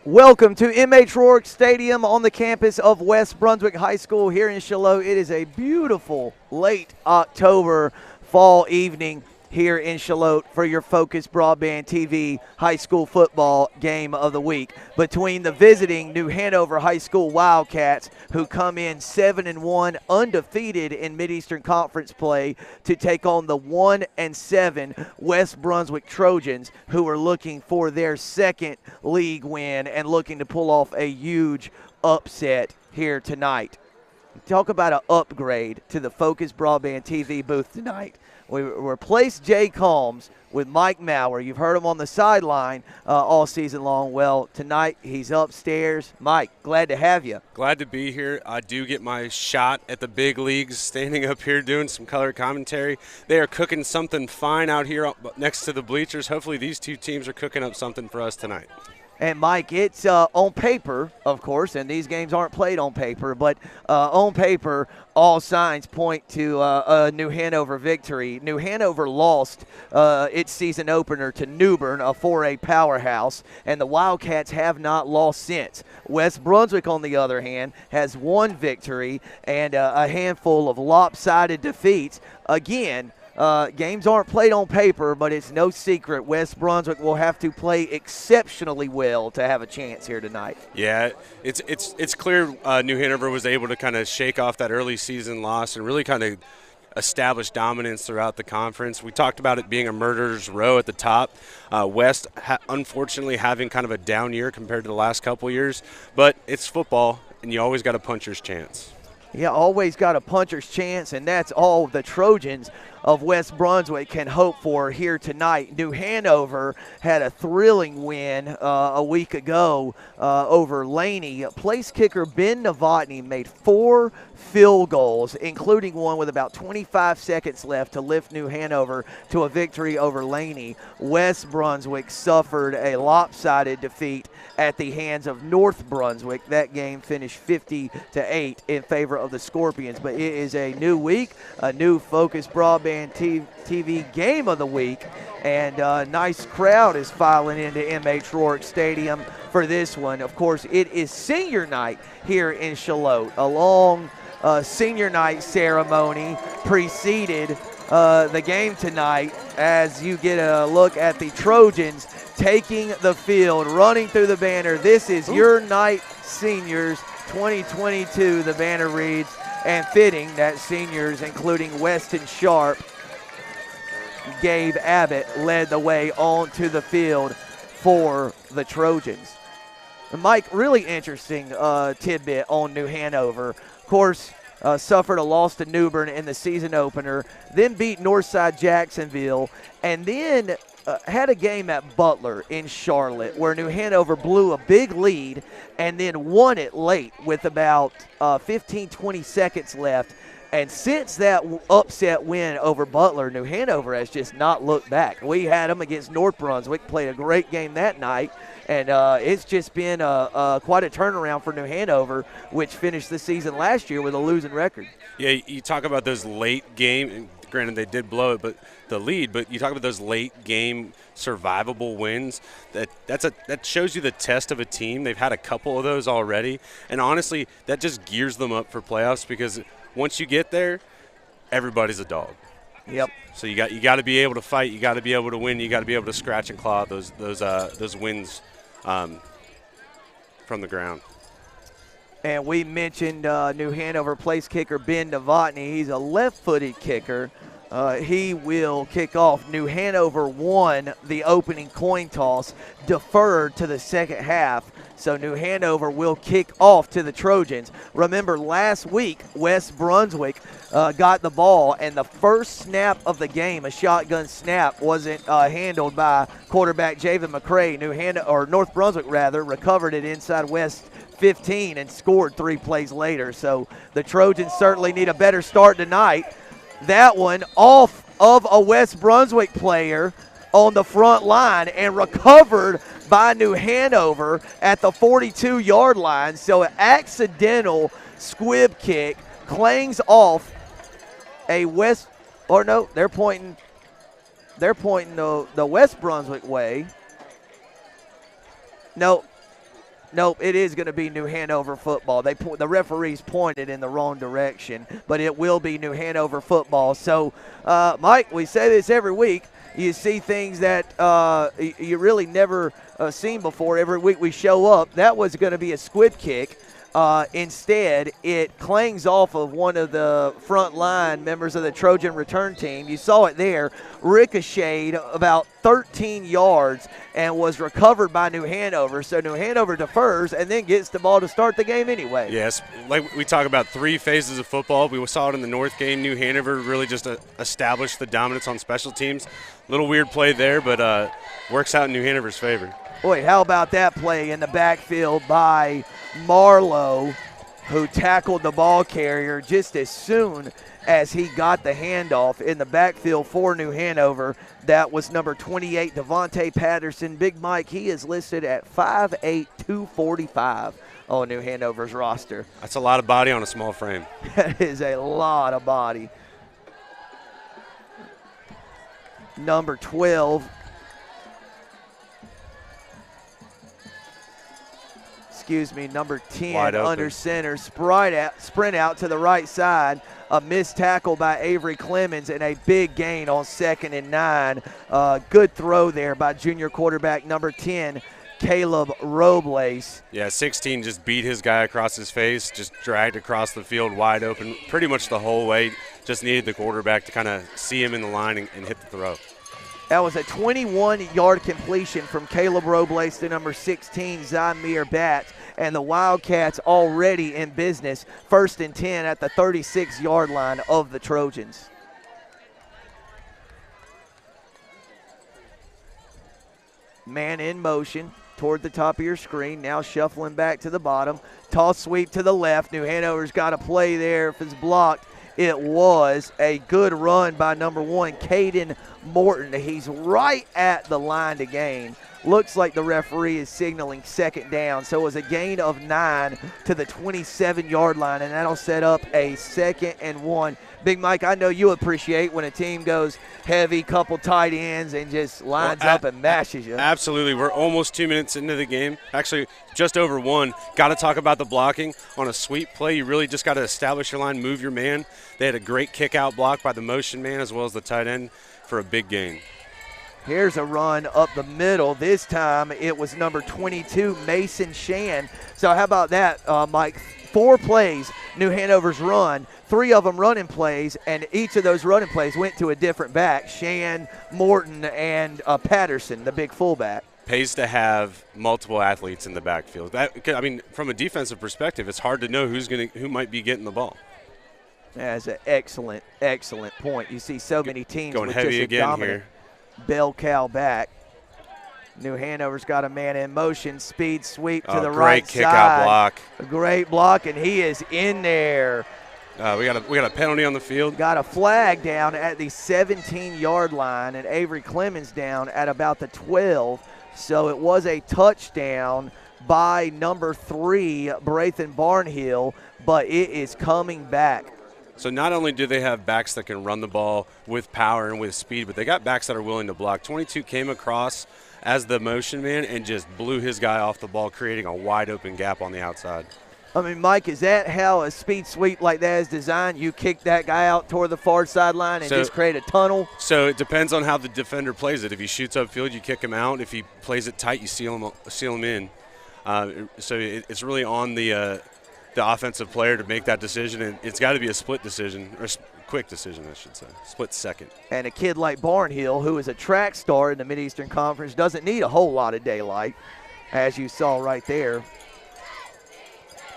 Welcome to M.H. Rourke Stadium on the campus of West Brunswick High School here in Charlotte. It is a beautiful late October fall evening here in Charlotte for your Focus Broadband TV high school football game of the week between the visiting New Hanover High School Wildcats, who come in 7-1 undefeated in Mid-Eastern Conference play, to take on the 1-7 West Brunswick Trojans, who are looking for their second league win and looking to pull off a huge upset here tonight. Talk about an upgrade to the Focus Broadband TV booth tonight. We replaced Jay Combs with Mike Maurer. You've heard him on the sideline all season long. Well, tonight he's upstairs. Mike, glad to have you. Glad to be here. I do get my shot at the big leagues standing up here doing some color commentary. They are cooking something fine out here next to the bleachers. Hopefully these two teams are cooking up something for us tonight. And, Mike, it's on paper, of course, and these games aren't played on paper, but on paper, all signs point to a New Hanover victory. New Hanover lost its season opener to New Bern, a 4A powerhouse, and the Wildcats have not lost since. West Brunswick, on the other hand, has one victory and a handful of lopsided defeats. Again, games aren't played on paper, but it's no secret West Brunswick will have to play exceptionally well to have a chance here tonight. Yeah, it's clear New Hanover was able to kind of shake off that early season loss and really kind of establish dominance throughout the conference. We talked about it being a murderer's row at the top. West, unfortunately, having kind of a down year compared to the last couple years, but it's football, and you always got a puncher's chance. Yeah, always got a puncher's chance, and that's all the Trojans of West Brunswick can hope for here tonight. New Hanover had a thrilling win a week ago over Laney. Place kicker Ben Novotny made 4 field goals, including one with about 25 seconds left to lift New Hanover to a victory over Laney. West Brunswick suffered a lopsided defeat at the hands of North Brunswick. That game finished 50-8 in favor of the Scorpions. But it is a new week, a new Focus Broadband TV game of the week, and a nice crowd is filing into M.H. Rourke Stadium for this one. Of course, it is senior night here in Charlotte. A long senior night ceremony preceded the game tonight, as you get a look at the Trojans taking the field, running through the banner. This is your night, seniors 2022, the banner reads, and fitting that seniors, including Weston Sharp, Gabe Abbott, led the way onto the field for the Trojans. And Mike, really interesting tidbit on New Hanover. Of course, suffered a loss to New Bern in the season opener, then beat Northside Jacksonville, and then had a game at Butler in Charlotte where New Hanover blew a big lead and then won it late with about 15-20 seconds left. And since that upset win over Butler, New Hanover has just not looked back. We had them against North Brunswick, played a great game that night, and it's just been quite a turnaround for New Hanover, which finished the season last year with a losing record. Yeah, you talk about those late game. Granted, they did blow it, but the lead. But you talk about those late game survivable wins. That shows you the test of a team. They've had a couple of those already, and honestly, that just gears them up for playoffs, because once you get there, everybody's a dog. Yep. So you got to be able to fight. You got to be able to win. You got to be able to scratch and claw those wins from the ground. And we mentioned New Hanover place kicker Ben Novotny. He's a left-footed kicker. He will kick off. New Hanover won the opening coin toss, deferred to the second half. So New Hanover will kick off to the Trojans. Remember, last week, West Brunswick got the ball, and the first snap of the game, a shotgun snap, wasn't handled by quarterback Javen McCray. North Brunswick recovered it inside West 15 and scored 3 plays later. So the Trojans certainly need a better start tonight. That one off of a West Brunswick player on the front line and recovered by New Hanover at the 42-yard line. So an accidental squib kick clangs off a West, or no, they're pointing the West Brunswick way. Nope, it is going to be New Hanover football. The referees pointed in the wrong direction, but it will be New Hanover football. So, Mike, we say this every week. You see things that you really never seen before. Every week we show up. That was going to be a squib kick. Instead, it clangs off of one of the front line members of the Trojan return team. You saw it there, ricocheted about 13 yards and was recovered by New Hanover. So New Hanover defers and then gets the ball to start the game anyway. Yes, like we talk about 3 phases of football. We saw it in the North game. New Hanover really just established the dominance on special teams. Little weird play there, but works out in New Hanover's favor. Boy, how about that play in the backfield by Marlowe, who tackled the ball carrier just as soon as he got the handoff in the backfield for New Hanover. That was number 28, Devontae Patterson. Big Mike, he is listed at 5'8", 245 on New Hanover's roster. That's a lot of body on a small frame. That is a lot of body. Number 12. Number 10 under center. Sprint out to the right side. A missed tackle by Avery Clemens and a big gain on 2nd and 9. Good throw there by junior quarterback number 10, Caleb Robles. Yeah, 16 just beat his guy across his face, just dragged across the field wide open pretty much the whole way. Just needed the quarterback to kind of see him in the line and hit the throw. That was a 21-yard completion from Caleb Robles to number 16, Zamir Batts. And the Wildcats already in business, 1st and 10 at the 36-yard line of the Trojans. Man in motion toward the top of your screen, now shuffling back to the bottom. Toss sweep to the left. New Hanover's got a play there. If it's blocked, it was a good run by number 1, Caden Morton. He's right at the line to gain. Looks like the referee is signaling 2nd down. So it was a gain of 9 to the 27-yard line, and that'll set up a 2nd and 1. Big Mike, I know you appreciate when a team goes heavy, couple tight ends, and just lines up and mashes you. Absolutely. We're almost 2 minutes into the game. Actually, just over 1. Got to talk about the blocking. On a sweep play, you really just got to establish your line, move your man. They had a great kick-out block by the motion man as well as the tight end for a big gain. Here's a run up the middle. This time it was number 22, Mason Shan. So how about that, Mike? 4 plays New Hanover's run, 3 of them running plays, and each of those running plays went to a different back, Shan, Morton, and Patterson, the big fullback. Pays to have multiple athletes in the backfield. From a defensive perspective, it's hard to know who might be getting the ball. That's an excellent, excellent point. You see so many teams going with heavy just a again dominant here. Bell cow back. New Hanover's got a man in motion, speed sweep to the right side. Great kick-out block. A great block, and he is in there. We got a penalty on the field. Got a flag down at the 17-yard line, and Avery Clemens down at about the 12. So it was a touchdown by number 3, Braithen Barnhill, but it is coming back. So not only do they have backs that can run the ball with power and with speed, but they got backs that are willing to block. 22 came across as the motion man and just blew his guy off the ball, creating a wide open gap on the outside. I mean, Mike, is that how a speed sweep like that is designed? You kick that guy out toward the far sideline and just create a tunnel? So it depends on how the defender plays it. If he shoots upfield, you kick him out. If he plays it tight, you seal him in. So it's really on the offensive player to make that decision, and it's got to be a split decision, or quick decision, I should say, split second. And a kid like Barnhill, who is a track star in the Mid-Eastern Conference, doesn't need a whole lot of daylight, as you saw right there.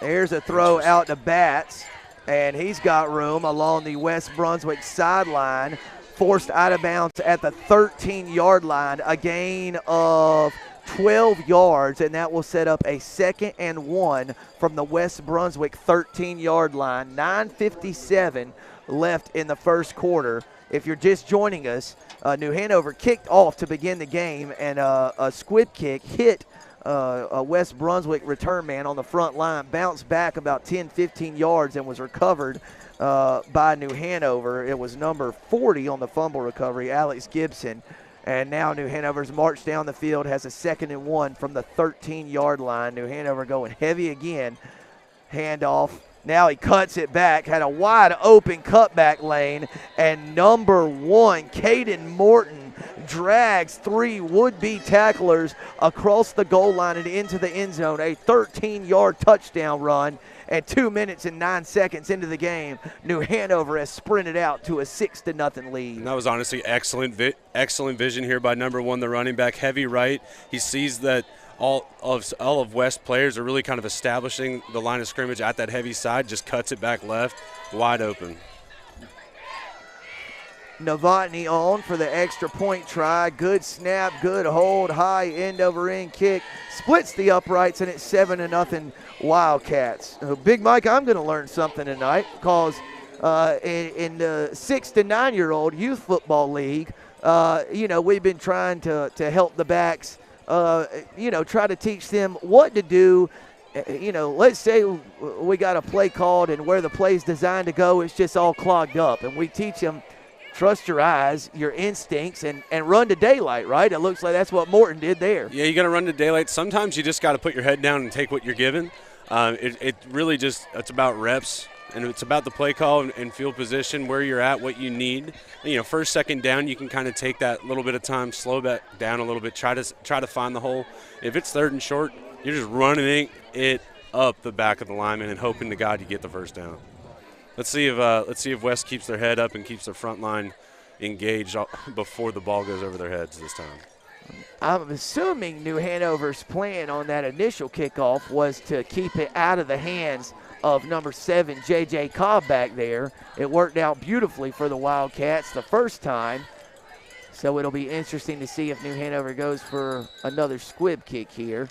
There's a throw out to Batts, and he's got room along the West Brunswick sideline, forced out of bounds at the 13-yard line, a gain of 12 yards, and that will set up a 2nd and 1 from the West Brunswick 13-yard line. 9:57 left in the first quarter. If you're just joining us, New Hanover kicked off to begin the game, and a squib kick hit a West Brunswick return man on the front line, bounced back about 10, 15 yards and was recovered by New Hanover. It was number 40 on the fumble recovery, Alex Gibson. And now New Hanover's marched down the field, has a 2nd and 1 from the 13-yard line. New Hanover going heavy again. Handoff. Now he cuts it back, had a wide open cutback lane, and number 1, Caden Morton, drags 3 would-be tacklers across the goal line and into the end zone. A 13-yard touchdown run, and 2 minutes and 9 seconds into the game, New Hanover has sprinted out to a 6-0 lead. And that was honestly excellent vision here by number 1, the running back, heavy right. He sees that all of West players are really kind of establishing the line of scrimmage at that heavy side, just cuts it back left, wide open. Novotny on for the extra point try. Good snap, good hold, high end-over-end kick. Splits the uprights, and it's 7-0 Wildcats. Big Mike, I'm going to learn something tonight because in the 6 to 9-year-old youth football league, we've been trying to help the backs, try to teach them what to do. Let's say we got a play called and where the play's designed to go, it's just all clogged up. And we teach them, trust your eyes, your instincts, and run to daylight, right? It looks like that's what Morton did there. Yeah, you got to run to daylight. Sometimes you just got to put your head down and take what you're given. It really just, it's about reps, and it's about the play call and field position, where you're at, what you need. First, second down, you can kind of take that little bit of time, slow back down a little bit, try to find the hole. If it's 3rd and short, you're just running it up the back of the lineman and hoping to God you get the first down. Let's see if West keeps their head up and keeps their front line engaged before the ball goes over their heads this time. I'm assuming New Hanover's plan on that initial kickoff was to keep it out of the hands of number 7, J.J. Cobb back there. It worked out beautifully for the Wildcats the first time. So it'll be interesting to see if New Hanover goes for another squib kick here.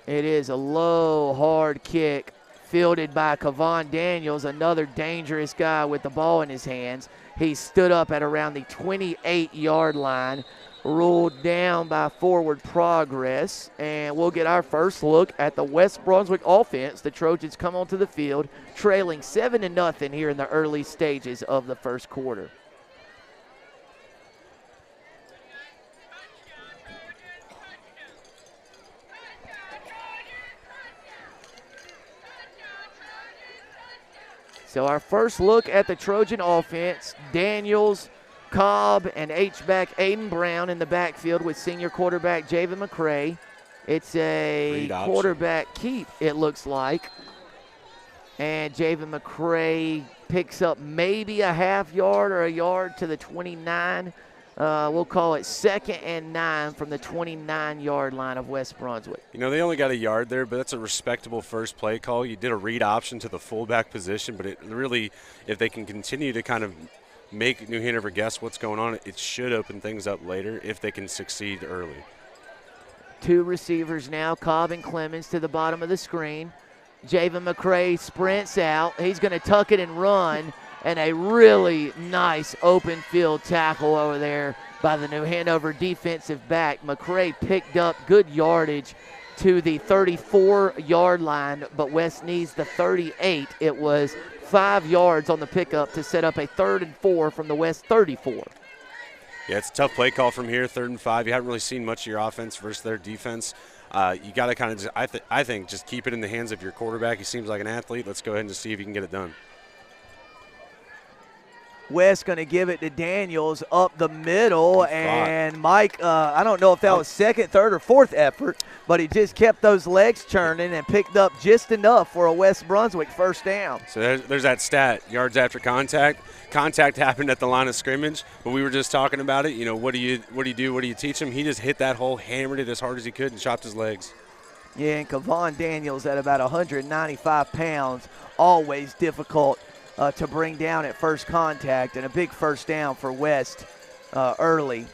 It is a low, hard kick fielded by Kevon Daniels, another dangerous guy with the ball in his hands. He stood up at around the 28-yard line, ruled down by forward progress, and we'll get our first look at the West Brunswick offense. The Trojans come onto the field, trailing 7-0 here in the early stages of the first quarter. So our first look at the Trojan offense, Daniels, Cobb, and H-back Aiden Brown in the backfield with senior quarterback Javen McCray. It's a quarterback keep, it looks like. And Javen McCray picks up maybe a half yard or a yard to the 29. We'll call it 2nd and 9 from the 29-yard line of West Brunswick. They only got a yard there, but that's a respectable first play call. You did a read option to the fullback position, but it really, if they can continue to kind of make New Hanover guess what's going on, it should open things up later if they can succeed early. 2 receivers now, Cobb and Clemens to the bottom of the screen. Javen McCray sprints out. He's going to tuck it and run. And a really nice open field tackle over there by the New Hanover defensive back. McCray picked up good yardage to the 34-yard line, but West needs the 38. It was 5 yards on the pickup to set up a 3rd and 4 from the West 34. Yeah, it's a tough play call from here, 3rd and 5. You haven't really seen much of your offense versus their defense. You got to kind of, I think, just keep it in the hands of your quarterback. He seems like an athlete. Let's go ahead and just see if he can get it done. West going to give it to Daniels up the middle, and Mike, I don't know if that was 2nd, 3rd, or 4th effort, but he just kept those legs churning and picked up just enough for a West Brunswick first down. So there's that stat, yards after contact. Contact happened at the line of scrimmage, but we were just talking about it. What do you do? What do you teach him? He just hit that hole, hammered it as hard as he could, and chopped his legs. Yeah, and Kevon Daniels at about 195 pounds, always difficult to bring down at first contact, and a big first down for West early.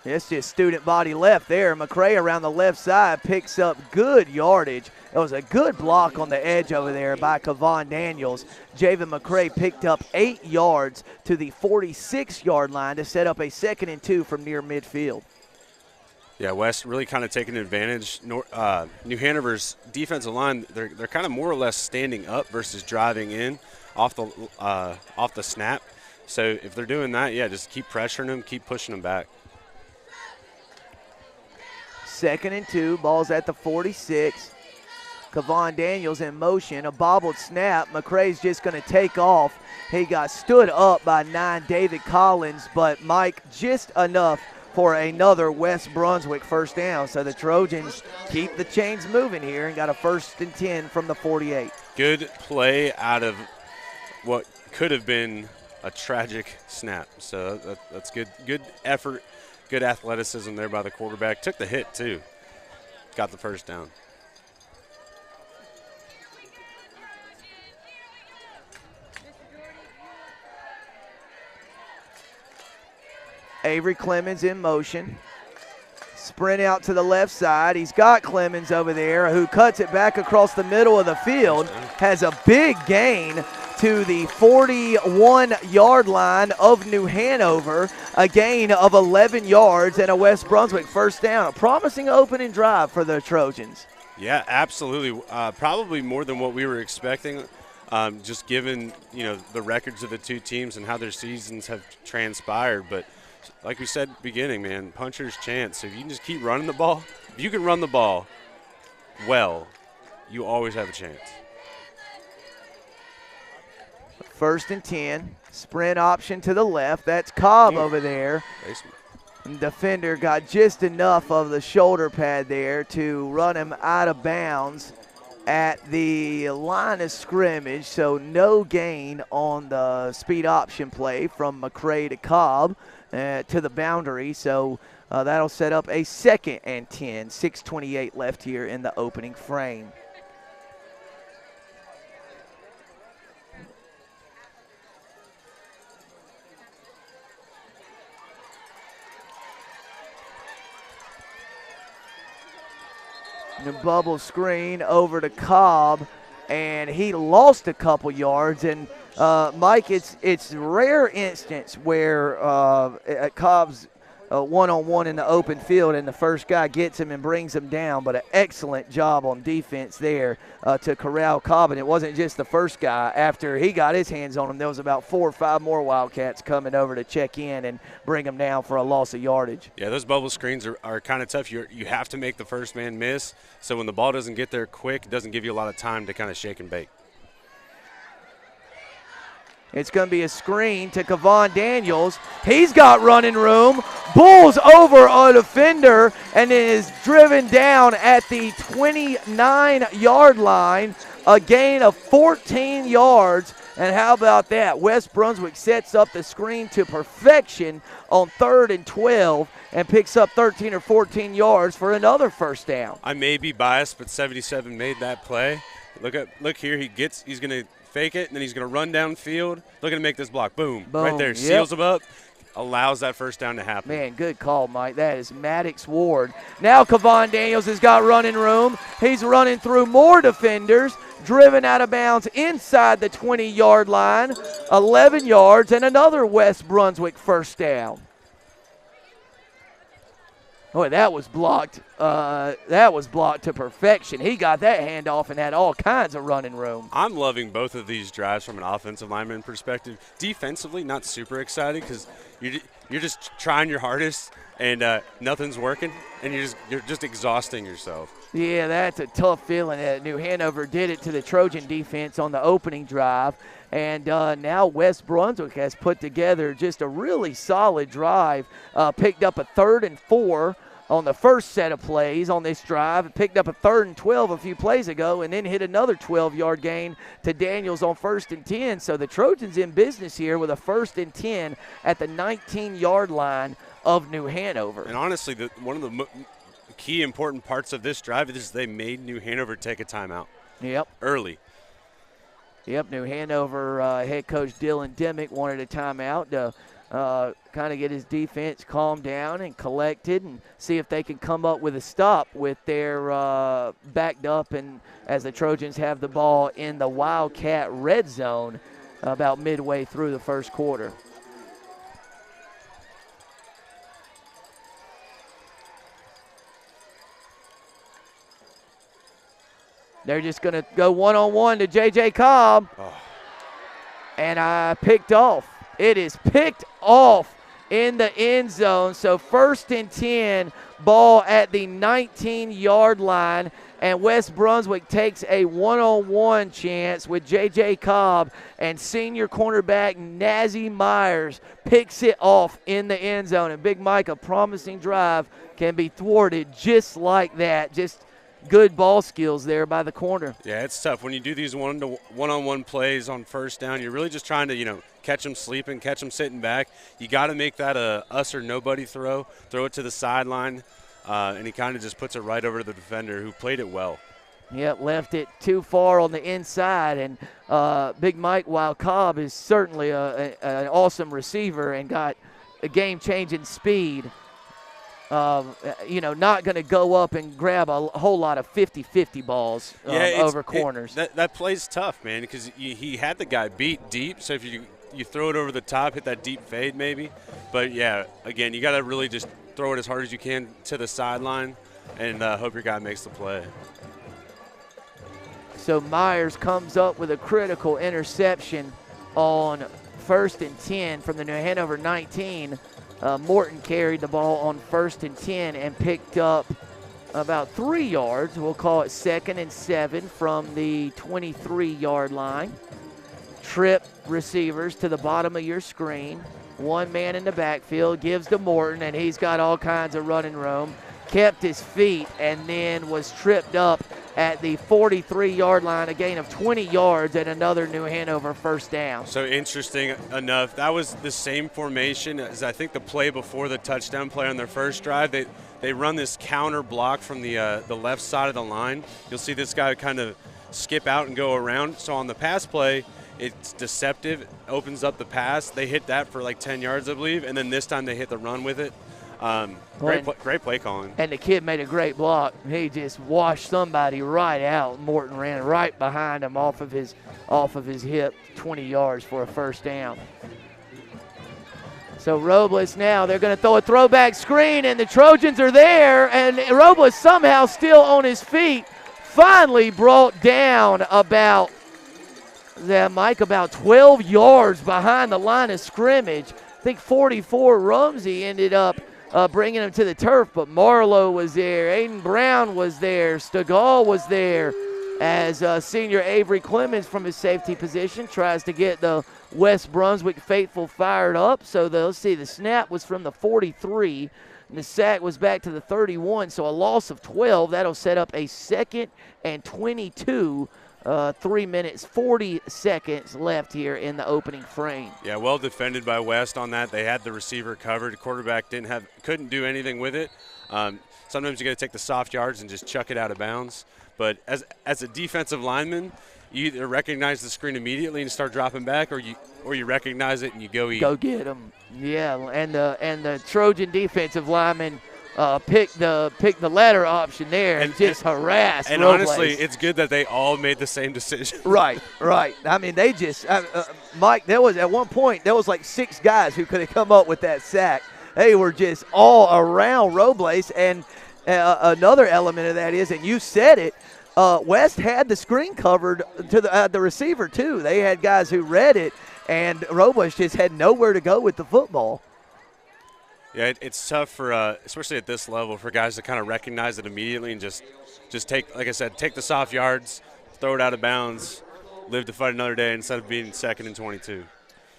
It's just student body left there. McCray around the left side picks up good yardage. It was a good block on the edge over there by Kavon Daniels. Javen McCray picked up 8 yards to the 46-yard line to set up a 2nd and 2 from near midfield. Yeah, West really kind of taking advantage. New Hanover's defensive line, they're kind of more or less standing up versus driving in off the snap. So if they're doing that, yeah, just keep pressuring them, keep pushing them back. 2nd and 2, ball's at the 46. Kavon Daniels in motion, a bobbled snap. McCray's just going to take off. He got stood up by 9 David Collins, but Mike just enough for another West Brunswick first down. So the Trojans keep the chains moving here and got a 1st and 10 from the 48. Good play out of what could have been a tragic snap. So that's good. Good effort. Good athleticism there by the quarterback. Took the hit, too. Got the first down. Avery Clemens in motion. Sprint out to the left side. He's got Clemens over there who cuts it back across the middle of the field. Has a big gain to the 41-yard line of New Hanover. A gain of 11 yards and a West Brunswick first down. A promising opening drive for the Trojans. Yeah, absolutely. Probably more than what we were expecting, just given, the records of the two teams and how their seasons have transpired. But like we said at the beginning, man, puncher's chance. If you can just keep running the ball, if you can run the ball well, you always have a chance. 1st and 10, sprint option to the left. That's Cobb over there. Defender got just enough of the shoulder pad there to run him out of bounds at the line of scrimmage, so no gain on the speed option play from McCray to Cobb to the boundary. So that'll set up a 2nd and 10, 6:28 left here in the opening frame. The bubble screen over to Cobb, and he lost a couple yards. And Mike, it's rare instance where Cobb's one-on-one in the open field, and the first guy gets him and brings him down. But an excellent job on defense there to corral Cobb. And it wasn't just the first guy. After he got his hands on him, there was about 4 or 5 more Wildcats coming over to check in and bring him down for a loss of yardage. Yeah, those bubble screens are kind of tough. You have to make the first man miss. So when the ball doesn't get there quick, it doesn't give you a lot of time to kind of shake and bake. It's going to be a screen to Kavon Daniels. He's got running room. Bulls over a defender and is driven down at the 29-yard line. A gain of 14 yards. And how about that? West Brunswick sets up the screen to perfection on 3rd and 12 and picks up 13 or 14 yards for another first down. I may be biased, but 77 made that play. Look here. He's going to fake it, and then he's going to run downfield. Looking to make this block. Boom. Right there. Yep. Seals him up. Allows that first down to happen. Man, good call, Mike. That is Maddox Ward. Now Kavon Daniels has got running room. He's running through more defenders. Driven out of bounds inside the 20-yard line. 11 yards and another West Brunswick first down. Boy, that was blocked. That was blocked to perfection. He got that handoff and had all kinds of running room. I'm loving both of these drives from an offensive lineman perspective. Defensively, not super excited because you're just trying your hardest and nothing's working, and you're just exhausting yourself. Yeah, that's a tough feeling. New Hanover did it to the Trojan defense on the opening drive. And now West Brunswick has put together just a really solid drive. Picked up a 3rd and 4 on the first set of plays on this drive. Picked up a 3rd and 12 a few plays ago, and then hit another 12-yard gain to Daniels on 1st and 10. So the Trojans in business here with a 1st and 10 at the 19-yard line of New Hanover. And honestly, one of the key important parts of this drive is they made New Hanover take a timeout. Yep. Early. Yep, New Hanover head coach Dylan Dimick wanted a timeout to kind of get his defense calmed down and collected and see if they can come up with a stop with their backed up, and as the Trojans have the ball in the Wildcat red zone about midway through the first quarter. They're just going to go one-on-one to J.J. Cobb. Oh. And picked off. It is picked off in the end zone. So 1st and 10, ball at the 19-yard line. And West Brunswick takes a one-on-one chance with J.J. Cobb, and senior cornerback Nazzy Myers picks it off in the end zone. And Big Mike, a promising drive can be thwarted just like that. Just good ball skills there by the corner. Yeah, it's tough. When you do these one-on-one plays on first down, you're really just trying to, catch them sleeping, catch them sitting back. You got to make that a us or nobody throw it to the sideline, and he kind of just puts it right over to the defender who played it well. Yep, left it too far on the inside, and Big Mike, while Cobb is certainly an awesome receiver and got a game-changing speed, not going to go up and grab a whole lot of 50-50 balls over corners. That play's tough, man, because he had the guy beat deep. So if you throw it over the top, hit that deep fade maybe. But, yeah, again, you got to really just throw it as hard as you can to the sideline and hope your guy makes the play. So Myers comes up with a critical interception on 1st and 10 from the New Hanover 19. Morton carried the ball on 1st and 10 and picked up about 3 yards. We'll call it 2nd and 7 from the 23-yard line. Trip receivers to the bottom of your screen. One man in the backfield, gives to Morton, and he's got all kinds of running room. Kept his feet and then was tripped up at the 43-yard line, a gain of 20 yards and another New Hanover first down. So interesting enough, that was the same formation as I think the play before the touchdown play on their first drive. They run this counter block from the left side of the line. You'll see this guy kind of skip out and go around. So on the pass play, it's deceptive, opens up the pass. They hit that for like 10 yards, I believe, and then this time they hit the run with it. Great play calling. And the kid made a great block. He just washed somebody right out. Morton ran right behind him off of his hip, 20 yards for a first down. So Robles now, they're going to throw a throwback screen, and the Trojans are there, and Robles somehow still on his feet, finally brought down about 12 yards behind the line of scrimmage. I think 44 Rumsey ended up bringing him to the turf, but Marlowe was there, Aiden Brown was there, Stegall was there, as senior Avery Clemens from his safety position tries to get the West Brunswick faithful fired up. So let's see, the snap was from the 43, and the sack was back to the 31, so a loss of 12. That'll set up a 2nd and 22. 3 minutes, 40 seconds left here in the opening frame. Yeah, well defended by West on that. They had the receiver covered. The quarterback couldn't do anything with it. Sometimes you got to take the soft yards and just chuck it out of bounds. But as a defensive lineman, you either recognize the screen immediately and start dropping back, or you recognize it and you go eat. Go get them. Yeah, and the Trojan defensive lineman pick the latter option there and just harass. And Robles. Honestly, it's good that they all made the same decision. Right. I mean, they just Mike. There was at one point like 6 guys who could have come up with that sack. They were just all around Robles, and another element of that is, and you said it, West had the screen covered to the receiver too. They had guys who read it, and Robles just had nowhere to go with the football. Yeah, it's tough for, especially at this level, for guys to kind of recognize it immediately and just take, like I said, take the soft yards, throw it out of bounds, live to fight another day instead of being 2nd and 22.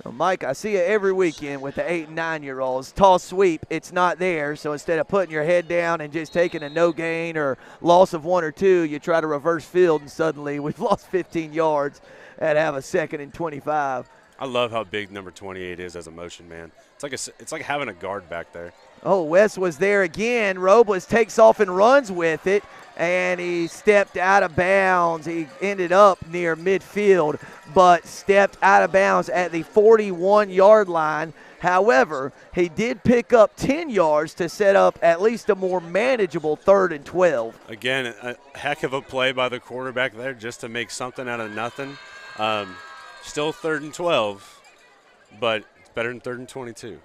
Well, Mike, I see it every weekend with the 8- and 9-year-olds. Toss sweep, it's not there. So instead of putting your head down and just taking a no gain or loss of 1 or 2, you try to reverse field, and suddenly we've lost 15 yards and have a 2nd and 25. I love how big number 28 is as a motion man. It's like having a guard back there. Oh, West was there again. Robles takes off and runs with it, and he stepped out of bounds. He ended up near midfield, but stepped out of bounds at the 41-yard line. However, he did pick up 10 yards to set up at least a more manageable 3rd and 12. Again, a heck of a play by the quarterback there just to make something out of nothing. Still 3rd and 12, but it's better than 3rd and 22.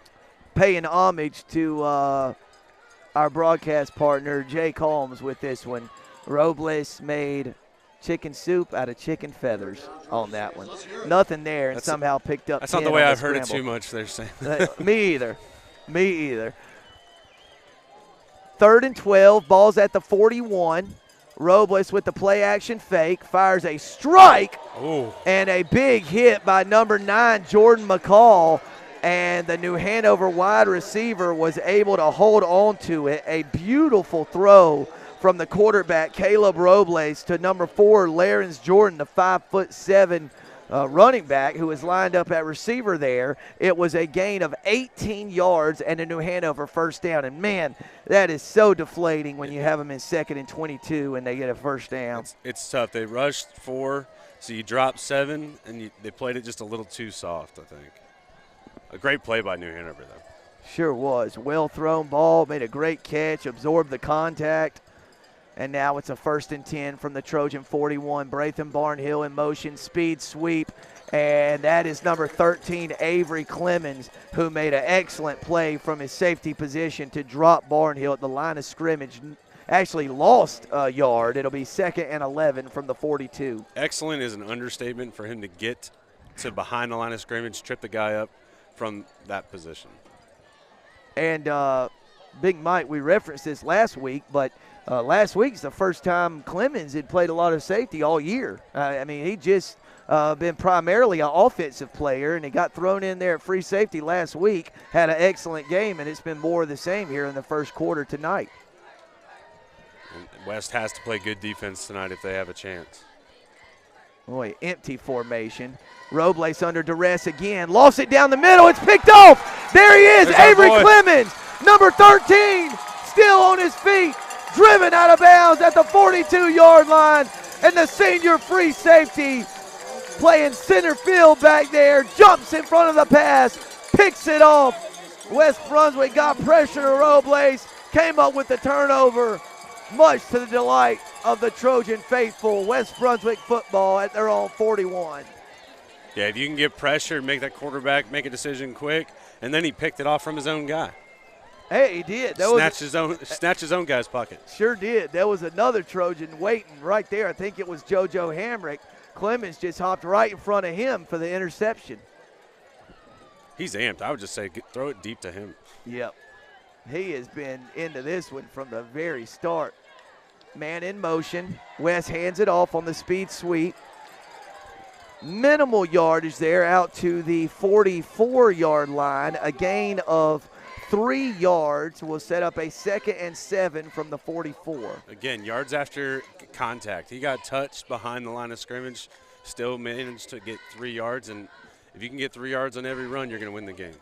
Paying homage to our broadcast partner, Jake Holmes, with this one. Robles made chicken soup out of chicken feathers on that one. Nothing there, and somehow picked up 10. That's not the way I've heard it too much, they're saying. Me either. Me either. 3rd and 12, ball's at the 41. Robles with the play action fake, fires a strike. Ooh. And a big hit by number 9, Jordan McCall. And the New Hanover wide receiver was able to hold on to it. A beautiful throw from the quarterback, Caleb Robles, to number 4, Larence Jordan, the 5'7" running back who was lined up at receiver there. It was a gain of 18 yards and a New Hanover first down. And, man, that is so deflating when you have them in 2nd and 22 and they get a first down. It's tough. They rushed 4, so you drop 7, and they played it just a little too soft, I think. A great play by New Hanover, though. Sure was. Well-thrown ball, made a great catch, absorbed the contact. And now it's a 1st and 10 from the Trojan 41. Bratham Barnhill in motion, speed sweep. And that is number 13, Avery Clemens, who made an excellent play from his safety position to drop Barnhill at the line of scrimmage. Actually lost a yard. It'll be 2nd and 11 from the 42. Excellent is an understatement for him to get to behind the line of scrimmage, trip the guy up from that position. And Big Mike, we referenced this last week, but last week's the first time Clemens had played a lot of safety all year. I mean, he just been primarily an offensive player, and he got thrown in there at free safety last week, had an excellent game, and it's been more of the same here in the first quarter tonight. And West has to play good defense tonight if they have a chance. Boy, empty formation. Robles under duress again. Lost it down the middle. It's picked off. There he is, Avery Clemens, number 13, still on his feet, driven out of bounds at the 42-yard line. And the senior free safety playing center field back there, jumps in front of the pass, picks it off. West Brunswick got pressure to Robles, came up with the turnover, much to the delight of the Trojan faithful. West Brunswick football at their own 41. Yeah, if you can get pressure, make that quarterback make a decision quick, and then he picked it off from his own guy. Hey, he did. Snatched his own guy's pocket. Sure did. There was another Trojan waiting right there. I think it was JoJo Hamrick. Clemens just hopped right in front of him for the interception. He's amped. I would just say throw it deep to him. Yep. He has been into this one from the very start. Man in motion. West hands it off on the speed sweep. Minimal yardage there out to the 44-yard line. A gain of 3 yards will set up a 2nd and 7 from the 44. Again, yards after contact. He got touched behind the line of scrimmage, still managed to get 3 yards, and if you can get 3 yards on every run, you're going to win the game.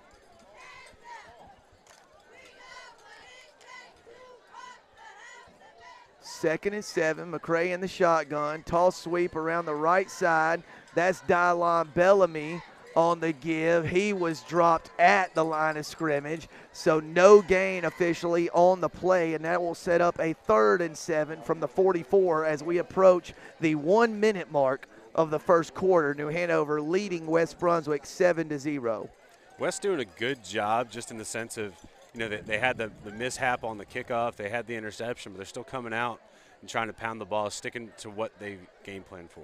Second and 7, McCray in the shotgun. Toss sweep around the right side. That's Dylon Bellamy on the give. He was dropped at the line of scrimmage, so no gain officially on the play, and that will set up a 3rd and 7 from the 44 as we approach the 1-minute mark of the first quarter. New Hanover leading West Brunswick 7-0. West doing a good job just in the sense of, you know, they had the mishap on the kickoff. They had the interception, but they're still coming out and trying to pound the ball, sticking to what they game plan for.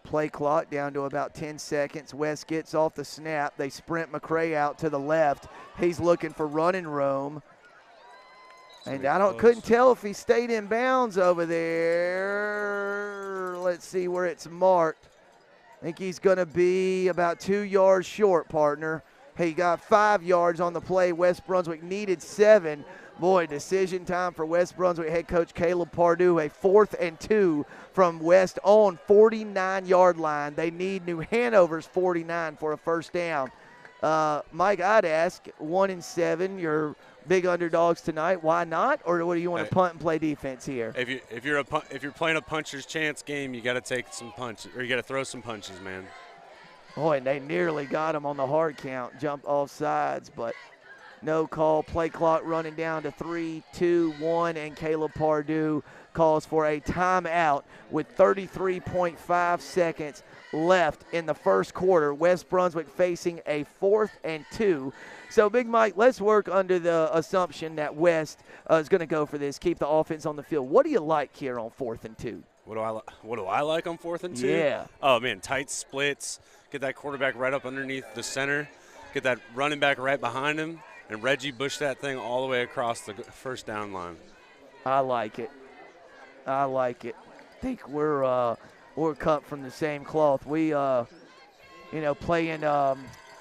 Play clock down to about 10 seconds. West gets off the snap. They sprint McCray out to the left. He's looking for running room. And couldn't tell if he stayed in bounds over there. Let's see where it's marked. I think he's going to be about 2 yards short, partner. He got 5 yards on the play. West Brunswick needed 7. Boy, decision time for West Brunswick head coach Caleb Pardue. A 4th and 2 from West on 49-yard line. They need New Hanover's 49 for a first down. Mike, I'd ask 1-7. You're big underdogs tonight. Why not? Or what do you want to punt and play defense here? If you're playing a puncher's chance game, you got to take some punches, or you got to throw some punches, man. Boy, and they nearly got him on the hard count, jumped off sides, but no call. Play clock running down to 3, 2, 1, and Caleb Pardue calls for a timeout with 33.5 seconds left in the first quarter. West Brunswick facing a 4th and 2. So, Big Mike, let's work under the assumption that West is going to go for this, keep the offense on the field. What do you like here on 4th and 2? What do I like on 4th and 2? Yeah. Oh, man, tight splits. Get that quarterback right up underneath the center. Get that running back right behind him. And Reggie Bush that thing all the way across the first down line. I like it. I think we're cut from the same cloth. We, playing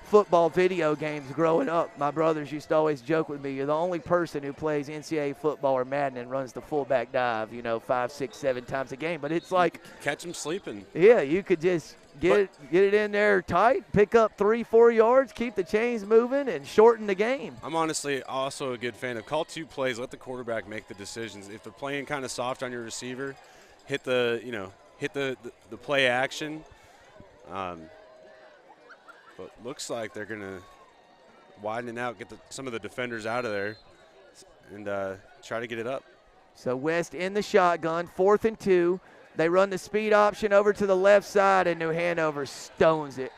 football video games growing up, my brothers used to always joke with me, you're the only person who plays NCAA football or Madden and runs the fullback dive, 5, 6, 7 times a game. But it's like – catch them sleeping. Yeah, you could just get it in there tight, pick up 3, 4 yards, keep the chains moving, and shorten the game. I'm honestly also a good fan of call 2 plays, let the quarterback make the decisions. If they're playing kind of soft on your receiver, hit the play action. But looks like they're going to widen it out, get some of the defenders out of there, and try to get it up. So West in the shotgun, 4th and 2. They run the speed option over to the left side, and New Hanover stones it.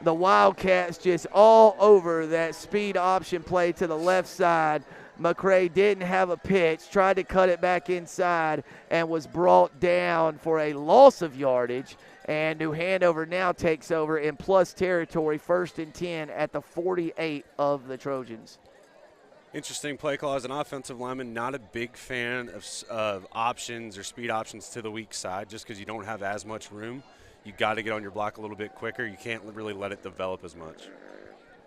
The Wildcats just all over that speed option play to the left side. McCray didn't have a pitch, tried to cut it back inside, and was brought down for a loss of yardage. And New Hanover now takes over in plus territory, 1st and 10 at the 48 of the Trojans. Interesting play call as an offensive lineman. Not a big fan of options or speed options to the weak side just because you don't have as much room. You got to get on your block a little bit quicker. You can't really let it develop as much.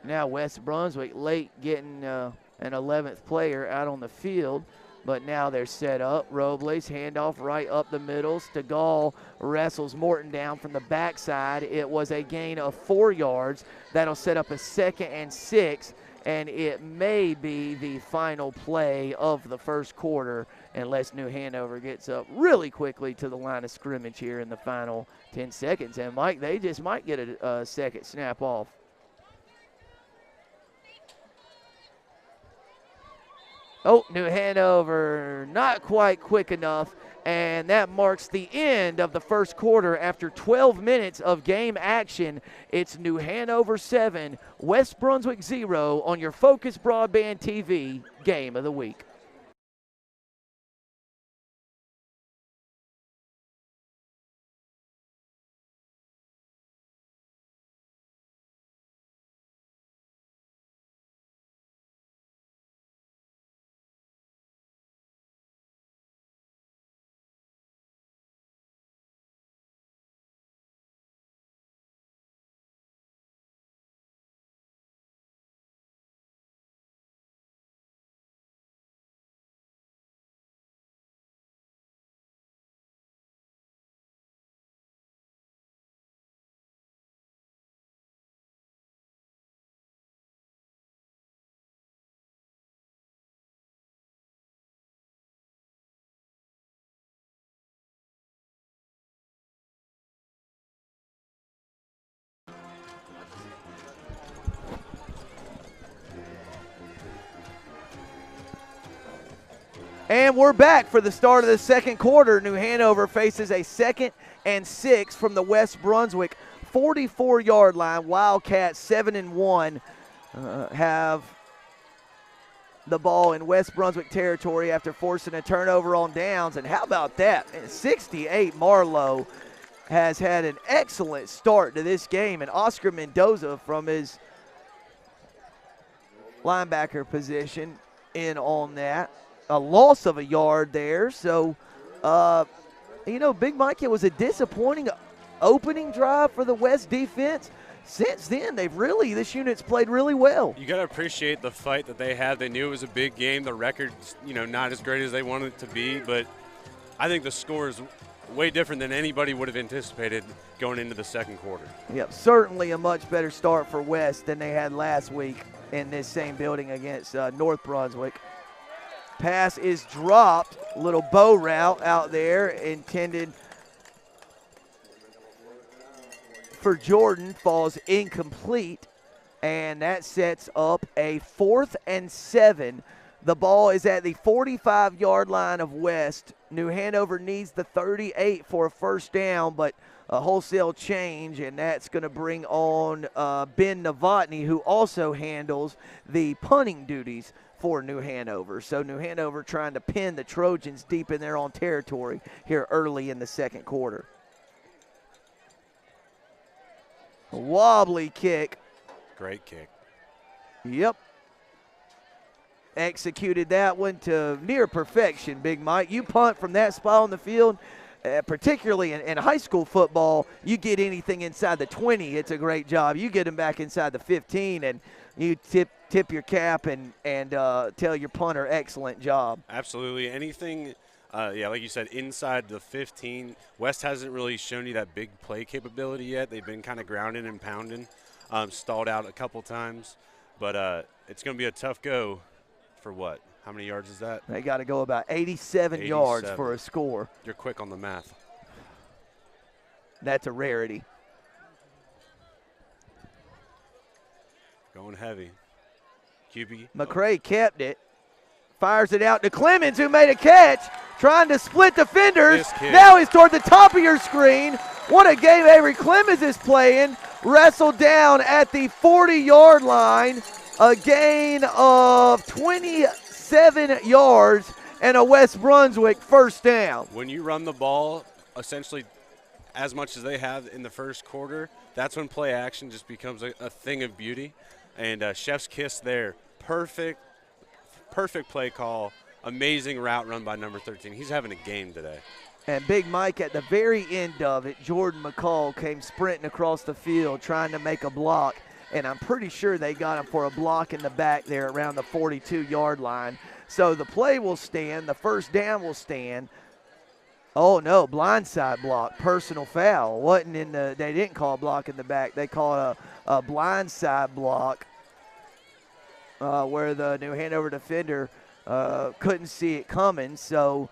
Now West Brunswick late getting an 11th player out on the field. But now they're set up. Robles, handoff right up the middle. Stegall wrestles Morton down from the backside. It was a gain of 4 yards. That'll set up a 2nd and 6, and it may be the final play of the first quarter unless New Hanover gets up really quickly to the line of scrimmage here in the final 10 seconds. And, Mike, they just might get a second snap off. Oh, New Hanover not quite quick enough, and that marks the end of the first quarter after 12 minutes of game action. It's New Hanover 7, West Brunswick 0 on your Focus Broadband TV Game of the Week. And we're back for the start of the second quarter. New Hanover faces a 2nd and 6 from the West Brunswick 44-yard line. Wildcats 7-1 have the ball in West Brunswick territory after forcing a turnover on downs. And how about that? 68 Marlowe has had an excellent start to this game. And Oscar Mendoza from his linebacker position in on that. A loss of a yard there. So, Big Mike, it was a disappointing opening drive for the West defense. since then, this unit's played really well. You got to appreciate the fight that they had. They knew it was a big game. The record's, not as great as they wanted it to be, but I think the score is way different than anybody would have anticipated going into the second quarter. Yep, certainly a much better start for West than they had last week in this same building against North Brunswick. Pass is dropped. Little bow route out there intended for Jordan, falls incomplete, and that sets up a 4th and 7. The ball is at the 45-yard line of West. New Hanover needs the 38 for a first down, but a wholesale change, and that's going to bring on Ben Novotny, who also handles the punting duties for New Hanover. So New Hanover trying to pin the Trojans deep in their own territory here early in the second quarter. A wobbly kick. Great kick. Yep. Executed that one to near perfection, Big Mike. You punt from that spot on the field, particularly in high school football, you get anything inside the 20, it's a great job. You get them back inside the 15, and you tip your cap and tell your punter, excellent job. Absolutely. Anything, like you said, inside the 15. West hasn't really shown you that big play capability yet. They've been kind of grounding and pounding, stalled out a couple times. But it's going to be a tough go for what? How many yards is that? They got to go about 87 yards for a score. You're quick on the math. That's a rarity. Going heavy. QB. McCray kept it. Fires it out to Clemens, who made a catch, trying to split defenders. Now he's toward the top of your screen. What a game Avery Clemens is playing. Wrestled down at the 40-yard line. A gain of 27 yards and a West Brunswick first down. When you run the ball essentially as much as they have in the first quarter, that's when play action just becomes a thing of beauty. And chef's kiss there. Perfect play call. Amazing route run by number 13. He's having a game today. And Big Mike, at the very end of it, Jordan McCall came sprinting across the field trying to make a block. And I'm pretty sure they got him for a block in the back there around the 42-yard line. So the play will stand. The first down will stand. Oh, no, blindside block, personal foul. They didn't call a block in the back. They called a blindside block where the New Hanover defender couldn't see it coming. So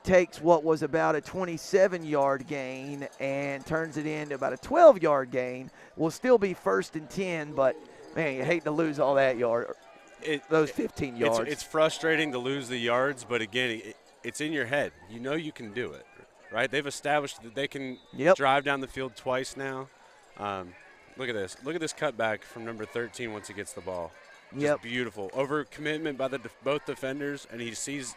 takes what was about a 27-yard gain and turns it into about a 12-yard gain. Will still be 1st and 10, but, man, you hate to lose all that those 15 yards. It's frustrating to lose the yards, but, again, it's in your head. You know you can do it, right? They've established that they can drive down the field twice now. Look at this. Look at this cutback from number 13 once he gets the ball. Just beautiful. Over commitment by both defenders, and he sees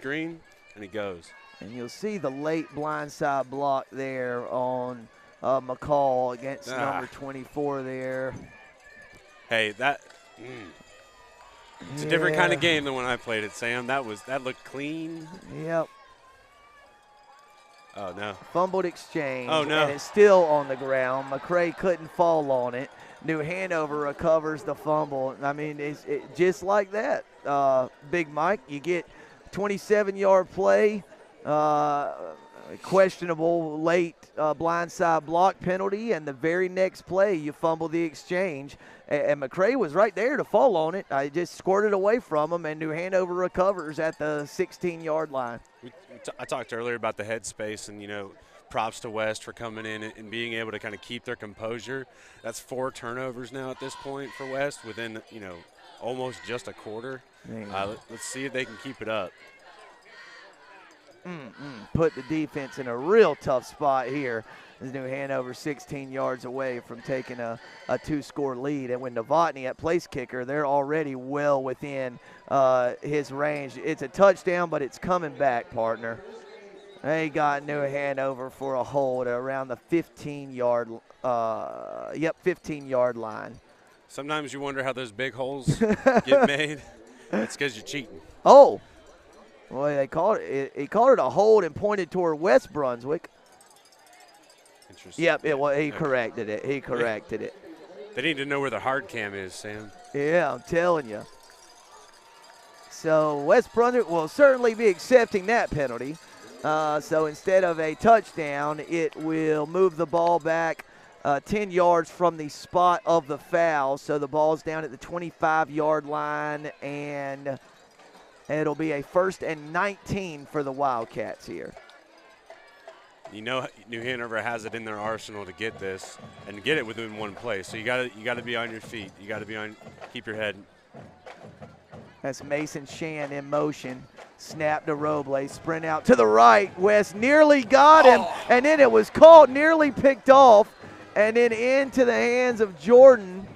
green, and he goes. And you'll see the late blindside block there on McCall against number 24 there. Hey, it's a different kind of game than when I played it, Sam. That looked clean. Yep. Oh, no. Fumbled exchange. Oh, no. And it's still on the ground. McCray couldn't fall on it. New Hanover recovers the fumble. I mean, it's just like that. Big Mike, you get 27-yard play, questionable late blindside block penalty, and the very next play you fumble the exchange. And McCray was right there to fall on it. I just squirted away from him, and New Hanover recovers at the 16-yard line. I talked earlier about the headspace, and, props to West for coming in and being able to kind of keep their composure. That's 4 turnovers now at this point for West within, almost just a quarter. Let's see if they can keep it up. Put the defense in a real tough spot here. As New Hanover 16 yards away from taking a 2-score lead. And when Novotny at place kicker, they're already well within his range. It's a touchdown, but it's coming back, partner. They got New Hanover for a hold around the 15-yard 15-yard line. Sometimes you wonder how those big holes get made. It's because you're cheating. Oh. Well, he called it a hold and pointed toward West Brunswick. pictures. Yep, he corrected it. He corrected it. They need to know where the hard cam is, Sam. Yeah, I'm telling you. So West Brunswick will certainly be accepting that penalty. So instead of a touchdown, it will move the ball back 10 yards from the spot of the foul. So the ball's down at the 25-yard line, and it'll be a 1st and 19 for the Wildcats here. You know, New Hanover has it in their arsenal to get this and get it within one play. So you got to be on your feet. You got to keep your head. That's Mason Shan in motion. Snap to Roble, sprint out to the right. West nearly got him, and then it was caught, nearly picked off, and then into the hands of Jordan.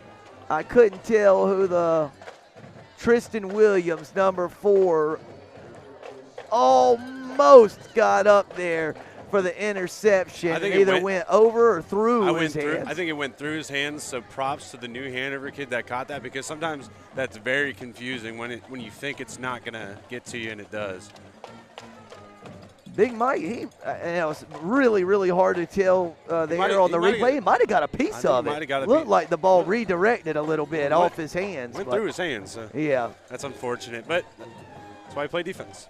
I couldn't tell who the Tristan Williams, number 4, almost got up there for the interception. I think it either went over or through his hands. I think it went through his hands, so props to the New Hanover kid that caught that, because sometimes that's very confusing when you think it's not going to get to you and it does. Big Mike, it was really, really hard to tell there on the replay. He might have got a piece of it. Looked like the ball redirected a little bit off his hands. Went through his hands. So yeah. That's unfortunate, but that's why I play defense.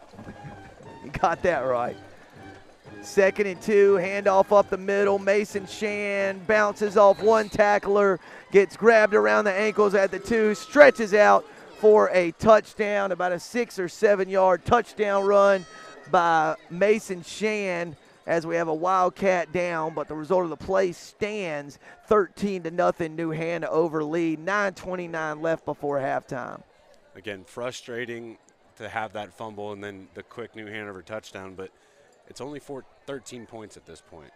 You got that right. 2nd and 2, handoff up the middle. Mason Shan bounces off one tackler, gets grabbed around the ankles at the 2, stretches out for a touchdown, about a 6 or 7 yard touchdown run by Mason Shan as we have a Wildcat down, but the result of the play stands 13-0 New Hanover lead, 9:29 left before halftime. Again, frustrating to have that fumble and then the quick New Hanover touchdown, but it's only 13 points at this point.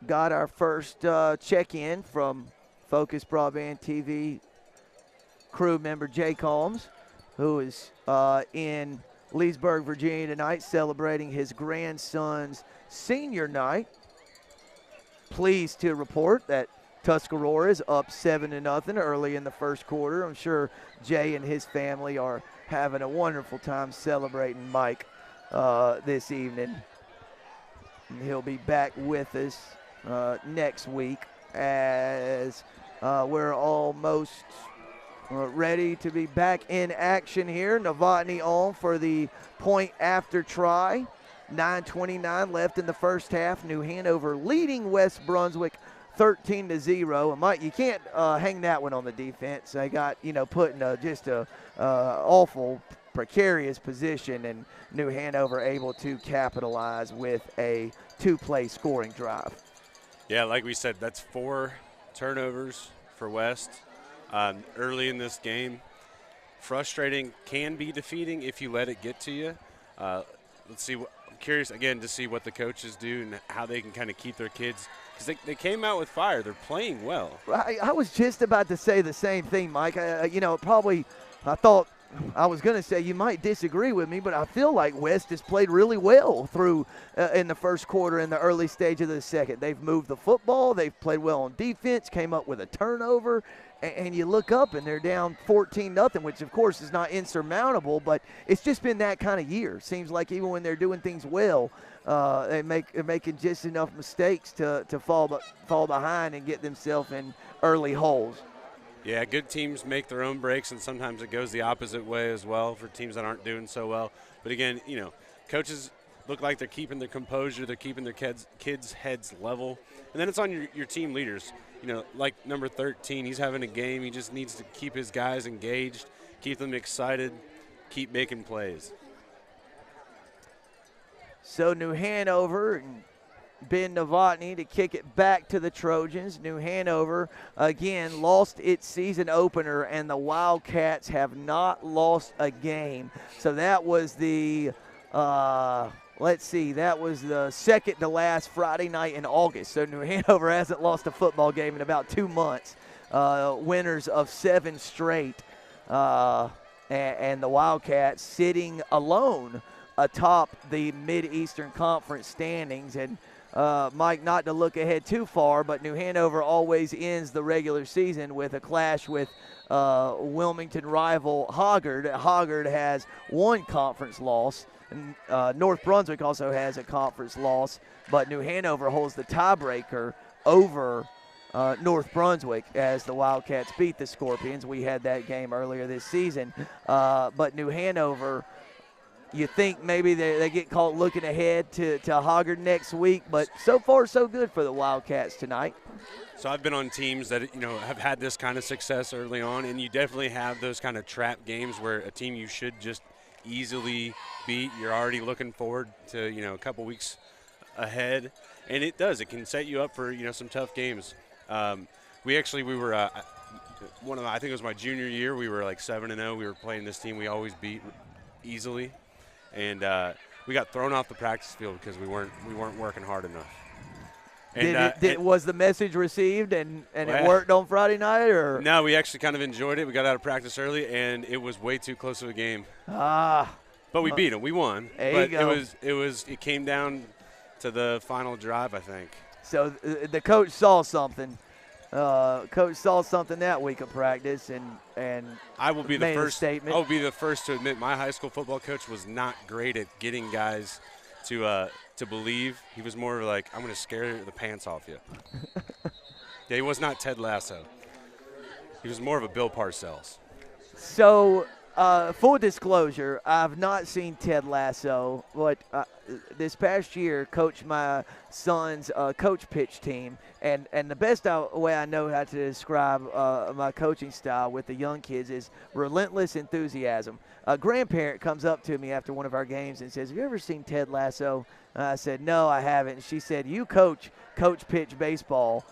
Got our first check-in from Focus Broadband TV crew member Jake Holmes, who is in Leesburg, Virginia tonight, celebrating his grandson's senior night. Pleased to report that Tuscarora is up 7-0 early in the first quarter. I'm sure Jay and his family are having a wonderful time celebrating Mike this evening. And he'll be back with us next week as we're almost ready to be back in action here. Novotny on for the point after try. 9:29 left in the first half. New Hanover leading West Brunswick 13-0. And Mike, you can't hang that one on the defense. They got, put in just a awful, precarious position, and New Hanover able to capitalize with a 2-play scoring drive. Yeah, like we said, that's 4 turnovers for West early in this game. Frustrating, can be defeating if you let it get to you. Let's see. I'm curious again to see what the coaches do and how they can kind of keep their kids, because they came out with fire. They're playing well. I was just about to say the same thing, Mike. I thought I was going to say you might disagree with me, but I feel like West has played really well through in the first quarter in the early stage of the second. They've moved the football. They've played well on defense, came up with a turnover, and you look up and they're down 14-0, which of course is not insurmountable, but it's just been that kind of year. Seems like even when they're doing things well, they're making just enough mistakes to fall behind and get themselves in early holes. Yeah, good teams make their own breaks, and sometimes it goes the opposite way as well for teams that aren't doing so well. But again, coaches look like they're keeping their composure, they're keeping their kids' heads level. And then it's on your team leaders. Like number 13, he's having a game. He just needs to keep his guys engaged, keep them excited, keep making plays. So New Hanover and Ben Novotny to kick it back to the Trojans. New Hanover, again, lost its season opener, and the Wildcats have not lost a game. So that was the, that was the second to last Friday night in August. So New Hanover hasn't lost a football game in about 2 months. Winners of 7 straight. And the Wildcats sitting alone atop the Mid-Eastern Conference standings. And Mike, not to look ahead too far, but New Hanover always ends the regular season with a clash with Wilmington rival Hoggard. Hoggard has one conference loss. And, North Brunswick also has a conference loss, but New Hanover holds the tiebreaker over North Brunswick as the Wildcats beat the Scorpions. We had that game earlier this season, but New Hanover, you think maybe they get caught looking ahead to Hoggard next week, but so far so good for the Wildcats tonight. So I've been on teams that have had this kind of success early on, and you definitely have those kind of trap games where a team you should just easily beat, you're already looking forward to a couple weeks ahead, and it can set you up for some tough games. We were I think it was my junior year, we were like 7-0. We were playing this team we always beat easily, and we got thrown off the practice field because we weren't working hard enough. And, was the message received and it worked on Friday night, or? No, we actually kind of enjoyed it. We got out of practice early, and it was way too close of a game. But we beat them. We won. There you go. It came down to the final drive, I think. So the coach saw something. Coach saw something that week of practice, and I will be the first statement. I will be the first to admit my high school football coach was not great at getting guys to believe. He was more like, I'm going to scare the pants off you. Yeah, he was not Ted Lasso. He was more of a Bill Parcells. So, full disclosure, I've not seen Ted Lasso, but this past year coached my son's coach pitch team, and the best way I know how to describe my coaching style with the young kids is relentless enthusiasm. A grandparent comes up to me after one of our games and says, "Have you ever seen Ted Lasso?" I said, "No, I haven't." And she said, "You coach pitch baseball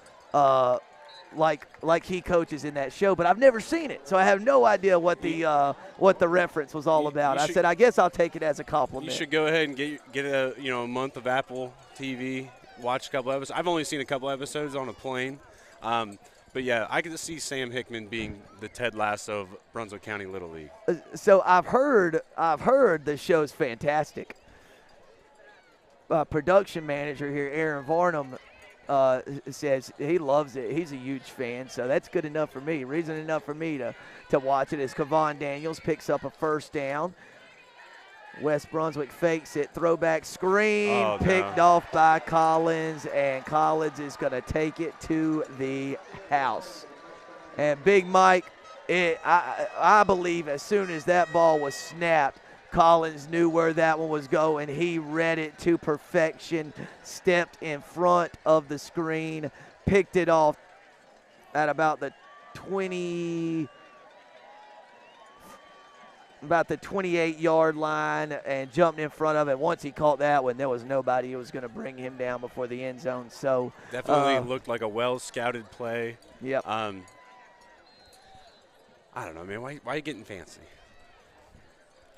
like he coaches in that show, but I've never seen it, so I have no idea what the reference was all about." I said, "I guess I'll take it as a compliment." You should go ahead and get a month of Apple TV, watch a couple episodes. I've only seen a couple episodes on a plane, but yeah, I can see Sam Hickman being the Ted Lasso of Brunswick County Little League. So I've heard the show's fantastic. Production manager here, Aaron Varnum, says he loves it. He's a huge fan, so that's good enough for me. Reason enough for me to watch it as Kevon Daniels picks up a first down. West Brunswick fakes it. Throwback screen. Picked off by Collins, and Collins is going to take it to the house. And Big Mike, I believe as soon as that ball was snapped, Collins knew where that one was going. He read it to perfection, stepped in front of the screen, picked it off at about the 28-yard line and jumped in front of it. Once he caught that one, there was nobody who was going to bring him down before the end zone. So definitely looked like a well-scouted play. Yep. I don't know, man. Why are you getting fancy?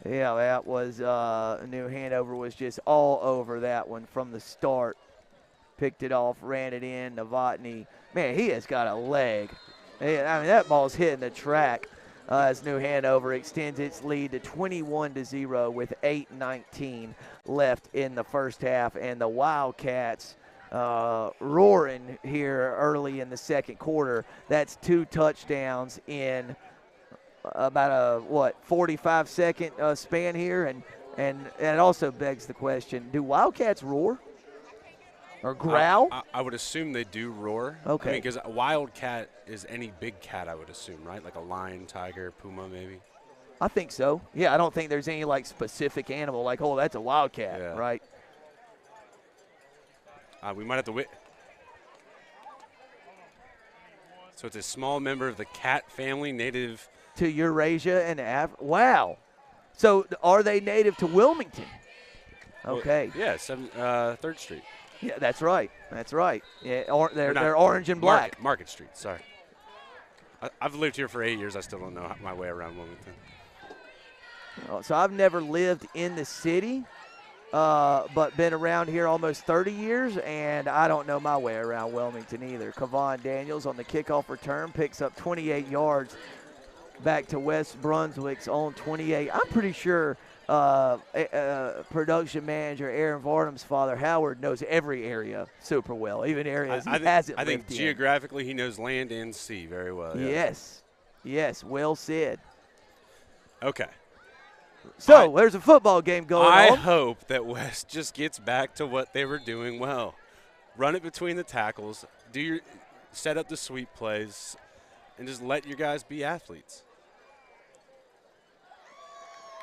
Yeah, that was New Hanover was just all over that one from the start. Picked it off, ran it in. Novotny, man, he has got a leg. I mean, that ball's hitting the track as New Hanover extends its lead to 21-0 with 8:19 left in the first half. And the Wildcats roaring here early in the second quarter. That's 2 touchdowns in about a 45-second span here, and it also begs the question: do Wildcats roar or growl? I would assume they do roar. Okay, because a wildcat is any big cat, I would assume, right? Like a lion, tiger, puma, maybe. I think so. Yeah, I don't think there's any specific animal like, oh, that's a wildcat, right? We might have to wait. So it's a small member of the cat family, native to Eurasia and Africa. Wow. So are they native to Wilmington? Okay. Well, 3rd Street. Yeah, that's right. That's right. Yeah, they're orange and black. Market Street, sorry. I've lived here for 8 years. I still don't know my way around Wilmington. So I've never lived in the city, but been around here almost 30 years, and I don't know my way around Wilmington either. Kevon Daniels on the kickoff return picks up 28 yards back to West Brunswick's own 28. I'm pretty sure production manager Aaron Varnum's father, Howard, knows every area super well, even areas he hasn't I think lived in. geographically he knows land and sea very well. Yes, well said. Okay. So there's a football game going on. I hope that West just gets back to what they were doing well. Run it between the tackles, set up the sweep plays, and just let your guys be athletes.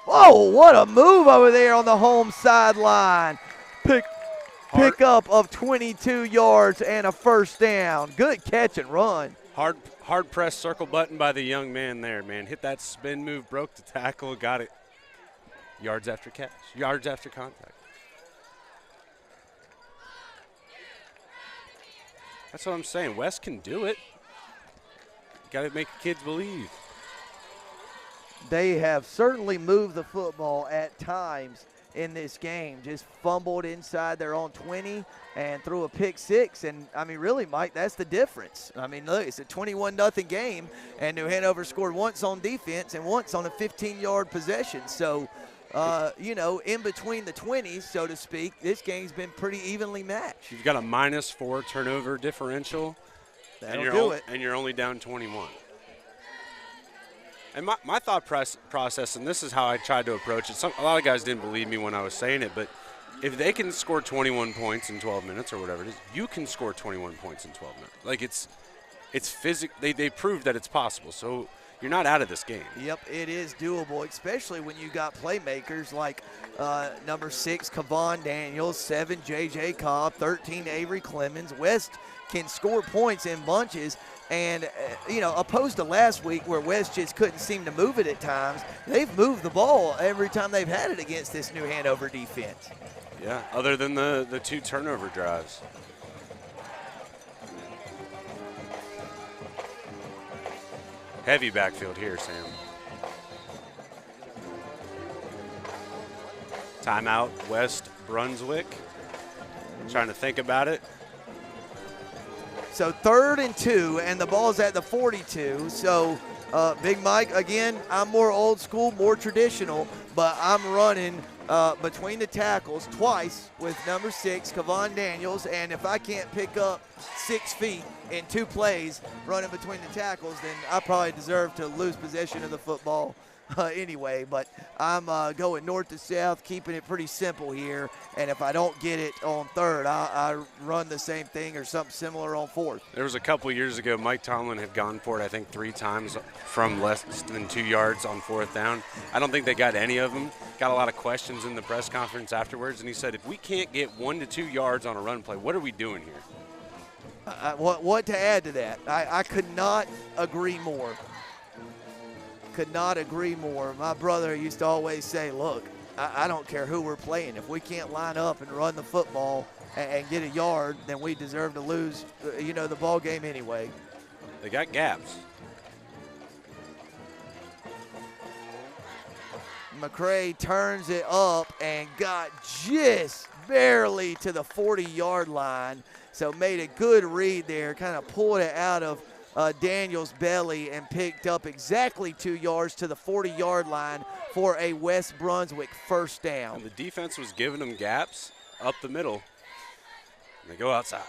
Oh, what a move over there on the home sideline. Pick up of 22 yards and a first down. Good catch and run. Hard press circle button by the young man there, man. Hit that spin move, broke the tackle, got it. Yards after catch, yards after contact. That's what I'm saying. West can do it. Got to make the kids believe. They have certainly moved the football at times in this game. Just fumbled inside their own 20 and threw a pick six. And, I mean, really, Mike, that's the difference. I mean, look, it's a 21-0 game, and New Hanover scored once on defense and once on a 15-yard possession. So, in between the 20s, so to speak, this game's been pretty evenly matched. You've got a -4 turnover differential, and you're only down 21. And my thought process, and this is how I tried to approach it. A lot of guys didn't believe me when I was saying it, but if they can score 21 points in 12 minutes or whatever it is, you can score 21 points in 12 minutes. Like it's physical. They proved that it's possible. So you're not out of this game. Yep, it is doable, especially when you got playmakers like number 6, Kavon Daniels, 7, J.J. Cobb, 13, Avery Clemens. West can score points in bunches. And, opposed to last week where West just couldn't seem to move it at times, they've moved the ball every time they've had it against this New Hanover defense. Yeah, other than the 2 turnover drives. Heavy backfield here, Sam. Timeout, West Brunswick. Trying to think about it. So 3rd and 2, and the ball's at the 42. So, Big Mike, again, I'm more old school, more traditional, but I'm running between the tackles twice with number 6, Kavon Daniels, and if I can't pick up 6 feet in 2 plays running between the tackles, then I probably deserve to lose possession of the football anyway. But I'm going north to south, keeping it pretty simple here, and if I don't get it on 3rd, I run the same thing or something similar on 4th. There was a couple years ago, Mike Tomlin had gone for it, I think, 3 times from less than 2 yards on 4th down. I don't think they got any of them. Got a lot of questions in the press conference afterwards, and he said, if we can't get 1 to 2 yards on a run play, what are we doing here? What to add to that? I could not agree more. Could not agree more. My brother used to always say, look, I don't care who we're playing. If we can't line up and run the football and get a yard, then we deserve to lose, the ball game anyway. They got gaps. McCray turns it up and got just barely to the 40-yard line. So made a good read there, kind of pulled it out of Daniel's belly and picked up exactly 2 yards to the 40-yard line for a West Brunswick first down. And the defense was giving them gaps up the middle. And they go outside.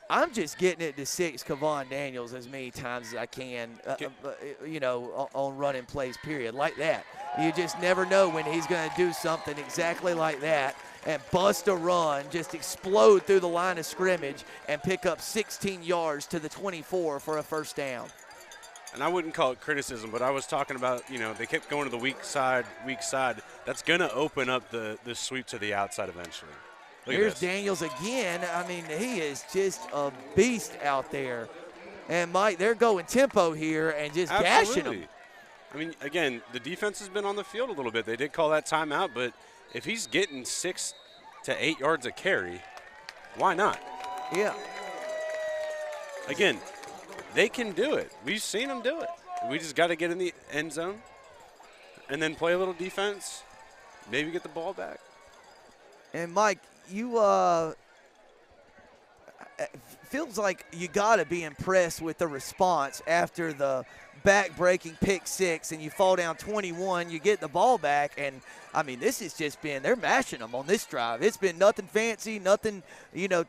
I'm just getting it to 6 Kavon Daniels as many times as I can, on running plays, period, like that. You just never know when he's going to do something exactly like that and bust a run, just explode through the line of scrimmage and pick up 16 yards to the 24 for a first down. And I wouldn't call it criticism, but I was talking about, they kept going to the weak side. That's going to open up the sweep to the outside eventually. Here's Daniels again. I mean, he is just a beast out there. And, Mike, they're going tempo here and just gashing him. I mean, again, the defense has been on the field a little bit. They did call that timeout, but if he's getting 6 to 8 yards a carry, why not? Yeah. Again, they can do it. We've seen them do it. We just got to get in the end zone and then play a little defense, maybe get the ball back. And, Mike, you feels like you got to be impressed with the response after the back-breaking pick six, and you fall down 21, you get the ball back, and, I mean, this has just been – they're mashing them on this drive. It's been nothing fancy, nothing,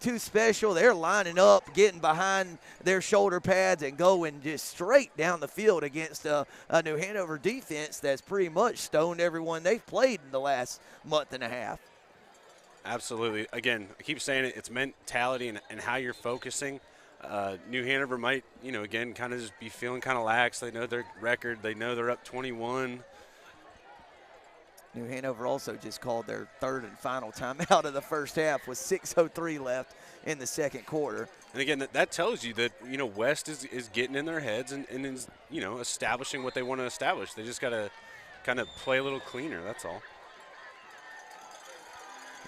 too special. They're lining up, getting behind their shoulder pads and going just straight down the field against a New Hanover defense that's pretty much stoned everyone they've played in the last month and a half. Absolutely. Again, I keep saying it, it's mentality and how you're focusing. New Hanover might, again, kind of just be feeling kind of lax. They know their record. They know they're up 21. New Hanover also just called their third and final timeout of the first half with 6:03 left in the second quarter. And, again, that tells you that, West is getting in their heads and is, establishing what they want to establish. They just got to kind of play a little cleaner, that's all.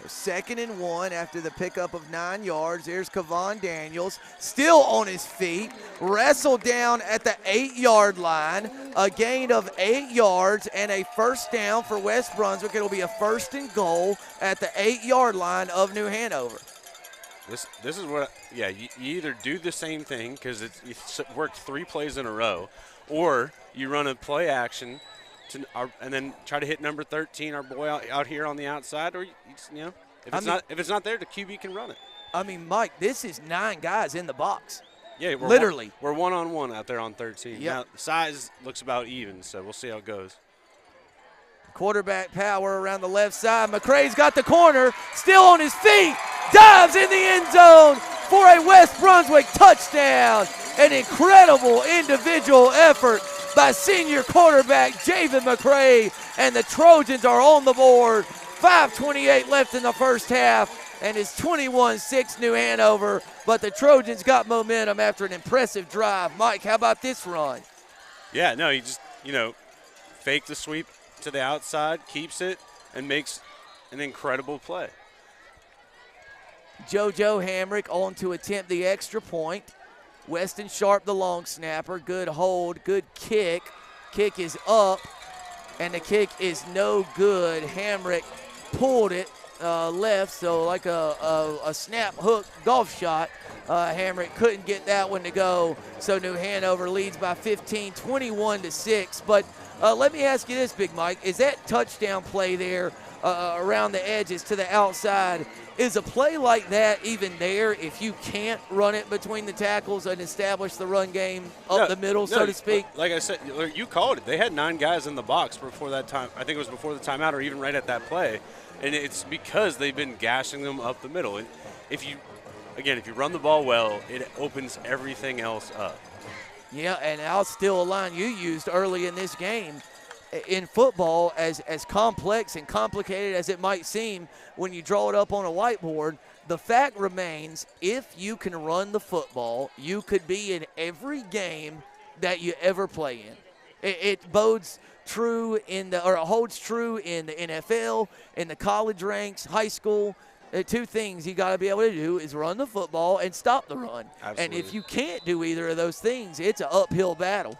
2nd and 1 after the pickup of 9 yards. There's Kevon Daniels, still on his feet, wrestled down at the 8-yard line, a gain of 8 yards and a first down for West Brunswick. It'll be a 1st and goal at the 8-yard line of New Hanover. This is what, you either do the same thing because you worked 3 plays in a row, or you run a play action and then try to hit number 13, our boy out here on the outside, or if it's not there, the QB can run it. I mean, Mike, this is 9 guys in the box. Yeah, literally. We're one-on-one out there on 13. Yep. Now, the size looks about even, so we'll see how it goes. Quarterback power around the left side. McCrae's got the corner, still on his feet, dives in the end zone for a West Brunswick touchdown. An incredible individual effort by senior quarterback Javen McCrae, and the Trojans are on the board. 5:28 left in the first half, and it's 21-6 New Hanover, but the Trojans got momentum after an impressive drive. Mike, how about this run? Yeah, no, he just, faked the sweep to the outside, keeps it, and makes an incredible play. JoJo Hamrick on to attempt the extra point. Weston Sharp, the long snapper. Good hold, good kick. Kick is up, and the kick is no good. Hamrick pulled it left, so like a snap hook golf shot. Hamrick couldn't get that one to go, so New Hanover leads by 15, 21-6. But let me ask you this, Big Mike. Is that touchdown play there around the edges to the outside, is a play like that even there if you can't run it between the tackles and establish the run game up the middle, so to speak? Like I said, you called it. They had 9 guys in the box before that time. I think it was before the timeout or even right at that play. And it's because they've been gashing them up the middle. And if you run the ball well, it opens everything else up. Yeah, and I'll steal a line you used early in this game. In football, as complex and complicated as it might seem when you draw it up on a whiteboard, the fact remains, if you can run the football, you could be in every game that you ever play in. It bodes true it holds true in the NFL, in the college ranks, high school. 2 things you got to be able to do is run the football and stop the run. Absolutely. And if you can't do either of those things, it's an uphill battle.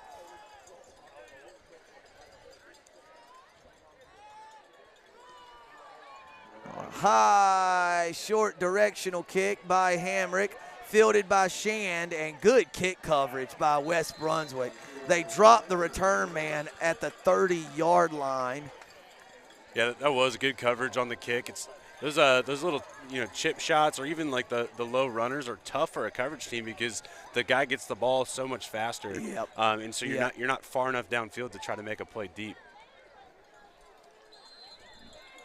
High, short directional kick by Hamrick, fielded by Shand, and good kick coverage by West Brunswick. They dropped the return man at the 30-yard line. Yeah, that was good coverage on the kick. It's those little chip shots or even like the low runners are tough for a coverage team because the guy gets the ball so much faster. Yep. And so you're not far enough downfield to try to make a play deep.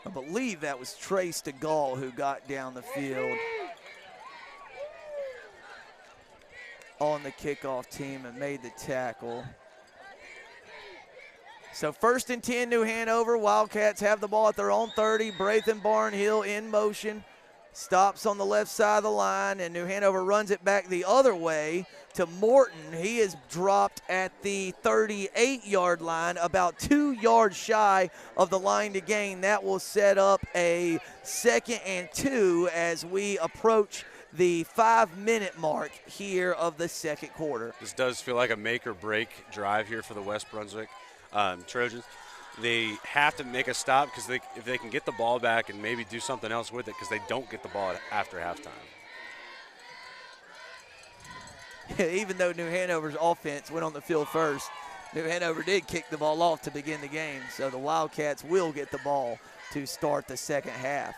I believe that was Trace DeGaulle who got down the field on the kickoff team and made the tackle. So 1st and 10, New Hanover. Wildcats have the ball at their own 30. Braithen Barnhill in motion. Stops on the left side of the line, and New Hanover runs it back the other way to Morton. He is dropped at the 38-yard line, about 2 yards shy of the line to gain. That will set up a 2nd and 2 as we approach the 5-minute mark here of the second quarter. This does feel like a make or break drive here for the West Brunswick Trojans. They have to make a stop because if they can get the ball back and maybe do something else with it, because they don't get the ball after halftime. Even though New Hanover's offense went on the field first, New Hanover did kick the ball off to begin the game, so the Wildcats will get the ball to start the second half.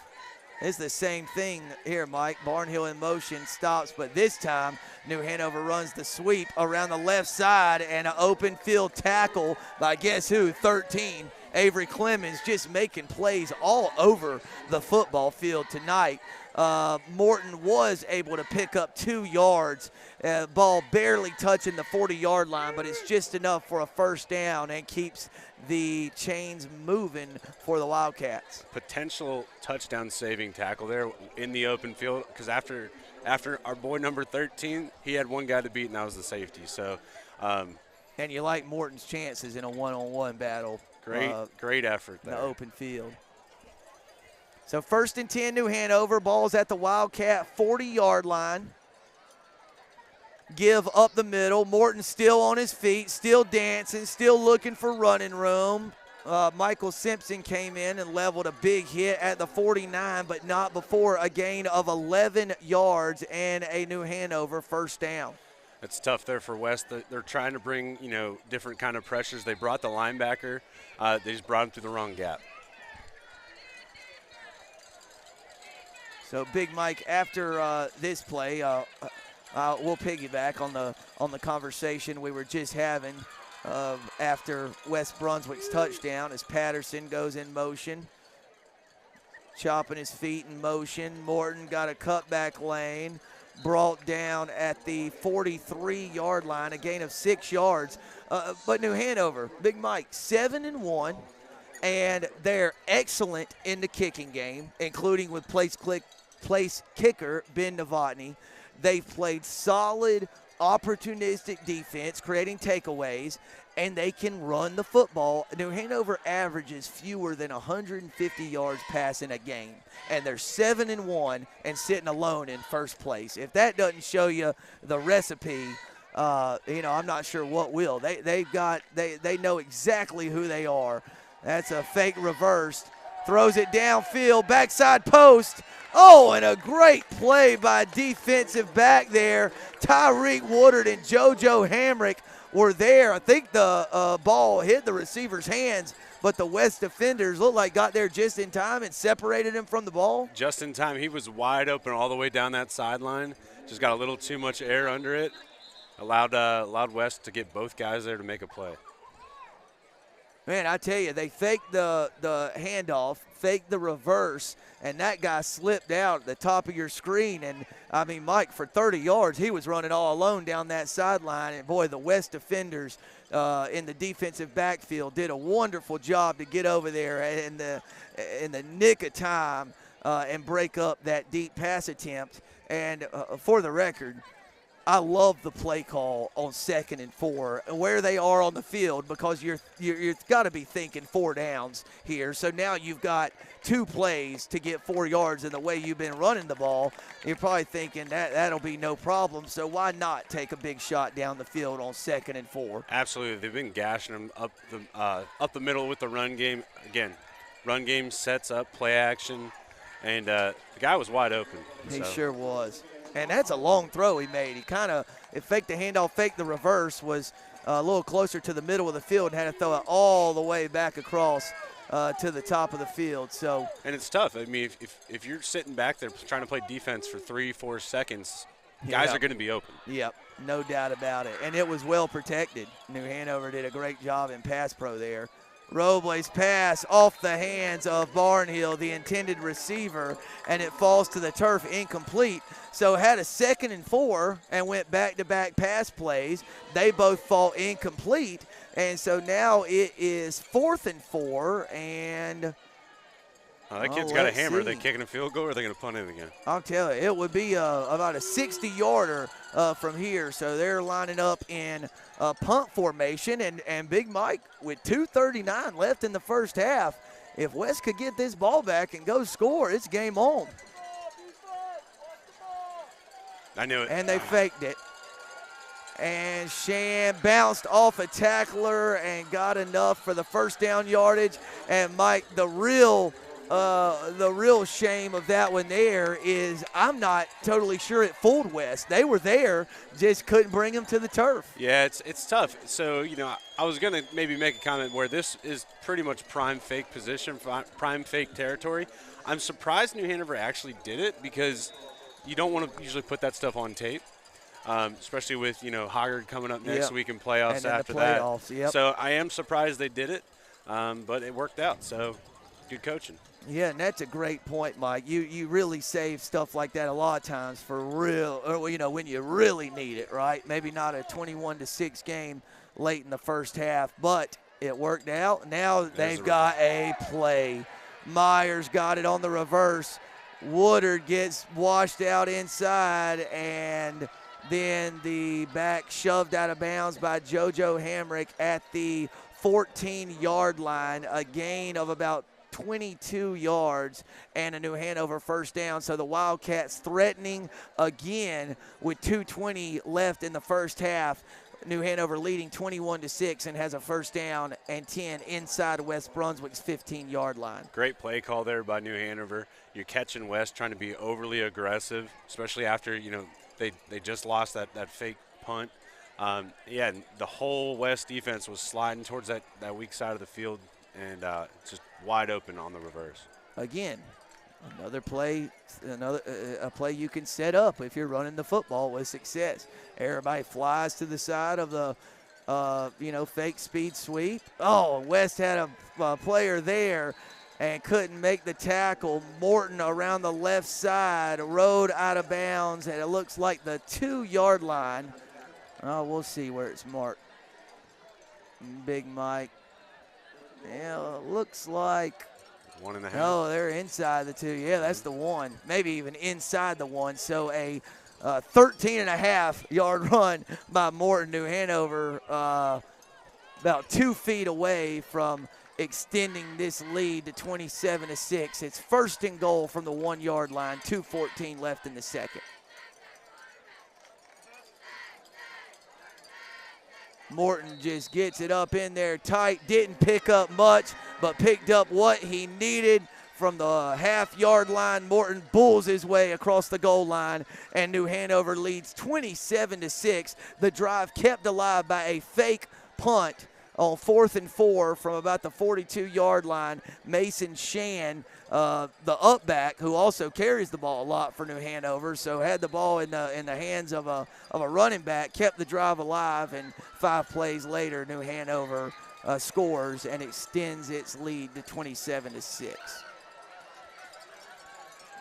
It's the same thing here, Mike. Barnhill in motion, stops, but this time New Hanover runs the sweep around the left side and an open field tackle by guess who, 13. Avery Clemens just making plays all over the football field tonight. Morton was able to pick up 2 yards. Ball barely touching the 40-yard line, but it's just enough for a first down and keeps the chains moving for the Wildcats. Potential touchdown saving tackle there in the open field, because after our boy number 13, he had one guy to beat, and that was the safety. So, and you like Morton's chances in a one-on-one battle. Great effort there. In the open field. So 1st and 10, New Hanover. Ball's at the Wildcat 40-yard line. Give up the middle. Morton still on his feet, still dancing, still looking for running room. Michael Simpson came in and leveled a big hit at the 49, but not before a gain of 11 yards and a New Hanover first down. It's tough there for West. They're trying to bring, different kind of pressures. They brought the linebacker. They just brought him through the wrong gap. So Big Mike, after this play, we'll piggyback on the conversation we were just having after West Brunswick's touchdown as Patterson goes in motion, chopping his feet in motion. Morton got a cutback lane, brought down at the 43-yard line, a gain of 6 yards. But New Hanover, Big Mike, 7-1, and they're excellent in the kicking game, including with place kicker Ben Novotny. They've played solid, opportunistic defense, creating takeaways, and they can run the football. New Hanover averages fewer than 150 yards passing a game, and they're 7-1 and sitting alone in first place. If that doesn't show you the recipe, I'm not sure what will. They know exactly who they are. That's a fake reverse. Throws it downfield, backside post. Oh, and a great play by defensive back there. Tyreek Woodard and JoJo Hamrick were there. I think the ball hit the receiver's hands, but the West defenders looked like got there just in time and separated him from the ball. Just in time. He was wide open all the way down that sideline. Just got a little too much air under it. Allowed West to get both guys there to make a play. Man, I tell you, they faked the handoff, faked the reverse, and that guy slipped out at the top of your screen. And, I mean, Mike, for 30 yards, he was running all alone down that sideline. And, boy, the West defenders in the defensive backfield did a wonderful job to get over there in the nick of time and break up that deep pass attempt. And for the record, I love the play call on 2nd and 4 and where they are on the field, because you're got to be thinking 4 downs here. So now you've got 2 plays to get 4 yards, and the way you've been running the ball, you're probably thinking that'll be no problem. So why not take a big shot down the field on 2nd and 4? Absolutely, they've been gashing them up the middle with the run game. Again, run game sets up play action, and the guy was wide open. He sure was. And that's a long throw he made. He kind of faked the handoff, faked the reverse, was a little closer to the middle of the field, and had to throw it all the way back across to the top of the field. So, and it's tough. I mean, if you're sitting back there trying to play defense for 3-4 seconds, guys are going to be open. Yep, no doubt about it. And it was well protected. New Hanover did a great job in pass pro there. Robles pass off the hands of Barnhill, the intended receiver, and it falls to the turf incomplete. So had a 2nd and 4 and went back-to-back pass plays. They both fall incomplete, and so now it is 4th and 4, and that kid's got a hammer. Are they kicking a field goal, or are they going to punt it again? I'll tell you, it would be about a 60-yarder from here. So they're lining up in punt formation, and Big Mike with 2:39 left in the first half. If West could get this ball back and go score, it's game on. I knew it. And they faked it. And Shan bounced off a tackler and got enough for the first down yardage. And Mike, the real the real shame of that one there is I'm not totally sure it fooled West. They were there, just couldn't bring them to the turf. Yeah, it's tough. So, I was going to maybe make a comment where this is pretty much prime fake position, prime fake territory. I'm surprised New Hanover actually did it because you don't want to usually put that stuff on tape, especially with, Hoggard coming up next week in playoffs and after the playoffs, that. Yep. So I am surprised they did it, but it worked out. So good coaching. Yeah, and that's a great point, Mike. You really save stuff like that a lot of times for real, or when you really need it, right? Maybe not a 21-6 game late in the first half, but it worked out. Now they've got a play. Myers got it on the reverse. Woodard gets washed out inside, and then the back shoved out of bounds by JoJo Hamrick at the 14-yard line, a gain of about 22 yards and a New Hanover first down. So the Wildcats threatening again with 2:20 left in the first half. New Hanover leading 21-6 and has a first down and 10 inside West Brunswick's 15-yard line. Great play call there by New Hanover. You're catching West trying to be overly aggressive, especially after, they just lost that fake punt. And the whole West defense was sliding towards that weak side of the field and just wide open on the reverse. Again, another play, a play you can set up if you're running the football with success. Everybody flies to the side of the, fake speed sweep. Oh, West had a player there and couldn't make the tackle. Morton around the left side, rode out of bounds, and it looks like the 2-yard line. Oh, we'll see where it's marked. Big Mike. Yeah, it looks like 1.5. No, they're inside the 2. Yeah, that's the 1. Maybe even inside the 1. So a 13.5-yard run by Morton. New Hanover about 2 feet away from extending this lead to 27-6. It's first and goal from the 1-yard line. 2:14 left in the second. Morton just gets it up in there tight. Didn't pick up much, but picked up what he needed from the half-yard line. Morton bulls his way across the goal line, and New Hanover leads 27-6. The drive kept alive by a fake punt on 4th and 4 from about the 42-yard line. Mason Shan, the up-back, who also carries the ball a lot for New Hanover, so had the ball in the hands of a running back, kept the drive alive, and 5 plays later, New Hanover scores and extends its lead to 27-6.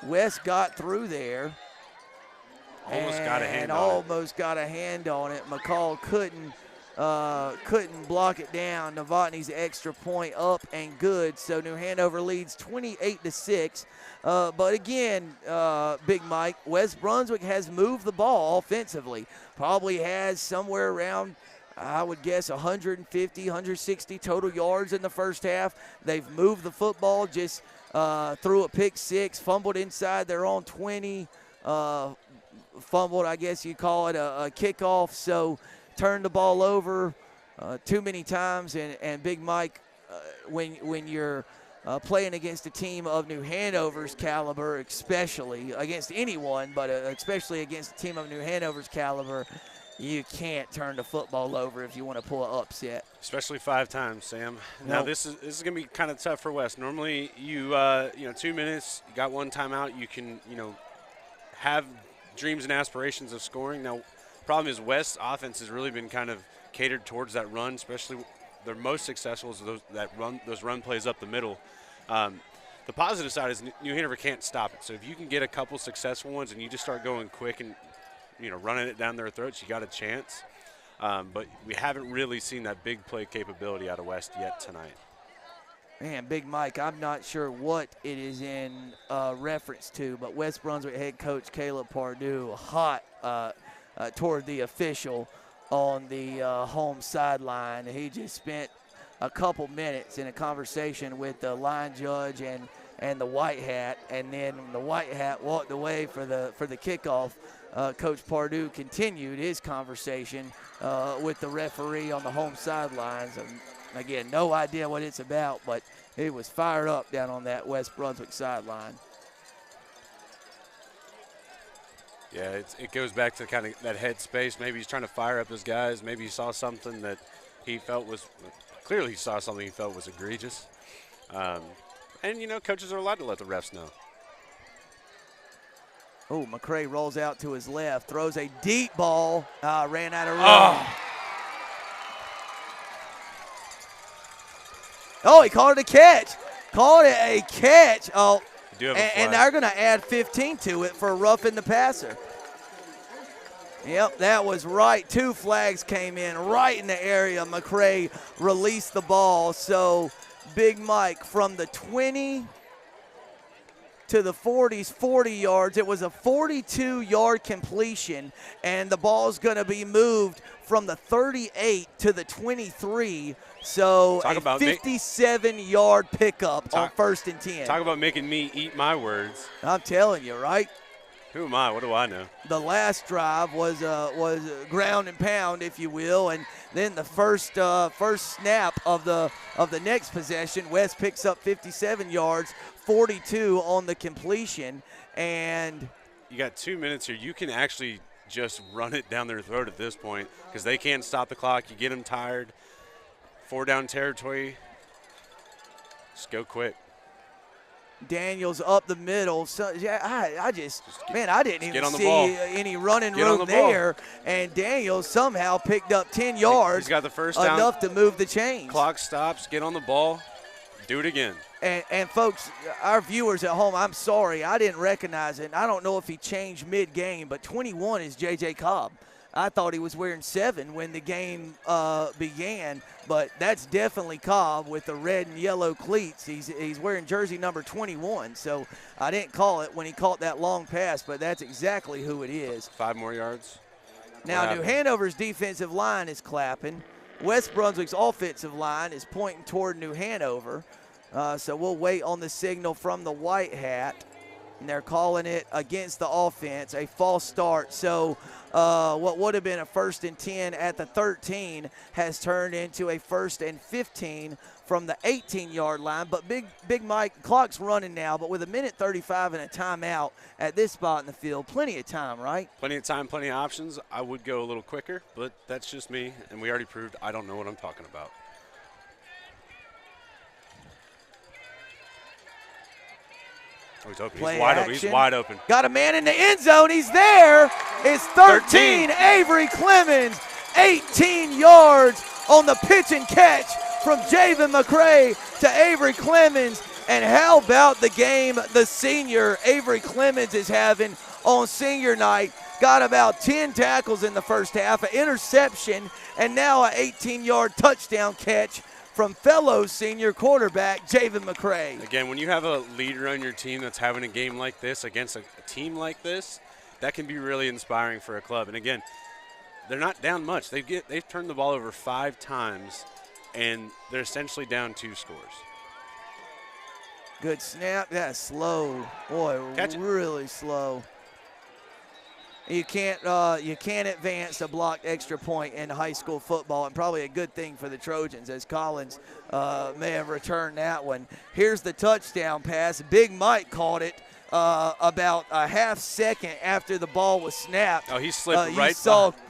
West got through there. Almost got a hand on it. McCall couldn't block it down. Novotny's extra point up and good. So New Hanover leads 28-6. But again, Big Mike, West Brunswick has moved the ball offensively. Probably has somewhere around, I would guess, 150, 160 total yards in the first half. They've moved the football, just threw a pick 6, fumbled inside their own 20, fumbled, I guess you call it a kickoff. So turned the ball over too many times, and Big Mike, when you're playing against a team of New Hanover's caliber, especially against anyone, but especially against a team of New Hanover's caliber, you can't turn the football over if you want to pull an upset. Especially 5 times, Sam. Now this is going to be kind of tough for West. Normally, you 2 minutes, you got 1 timeout, you can have dreams and aspirations of scoring. Now, problem is West's offense has really been kind of catered towards that run, especially their most successful is those run plays up the middle. The positive side is New Hanover can't stop it. So if you can get a couple successful ones and you just start going quick and running it down their throats, you got a chance. But we haven't really seen that big play capability out of West yet tonight. Man, Big Mike, I'm not sure what it is in reference to, but West Brunswick head coach Caleb Pardue hot toward the official on the home sideline. He just spent a couple minutes in a conversation with the line judge and the white hat, and then when the white hat walked away for the kickoff, Coach Pardue continued his conversation with the referee on the home sidelines. Again, no idea what it's about, but He was fired up down on that West Brunswick sideline. Yeah, it goes back to kind of that head space. Maybe he's trying to fire up his guys. Maybe he saw something that he felt was clearly he saw something he felt was egregious. And, you know, coaches are allowed to let the refs know. Oh, McCray rolls out to his left, throws a deep ball, ran out of room. Oh, he called it a catch. Called it a catch. Oh. And they're going to add 15 to it for roughing the passer. Yep, that was right. 2 flags came in right in the area. McCray released the ball. So Big Mike from the 20 to the 40s, 40 yards. It was a 42-yard completion, and the ball's going to be moved from the 38 to the 23. So a 57-yard pickup on 1st and 10. Talk about making me eat my words. I'm telling you, right? Who am I? What do I know? The last drive was ground and pound, if you will, and then the first snap of the next possession, West picks up 57 yards, 42 on the completion, and you got 2 minutes here. You can actually just run it down their throat at this point because they can't stop the clock. You get them tired. 4-down territory. Just go quick. Daniels up the middle. So yeah, I didn't even see any running room there. And Daniels somehow picked up 10 yards. He's got the first down. Enough to move the chains. Clock stops. Get on the ball. Do it again. And folks, our viewers at home, I'm sorry, I didn't recognize it. I don't know if he changed mid-game, but 21 is J.J. Cobb. I thought he was wearing 7 when the game began, but that's definitely Cobb with the red and yellow cleats. He's wearing jersey number 21, so I didn't call it when he caught that long pass, but that's exactly who it is. 5 more yards. Now, New Hanover's defensive line is clapping. West Brunswick's offensive line is pointing toward New Hanover, so we'll wait on the signal from the White Hat. And they're calling it against the offense, a false start. So what would have been a 1st and 10 at the 13 has turned into a 1st and 15 from the 18-yard line. But Big Mike, clock's running now, but with 1:35 and a timeout at this spot in the field, plenty of time, right? Plenty of time, plenty of options. I would go a little quicker, but that's just me, and we already proved I don't know what I'm talking about. Oh, he's open. He's wide open. He's wide open. Got a man in the end zone. He's there. It's 13. Avery Clemens, 18 yards on the pitch and catch from Javen McCray to Avery Clemens. And how about the game the senior Avery Clemens is having on senior night? Got about 10 tackles in the first half, an interception, and now an 18-yard touchdown catch from fellow senior quarterback Javen McCray. Again, when you have a leader on your team that's having a game like this against a team like this, that can be really inspiring for a club. And again, they're not down much. They've turned the ball over 5 times, and they're essentially down 2 scores. Good snap. That's slow. Boy, really slow. You can't advance a blocked extra point in high school football, and probably a good thing for the Trojans as Collins may have returned that one. Here's the touchdown pass. Big Mike caught it about a half second after the ball was snapped. Oh, he slipped right.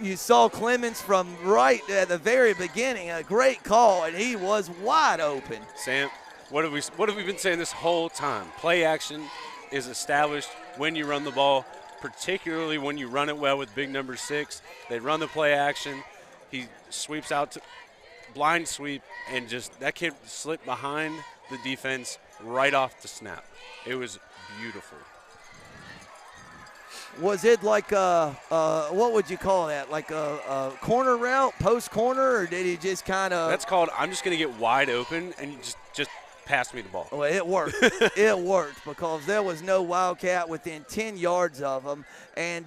You saw Clemens from right at the very beginning. A great call, and he was wide open. Sam, what have we been saying this whole time? Play action is established when you run the ball, particularly when you run it well with big number 6. They run the play action. He sweeps out to blind sweep, and just that kid slipped behind the defense right off the snap. It was beautiful. Was it like what would you call that? Like a corner route, post corner, or did he just kind of? That's called I'm just going to get wide open and just pass me the ball. Well, it worked. It worked because there was no Wildcat within 10 yards of him. And,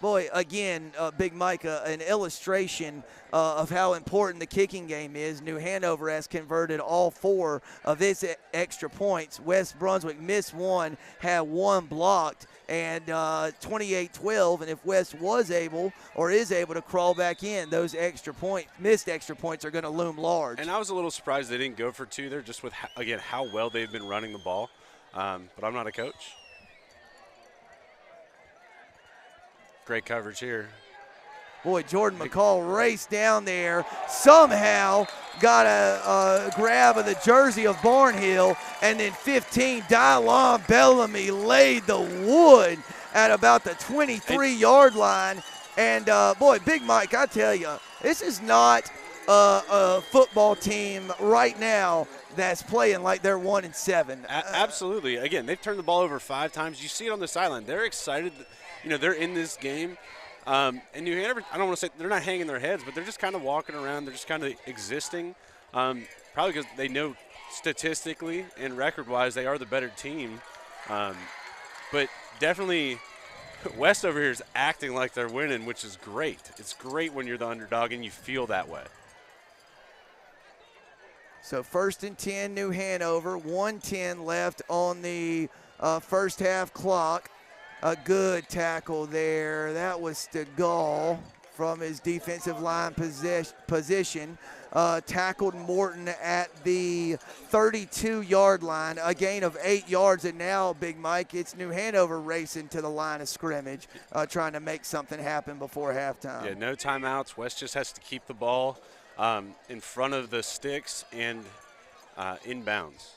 boy, again, Big Mike, an illustration of how important the kicking game is. New Hanover has converted all 4 of its extra points. West Brunswick missed 1, had 1 blocked. and 28-12. And if West was able or is able to crawl back in, those missed extra points are going to loom large. And I was a little surprised they didn't go for two there, just with, again, how well they've been running the ball. But I'm not a coach. Great coverage here. Boy, Jordan McCall raced down there, somehow got a grab of the jersey of Barnhill, and then 15, Dylon Bellamy laid the wood at about the 23-yard line. And, boy, Big Mike, I tell you, this is not a football team right now that's playing like they're 1-7. Absolutely. Again, they've turned the ball over 5 times. You see it on the sideline. They're excited. You know, they're in this game. And New Hanover, I don't want to say they're not hanging their heads, but they're just kind of walking around. They're just kind of existing, probably because they know statistically and record-wise they are the better team. But definitely West over here is acting like they're winning, which is great. It's great when you're the underdog and you feel that way. So 1st and 10, New Hanover, 1:10 left on the first half clock. A good tackle there. That was Stegall from his defensive line position. Tackled Morton at the 32-yard line, a gain of 8 yards. And now, Big Mike, it's New Hanover racing to the line of scrimmage, trying to make something happen before halftime. Yeah, no timeouts. West just has to keep the ball in front of the sticks and inbounds.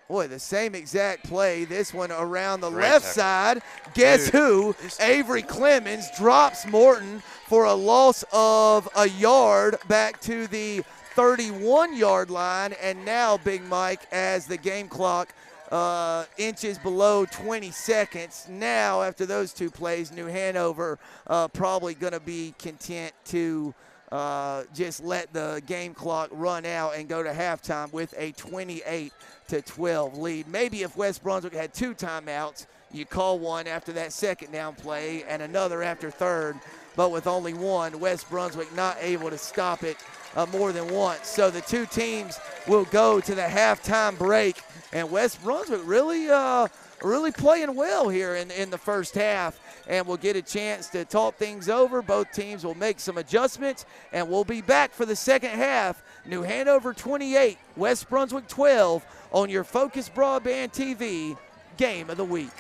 Boy, the same exact play, this one around the left side. Guess who? Avery Clemens drops Morton for a loss of a yard back to the 31-yard line. And now, Big Mike, as the game clock inches below 20 seconds, now after those two plays, New Hanover probably going to be content to just let the game clock run out and go to halftime with a 28-12 lead. Maybe if West Brunswick had 2 timeouts, you call one after that second down play and another after third. But with only one, West Brunswick not able to stop it more than once. So the two teams will go to the halftime break, and West Brunswick really playing well here in the first half, and we'll get a chance to talk things over. Both teams will make some adjustments, and we'll be back for the second half. New Hanover 28, West Brunswick 12 on your Focus Broadband TV Game of the Week.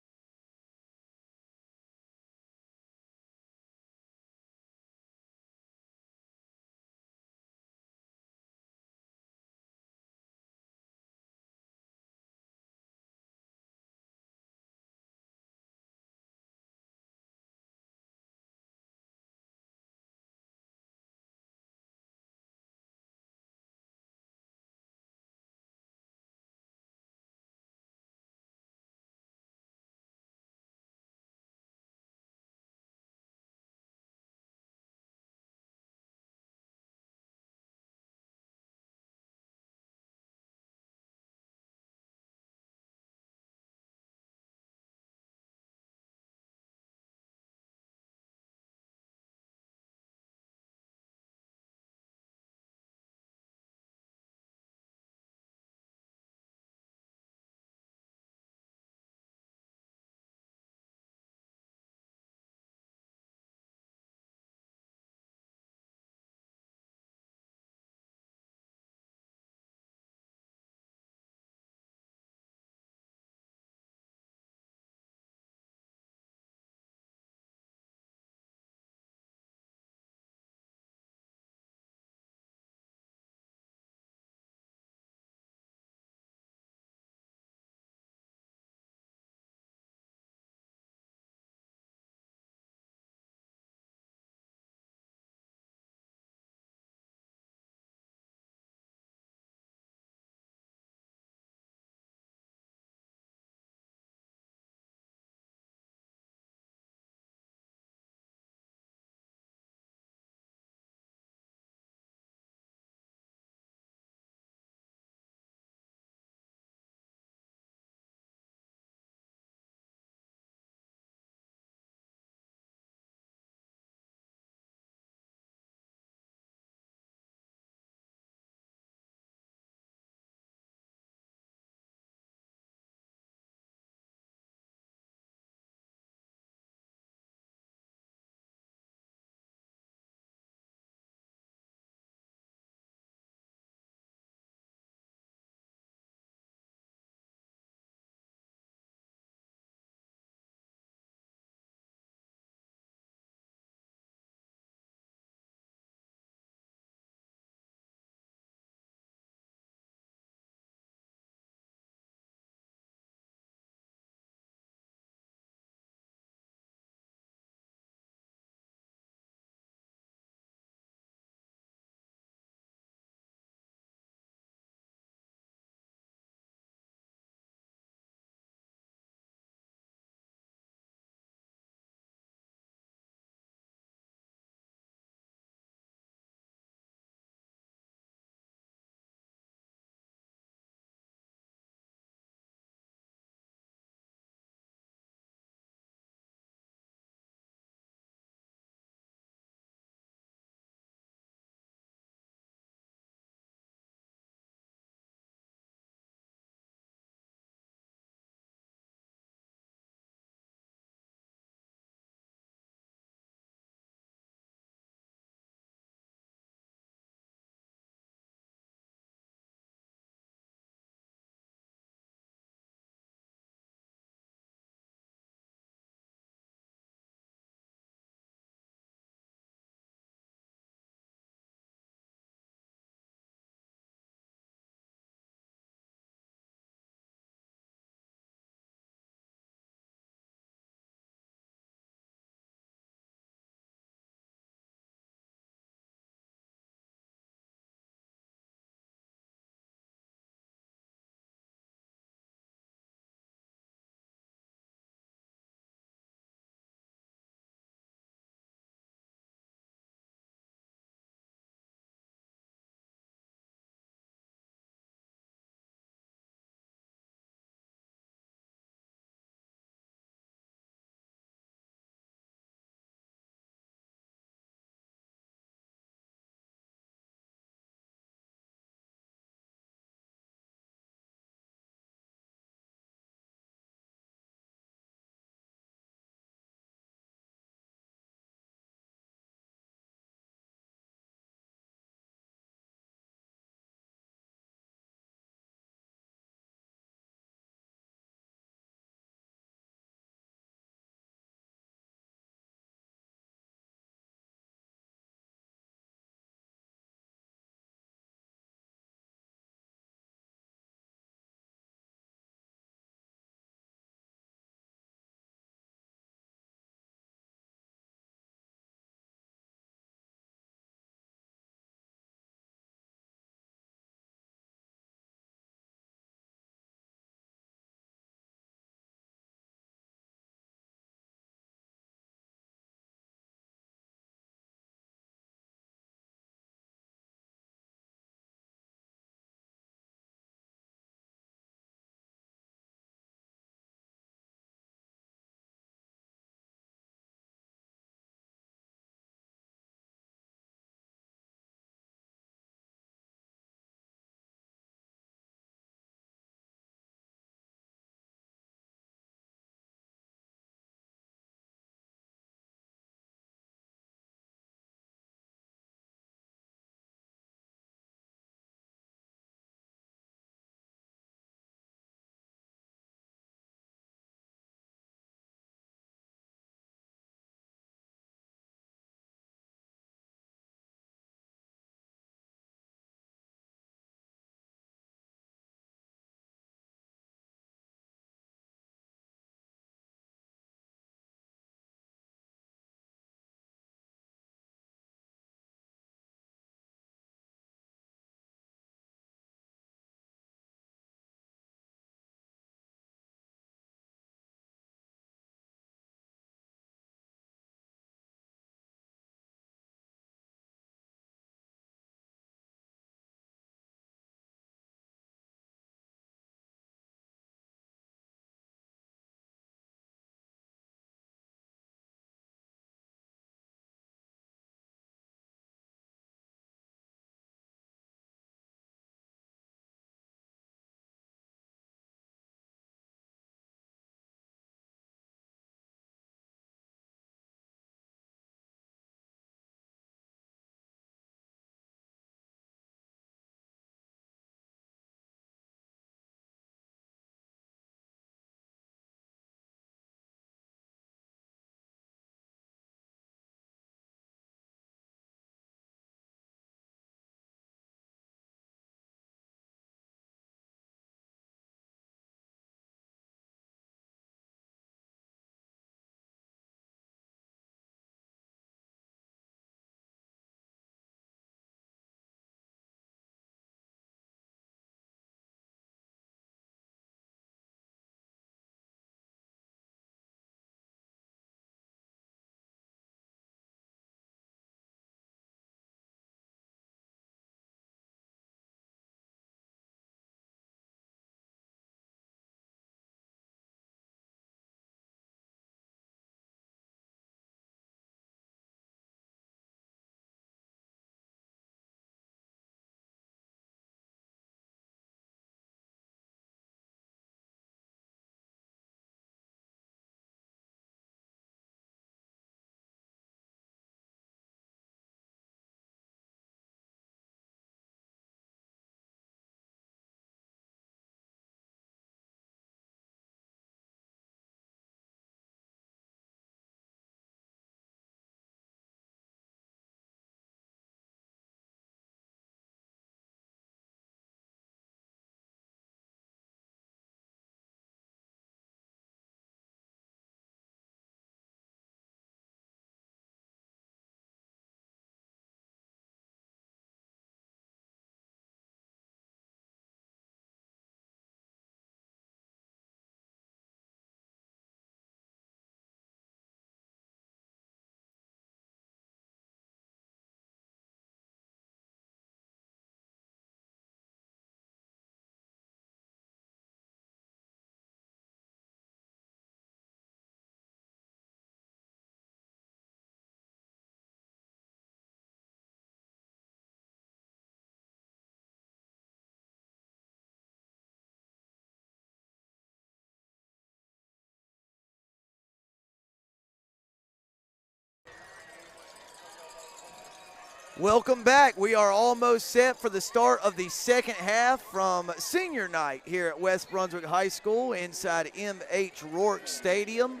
Welcome back. We are almost set for the start of the second half from senior night here at West Brunswick High School inside M.H. Rourke Stadium.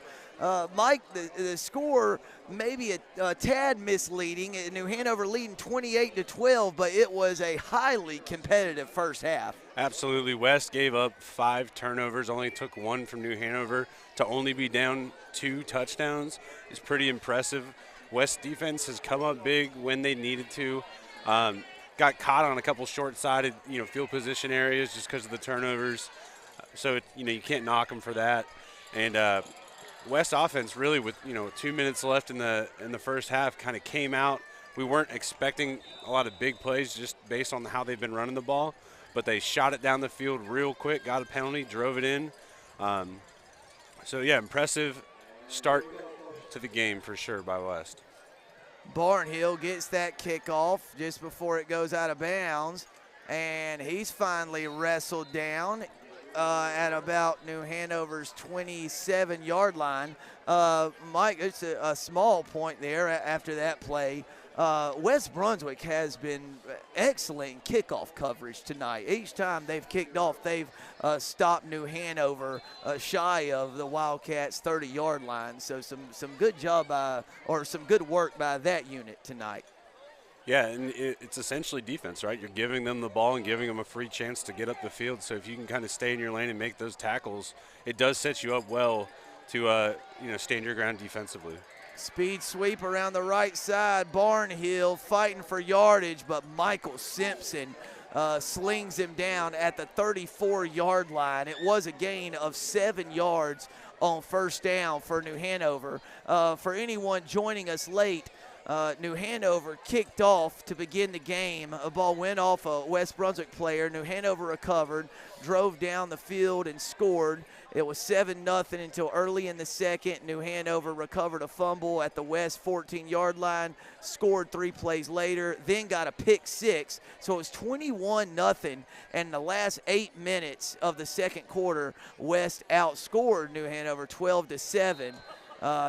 Mike, the score maybe a tad misleading. New Hanover leading 28-12, but it was a highly competitive first half. Absolutely. West gave up 5 turnovers, only took 1 from New Hanover. To only be down 2 touchdowns is pretty impressive. West defense has come up big when they needed to. Got caught on a couple short-sided, field position areas just because of the turnovers. So, you can't knock them for that. And West offense really with, 2 minutes left in the first half kind of came out. We weren't expecting a lot of big plays just based on how they've been running the ball, but they shot it down the field real quick, got a penalty, drove it in. Impressive start to the game for sure by West. Barnhill gets that kickoff just before it goes out of bounds, and he's finally wrestled down at about New Hanover's 27-yard line. Mike, it's a small point there after that play. West Brunswick has been excellent in kickoff coverage tonight. Each time they've kicked off, they've stopped New Hanover shy of the Wildcats' 30-yard line. So some good job some good work by that unit tonight. Yeah, and it's essentially defense, right? You're giving them the ball and giving them a free chance to get up the field. So if you can kind of stay in your lane and make those tackles, it does set you up well to stand your ground defensively. Speed sweep around the right side. Barnhill fighting for yardage, but Michael Simpson slings him down at the 34-yard line. It was a gain of 7 yards on first down for New Hanover. For anyone joining us late, New Hanover kicked off to begin the game. A ball went off a West Brunswick player. New Hanover recovered, drove down the field, and scored. It was 7-0 until early in the second. New Hanover recovered a fumble at the West 14-yard line, scored 3 plays later, then got a pick 6. So it was 21-0. And in the last 8 minutes of the second quarter, West outscored New Hanover 12-7.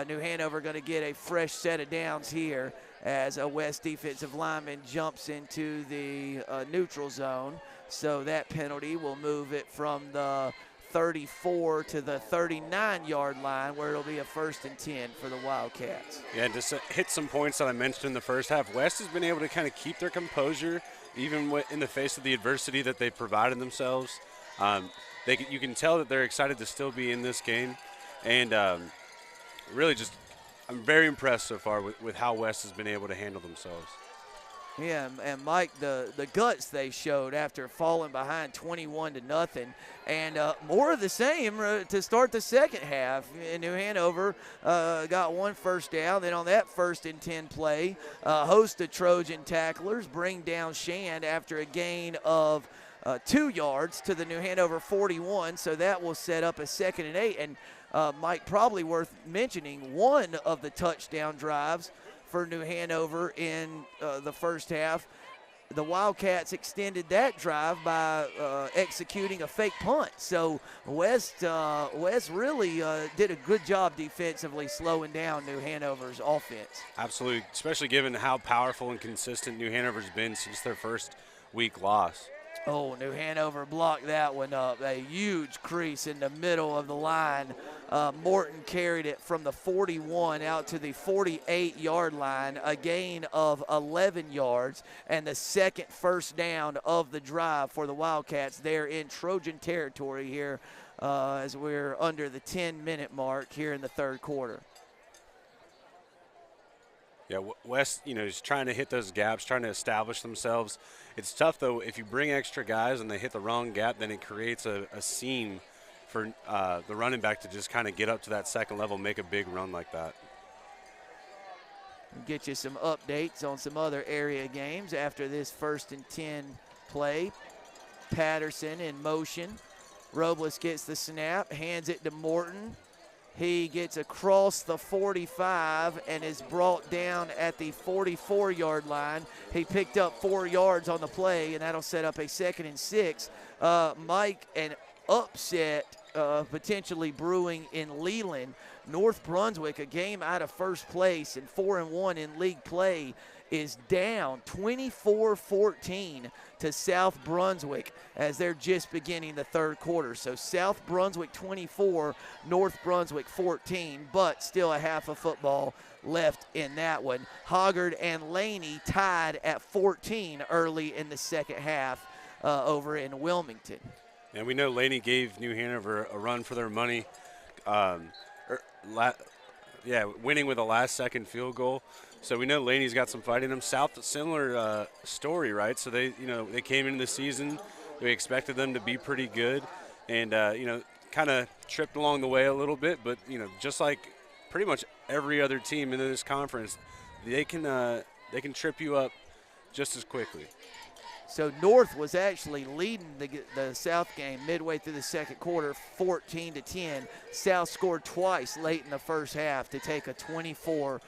New Hanover going to get a fresh set of downs here as a West defensive lineman jumps into the neutral zone. So that penalty will move it from the 34 to the 39-yard line, where it'll be a 1st and 10 for the Wildcats. Yeah, just hit some points that I mentioned in the first half. West has been able to kind of keep their composure even in the face of the adversity that they provided themselves. You can tell that they're excited to still be in this game. And really I'm very impressed so far with how West has been able to handle themselves. Yeah, and Mike, the guts they showed after falling behind 21-0, and more of the same to start the second half. New Hanover got 1 first down. Then on that 1st and 10 play, host of Trojan tacklers bring down Shand after a gain of 2 yards to the New Hanover 41. So that will set up a 2nd and 8. And Mike, probably worth mentioning, one of the touchdown drives for New Hanover in the first half, the Wildcats extended that drive by executing a fake punt. So West really did a good job defensively slowing down New Hanover's offense. Absolutely, especially given how powerful and consistent New Hanover's been since their first week loss. Oh, New Hanover blocked that one up. A huge crease in the middle of the line. Morton carried it from the 41 out to the 48-yard line, a gain of 11 yards, and the second first down of the drive for the Wildcats there in Trojan territory here as we're under the 10-minute mark here in the third quarter. Yeah, West, is trying to hit those gaps, trying to establish themselves. It's tough, though, if you bring extra guys and they hit the wrong gap, then it creates a seam for the running back to just kind of get up to that second level, make a big run like that. We'll get you some updates on some other area games after this 1st and 10 play. Patterson in motion. Robles gets the snap, hands it to Morton. He gets across the 45 and is brought down at the 44-yard line. He picked up 4 yards on the play, and that'll set up a 2nd and 6. Mike, an upset potentially brewing in Leland. North Brunswick, a game out of first place and 4-1 in league play, is down 24-14 to South Brunswick as they're just beginning the third quarter. So South Brunswick 24, North Brunswick 14, but still a half of football left in that one. Hoggard and Laney tied at 14 early in the second half over in Wilmington. And we know Laney gave New Hanover a run for their money, winning with a last-second field goal. So we know Laney's got some fight in them. South, similar story, right? So they came into the season. We expected them to be pretty good, and kind of tripped along the way a little bit. But just like pretty much every other team in this conference, they can trip you up just as quickly. So North was actually leading the South game midway through the second quarter, 14-10. South scored twice late in the first half to take a 24-14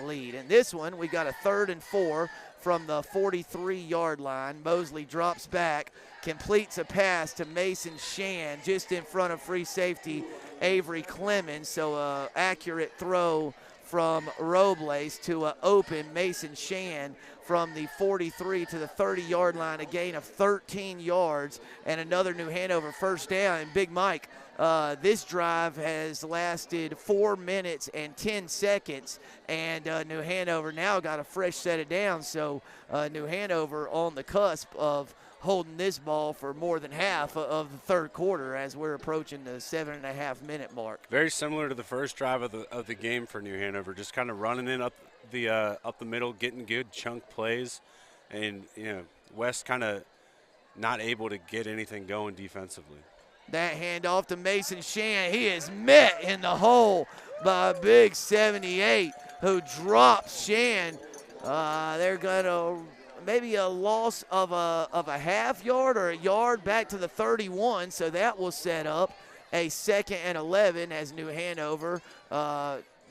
lead. In this one, we got a 3rd and 4 from the 43-yard line. Mosley drops back, completes a pass to Mason Shan just in front of free safety Avery Clemens. So accurate throw from Robles to open Mason Shan from the 43 to the 30-yard line, a gain of 13 yards, and another New Hanover first down. And Big Mike, this drive has lasted 4 minutes and 10 seconds, and New Hanover now got a fresh set of downs. So New Hanover on the cusp of holding this ball for more than half of the third quarter as we're approaching the 7.5-minute mark. Very similar to the first drive of the game for New Hanover, just kind of running in up the middle, getting good chunk plays, and West kind of not able to get anything going defensively. That handoff to Mason Shan, he is met in the hole by a big 78 who drops Shan. They're gonna maybe a loss of a half yard or a yard back to the 31, so that will set up a 2nd and 11 as New Hanover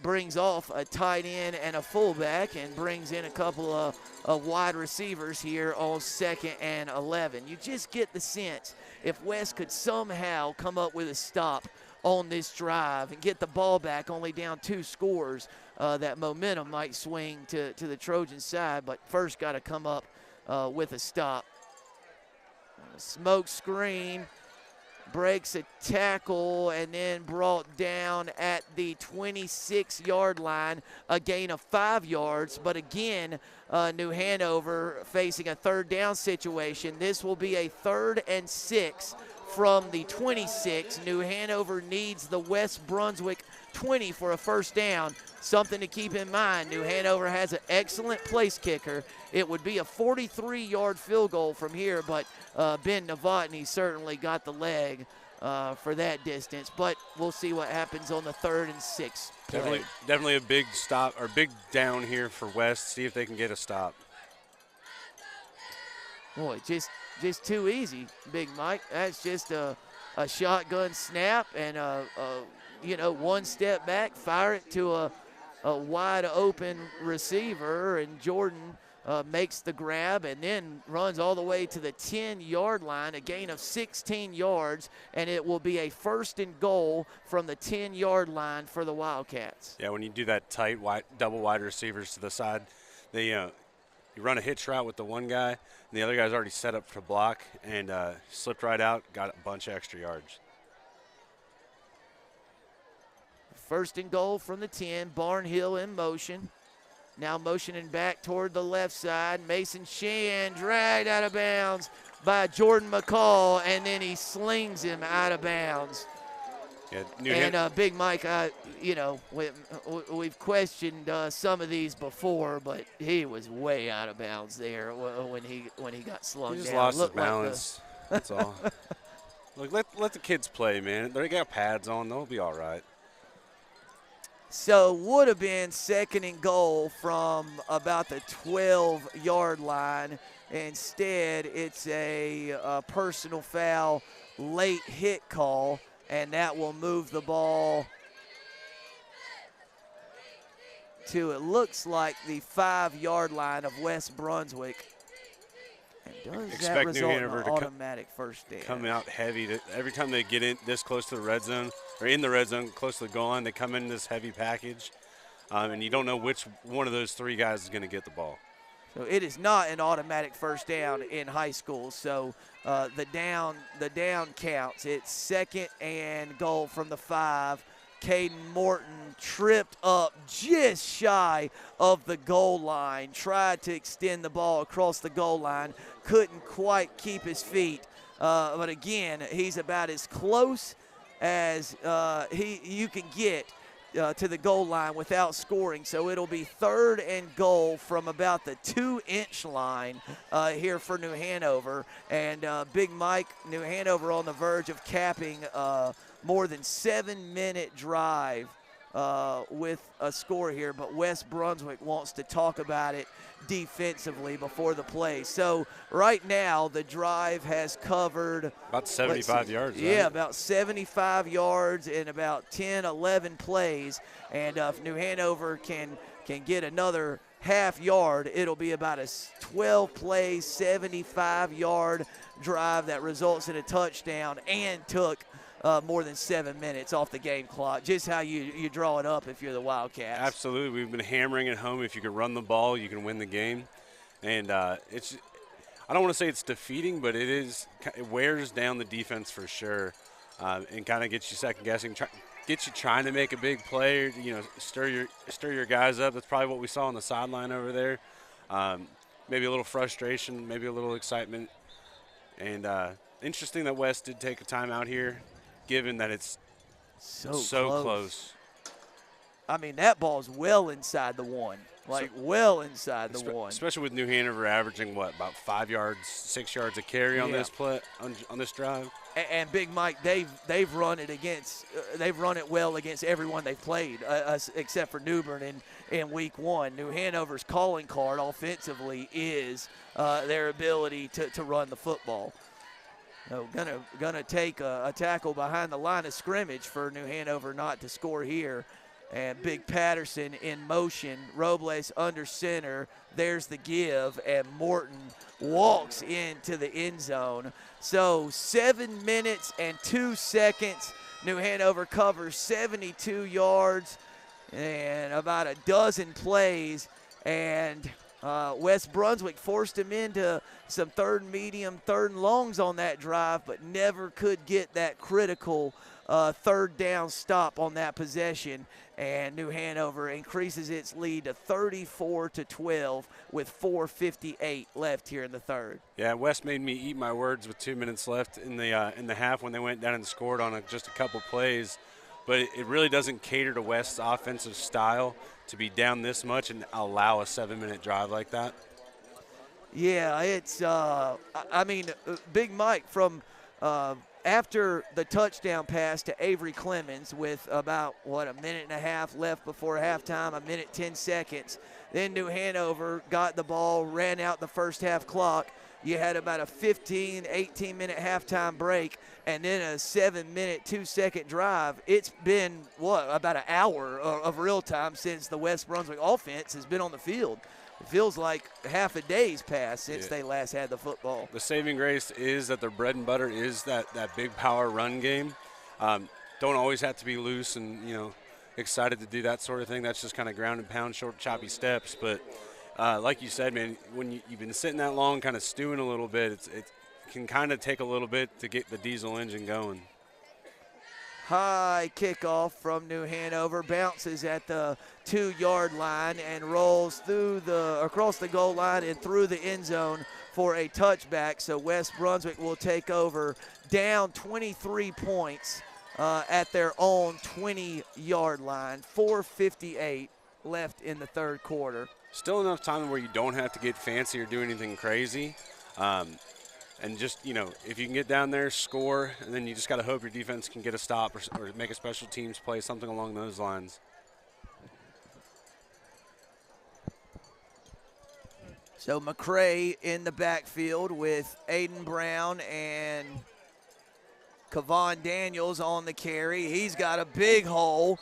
brings off a tight end and a fullback and brings in a couple of wide receivers here on 2nd and 11. You just get the sense if West could somehow come up with a stop on this drive and get the ball back only down 2 scores, that momentum might swing to the Trojan side, but first got to come up with a stop. Smoke screen, breaks a tackle, and then brought down at the 26-yard line, a gain of 5 yards. But again, New Hanover facing a 3rd down situation. This will be a 3rd and 6 from the 26. New Hanover needs the West Brunswick 20 for a first down. Something to keep in mind, New Hanover has an excellent place kicker. It would be a 43-yard field goal from here, but Ben Novotny certainly got the leg for that distance. But we'll see what happens on the 3rd and 6 play. Definitely a big stop or big down here for West. See if they can get a stop. Boy, just too easy, Big Mike. That's just a shotgun snap and one step back, fire it to a wide open receiver, and Jordan makes the grab and then runs all the way to the 10-yard line, a gain of 16 yards, and it will be a 1st and goal from the 10-yard line for the Wildcats. Yeah, when you do that tight double wide receivers to the side, they you run a hitch route with the one guy, and the other guy's already set up to block, and slipped right out, got a bunch of extra yards. 1st and goal from the 10. Barnhill in motion. Now motioning back toward the left side. Mason Shan dragged out of bounds by Jordan McCall, and then he slings him out of bounds. Yeah, Big Mike, we've questioned some of these before, but he was way out of bounds there when he got slung down. He just lost his balance. That's all. Look, let the kids play, man. They got pads on. They'll be all right. So would have been 2nd and goal from about the 12-yard line. Instead, it's a personal foul, late hit call, and that will move the ball to, it looks like, the 5-yard line of West Brunswick. And does that result in an automatic first down? Come out heavy. Every time they get in this close to the red zone, or in the red zone, close to the goal line, they come in this heavy package. and you don't know which one of those three guys is going to get the ball. So it is not an automatic first down in high school. So the down counts. It's 2nd and goal from the 5. Caden Morton tripped up just shy of the goal line, tried to extend the ball across the goal line, couldn't quite keep his feet. But again, he's about as close as you can get to the goal line without scoring. So it'll be 3rd and goal from about the 2-inch line here for New Hanover. And Big Mike, New Hanover on the verge of capping more than 7-minute drive with a score here, but West Brunswick wants to talk about it defensively before the play. So right now the drive has covered about 75 yards. Yeah, right? about 75 yards in about 10, 11 plays. And if New Hanover can get another half yard, it'll be about a 12-play, 75-yard drive that results in a touchdown and took more than 7 minutes off the game clock. Just how you draw it up if you're the Wildcats. Absolutely. We've been hammering it home. If you can run the ball, you can win the game. And it's – I don't want to say it's defeating, but it wears down the defense for sure, and kind of gets you second-guessing, gets you trying to make a big play, stir your guys up. That's probably what we saw on the sideline over there. Maybe a little frustration, maybe a little excitement. And interesting that West did take a timeout here, given that it's so close. I mean, that ball's well inside the one. Well inside the one. Especially with New Hanover averaging, about 5 yards, 6 yards a carry on this play, on this drive. And Big Mike, they've run it well against everyone they've played, except for New Bern in week 1. New Hanover's calling card offensively is their ability to run the football. So gonna take a tackle behind the line of scrimmage for New Hanover not to score here. And Big Patterson in motion. Robles under center. There's the give, and Morton walks into the end zone. So 7 minutes and 2 seconds. New Hanover covers 72 yards and about a dozen plays. And West Brunswick forced him into some 3rd and medium, 3rd and longs on that drive, but never could get that critical 3rd down stop on that possession. And New Hanover increases its lead to 34-12 with 4:58 left here in the 3rd. Yeah, West made me eat my words with 2 minutes left in the half when they went down and scored on just a couple plays. But it really doesn't cater to West's offensive style to be down this much and allow a 7-minute drive like that. Yeah, it's Big Mike from after the touchdown pass to Avery Clemens with about, a minute and a half left before halftime, a minute 10 seconds. Then New Hanover got the ball, ran out the first half clock. You had about a 15, 18-minute halftime break, and then a 7-minute, 2-second drive. It's been, about an hour of real time since the West Brunswick offense has been on the field. It feels like half a day's passed since they last had the football. The saving grace is that their bread and butter is that big power run game. Don't always have to be loose and, excited to do that sort of thing. That's just kind of ground and pound, short, choppy steps. But like you said, man, when you've been sitting that long, kind of stewing a little bit, it can kind of take a little bit to get the diesel engine going. High kickoff from New Hanover, bounces at the 2-yard line and rolls across the goal line and through the end zone for a touchback. So West Brunswick will take over down 23 points at their own 20-yard line. 4:58 left in the 3rd quarter. Still enough time where you don't have to get fancy or do anything crazy. And just, if you can get down there, score, and then you just got to hope your defense can get a stop or make a special teams play, something along those lines. So McCray in the backfield with Aiden Brown and Kavon Daniels on the carry. He's got a big hole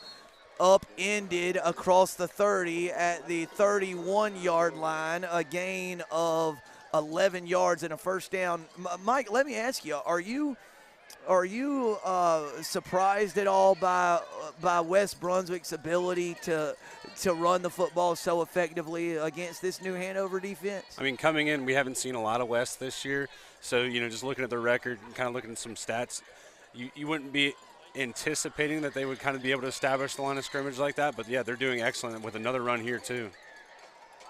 upended across the 30 at the 31-yard line, a gain of 11 yards and a first down. Mike, let me ask you, are you Are you surprised at all by West Brunswick's ability to run the football so effectively against this New Hanover defense? I mean, coming in, we haven't seen a lot of West this year, so just looking at the record and kind of looking at some stats, you wouldn't be anticipating that they would kind of be able to establish the line of scrimmage like that. But yeah, they're doing excellent with another run here too.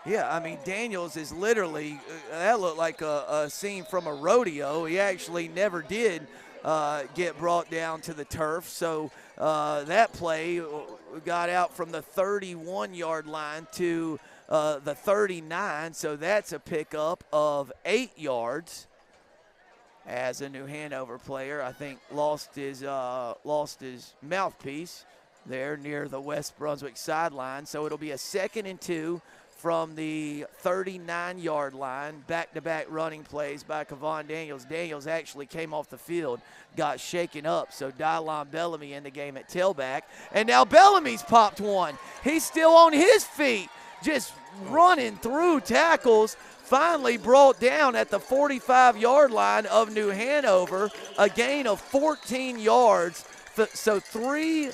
Yeah, I mean, Daniels is literally, that looked like a scene from a rodeo. He actually never did get brought down to the turf. So that play got out from the 31-yard line to the 39. So that's a pickup of 8 yards. As a New Hanover player, I think lost his mouthpiece there near the West Brunswick sideline. So it'll be a 2nd and 2 from the 39-yard line. Back-to-back running plays by Kevon Daniels. Daniels actually came off the field, got shaken up. So Dylon Bellamy in the game at tailback. And now Bellamy's popped one. He's still on his feet, just running through tackles. Finally brought down at the 45-yard line of New Hanover, a gain of 14 yards. So 3,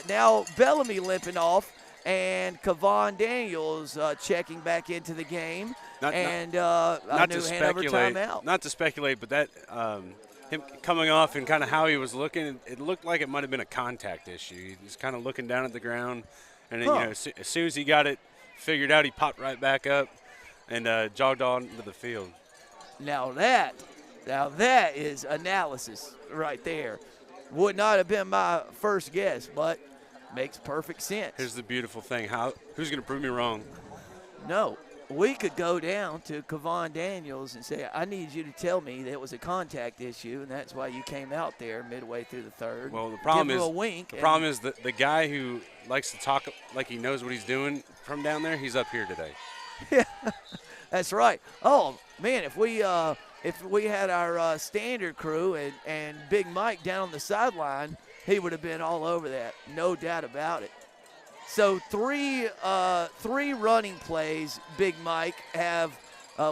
now Bellamy limping off, and Kevon Daniels checking back into the game. Not New Hanover timeout. Not to speculate, but that him coming off and kind of how he was looking, it looked like it might have been a contact issue. He was kind of looking down at the ground, and then, as soon as he got it figured out, he popped right back up and jogged on to the field. Now that is analysis right there. Would not have been my first guess, but makes perfect sense. Here's the beautiful thing. Who's going to prove me wrong? No. We could go down to Kevon Daniels and say, I need you to tell me that it was a contact issue, and that's why you came out there midway through the third. Well, the problem Give is him a wink. The problem is that the guy who likes to talk like he knows what he's doing from down there, he's up here today. Yeah, that's right. Oh, man, if we had our standard crew and Big Mike down on the sideline, he would have been all over that, no doubt about it. So three running plays, Big Mike, have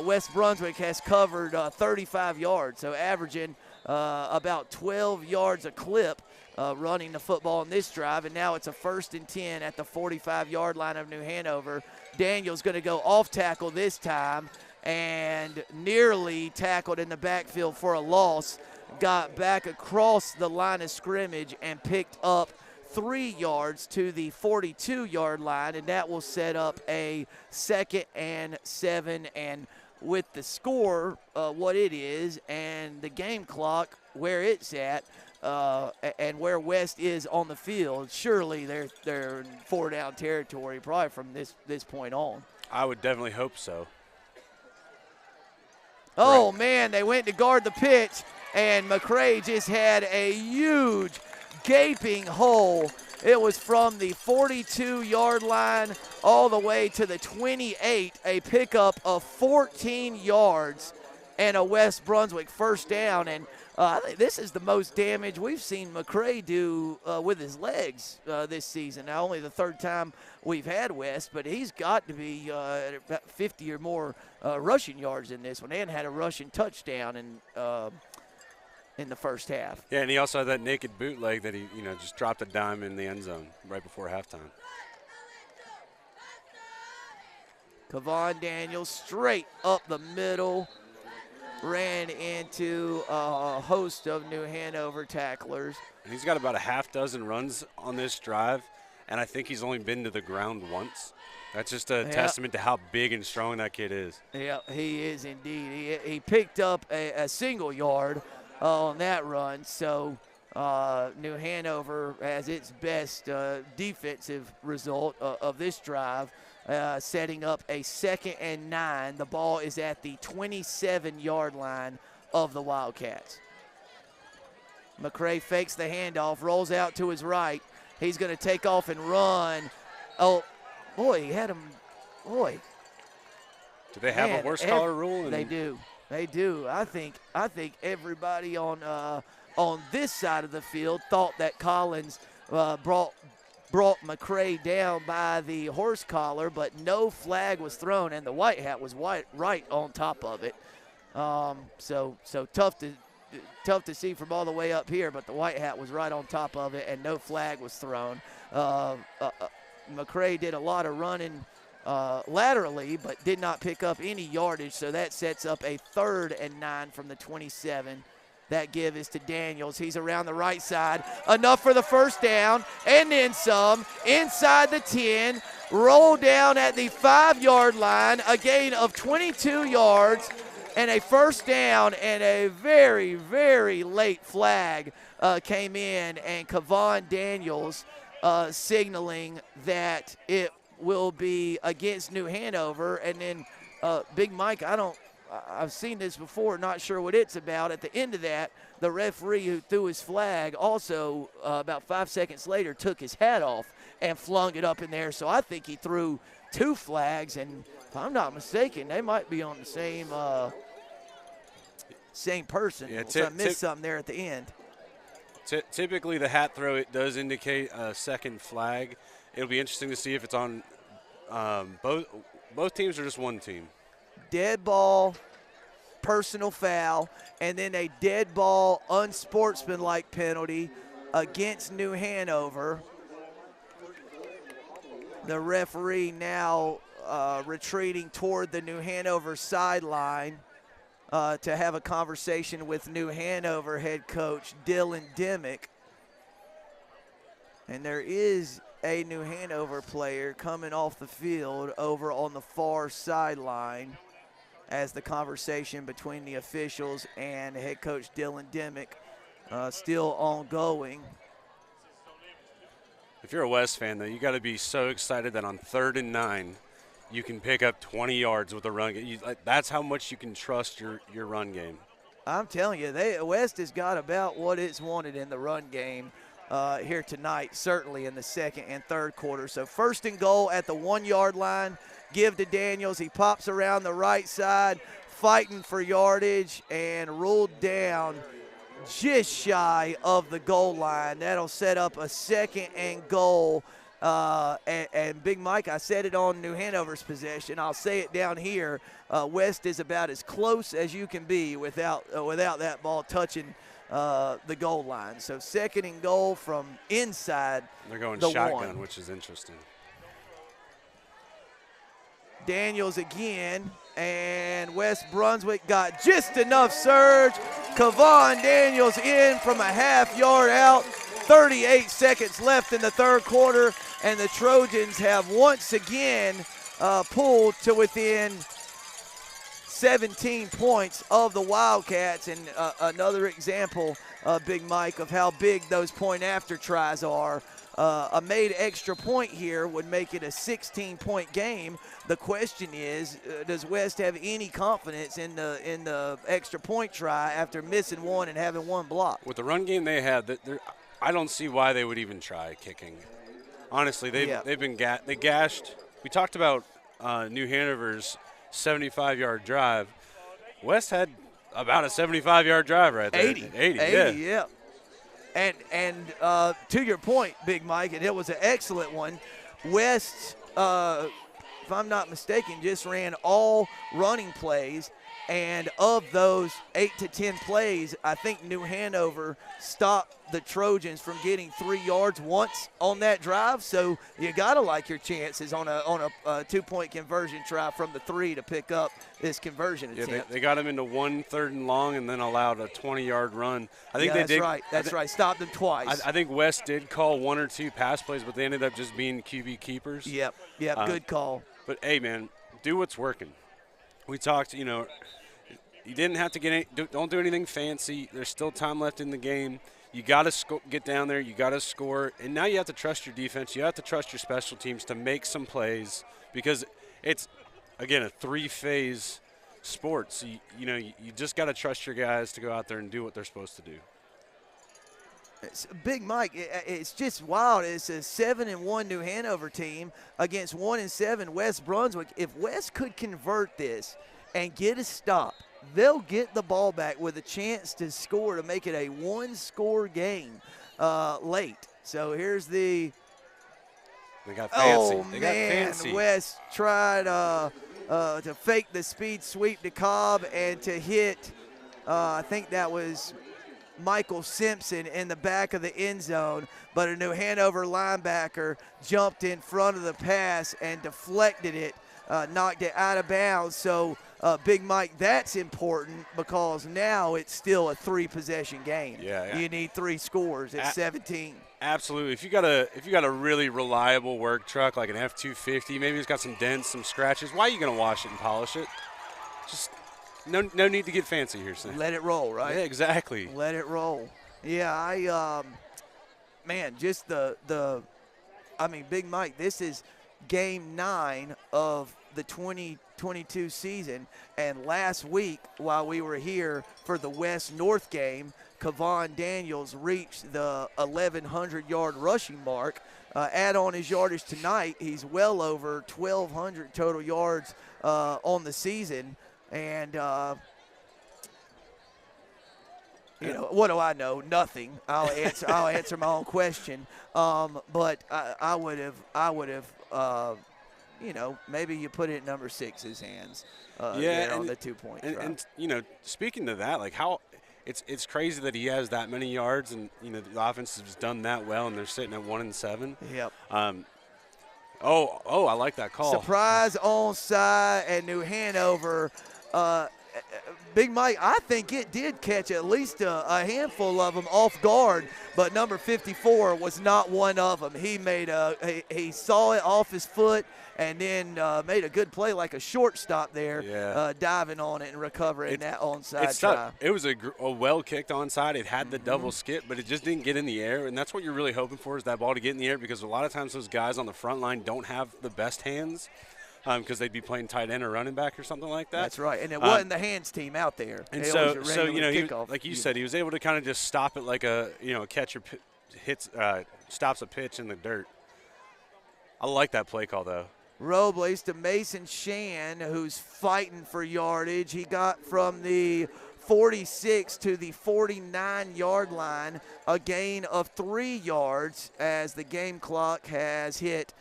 West Brunswick has covered 35 yards, so averaging about 12 yards a clip running the football in this drive, and now it's a 1st and 10 at the 45-yard line of New Hanover. Daniel's going to go off tackle this time and nearly tackled in the backfield for a loss, got back across the line of scrimmage and picked up 3 yards to the 42-yard line, and that will set up a 2nd and 7. And with the score what it is and the game clock where it's at and where West is on the field, surely they're in 4-down territory probably from this point on. I would definitely hope so. Oh, man, they went to guard the pitch, and McCray just had a huge gaping hole. It was from the 42-yard line all the way to the 28, a pickup of 14 yards and a West Brunswick first down. And I think this is the most damage we've seen McCray do with his legs this season. Now, only the 3rd time we've had West, but he's got to be at about 50 or more rushing yards in this one, and had a rushing touchdown in the first half. Yeah, and he also had that naked bootleg that he, just dropped a dime in the end zone right before halftime. Kevon Daniels straight up the middle, ran into a host of New Hanover tacklers. And he's got about a half dozen runs on this drive, and I think he's only been to the ground once. That's just a testament to how big and strong that kid is. Yeah, he is indeed. He picked up a single yard on that run. So New Hanover has its best defensive result of this drive, setting up a 2nd and 9. The ball is at the 27-yard line of the Wildcats. McCray fakes the handoff, rolls out to his right. He's going to take off and run. Oh, boy, he had him. Boy. Do they have a horse collar rule? They do. They do. I think everybody on this side of the field thought that Collins brought McCray down by the horse collar, but no flag was thrown, and the white hat was right on top of it. So tough tough to see from all the way up here, but the white hat was right on top of it, and no flag was thrown. McCray did a lot of running laterally, but did not pick up any yardage, so that sets up a 3rd and 9 from the 27. That give is to Daniels. He's around the right side. Enough for the first down, and then some. Inside the 10, roll down at the 5-yard line, a gain of 22 yards, and a first down, and a very, very late flag came in, and Kevon Daniels signaling that it will be against New Hanover. And then Big Mike, I've seen this before, not sure what it's about. At the end of that, the referee who threw his flag also about 5 seconds later took his hat off and flung it up in there. So I think he threw 2 flags, and if I'm not mistaken, they might be on the same person. Yeah, so I missed something there at the end. Typically the hat throw, it does indicate a second flag. It'll be interesting to see if it's on both teams or just one team. Dead ball, personal foul, and then a dead ball unsportsmanlike penalty against New Hanover. The referee now retreating toward the New Hanover sideline to have a conversation with New Hanover head coach Dylan Dimmick. And there is a New Hanover player coming off the field over on the far sideline as the conversation between the officials and head coach Dylan Dimmick still ongoing. If you're a West fan, though, you got to be so excited that on 3rd and 9, you can pick up 20 yards with a run game. That's how much you can trust your run game. I'm telling you, West has got about what it's wanted in the run game here tonight, certainly in the second and third quarter. So 1st and goal at the 1-yard line. Give to Daniels. He pops around the right side, fighting for yardage, and ruled down just shy of the goal line. That'll set up a 2nd and goal. And Big Mike, I said it on New Hanover's possession. I'll say it down here. West is about as close as you can be without that ball touching the goal line. So 2nd and goal from inside. They're going the shotgun, 1. which is interesting. Daniels again, and West Brunswick got just enough surge. Kevon Daniels in from a half-yard out. 38 seconds left in the third quarter, and the Trojans have once again pulled to within 17 points of the Wildcats. And another example, Big Mike, of how big those point-after tries are. A made extra point here would make it a 16-point game. The question is, does West have any confidence in the extra point try after missing one and having one block? With the run game they had, I don't see why they would even try kicking. Honestly, they've been they gashed. We talked about New Hanover's 75-yard drive. West had about a 75-yard drive right there. 80, yeah. And to your point, Big Mike, and it was an excellent one, West, if I'm not mistaken, just ran all running plays. And of those 8 to 10 plays, I think New Hanover stopped the Trojans from getting 3 yards once on that drive. So you got to like your chances on a 2-point conversion try from the 3 to pick up this conversion attempt. Yeah, they got him into 1 3rd and long and then allowed a 20-yard run. I think that's right. That's right. Stopped them twice. I think West did call 1 or 2 pass plays, but they ended up just being QB keepers. Yep, good call. But, hey, man, do what's working. We talked, you didn't have to don't do anything fancy. There's still time left in the game. You got to get down there. You got to score. And now you have to trust your defense. You have to trust your special teams to make some plays because it's, again, a 3-phase sport. So, you just got to trust your guys to go out there and do what they're supposed to do. Big Mike, it's just wild. It's a 7-1 New Hanover team against 1-7 West Brunswick. If West could convert this and get a stop, they'll get the ball back with a chance to score to make it a 1-score game late. So here's They got fancy. Oh, man, West tried to fake the speed sweep to Cobb and to hit I think that was Michael Simpson in the back of the end zone, but a New Hanover linebacker jumped in front of the pass and deflected it, knocked it out of bounds. So, Big Mike, that's important because now it's still a 3-possession game. Yeah. You need 3 scores at 17. Absolutely. If you got a really reliable work truck like an F-250, maybe it's got some dents, some scratches, why are you going to wash it and polish it? Just no need to get fancy here, Sam. Let it roll, right? Yeah, exactly. Let it roll. Yeah, just Big Mike, this is game 9 of the 2022 season, and last week while we were here for the West-North game, Kevon Daniels reached the 1,100-yard rushing mark. Add on his yardage tonight, he's well over 1,200 total yards on the season. And, what do I know? Nothing. I'll answer my own question. But I would have, maybe you put it in number 6's hands. On the 2-point try. And speaking to that, like how it's crazy that he has that many yards, and the offense has done that well, and they're sitting at 1-7. Yep. I like that call. Surprise onside, and New Hanover. Big Mike, I think it did catch at least a handful of them off guard, but number 54 was not one of them. He he saw it off his foot and then made a good play like a shortstop there, diving on it and recovering that onside try. It was a well-kicked onside. It had the double skip, but it just didn't get in the air, and that's what you're really hoping for is that ball to get in the air, because a lot of times those guys on the front line don't have the best hands. Because they'd be playing tight end or running back or something like that. That's right, and it wasn't the hands team out there. And so like you said, he was able to kind of just stop it like a catcher stops a pitch in the dirt. I like that play call though. Robles to Mason Shan, who's fighting for yardage. He got from the 46 to the 49-yard line, a gain of 3 yards as the game clock has hit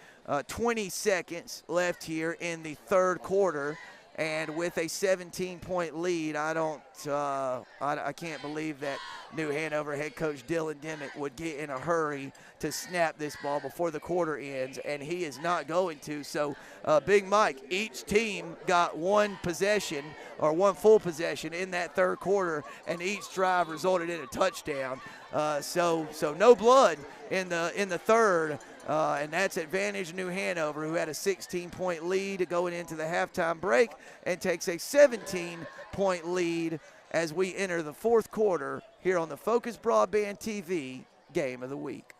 20 seconds left here in the third quarter. And with a 17-point lead, I can't believe that New Hanover head coach Dylan Dimmick would get in a hurry to snap this ball before the quarter ends, and he is not going to. So, Big Mike, each team got one possession or one full possession in that third quarter, and each drive resulted in a touchdown. So no blood in the third. And that's advantage New Hanover, who had a 16-point lead going into the halftime break and takes a 17-point lead as we enter the fourth quarter here on the Focus Broadband TV Game of the Week.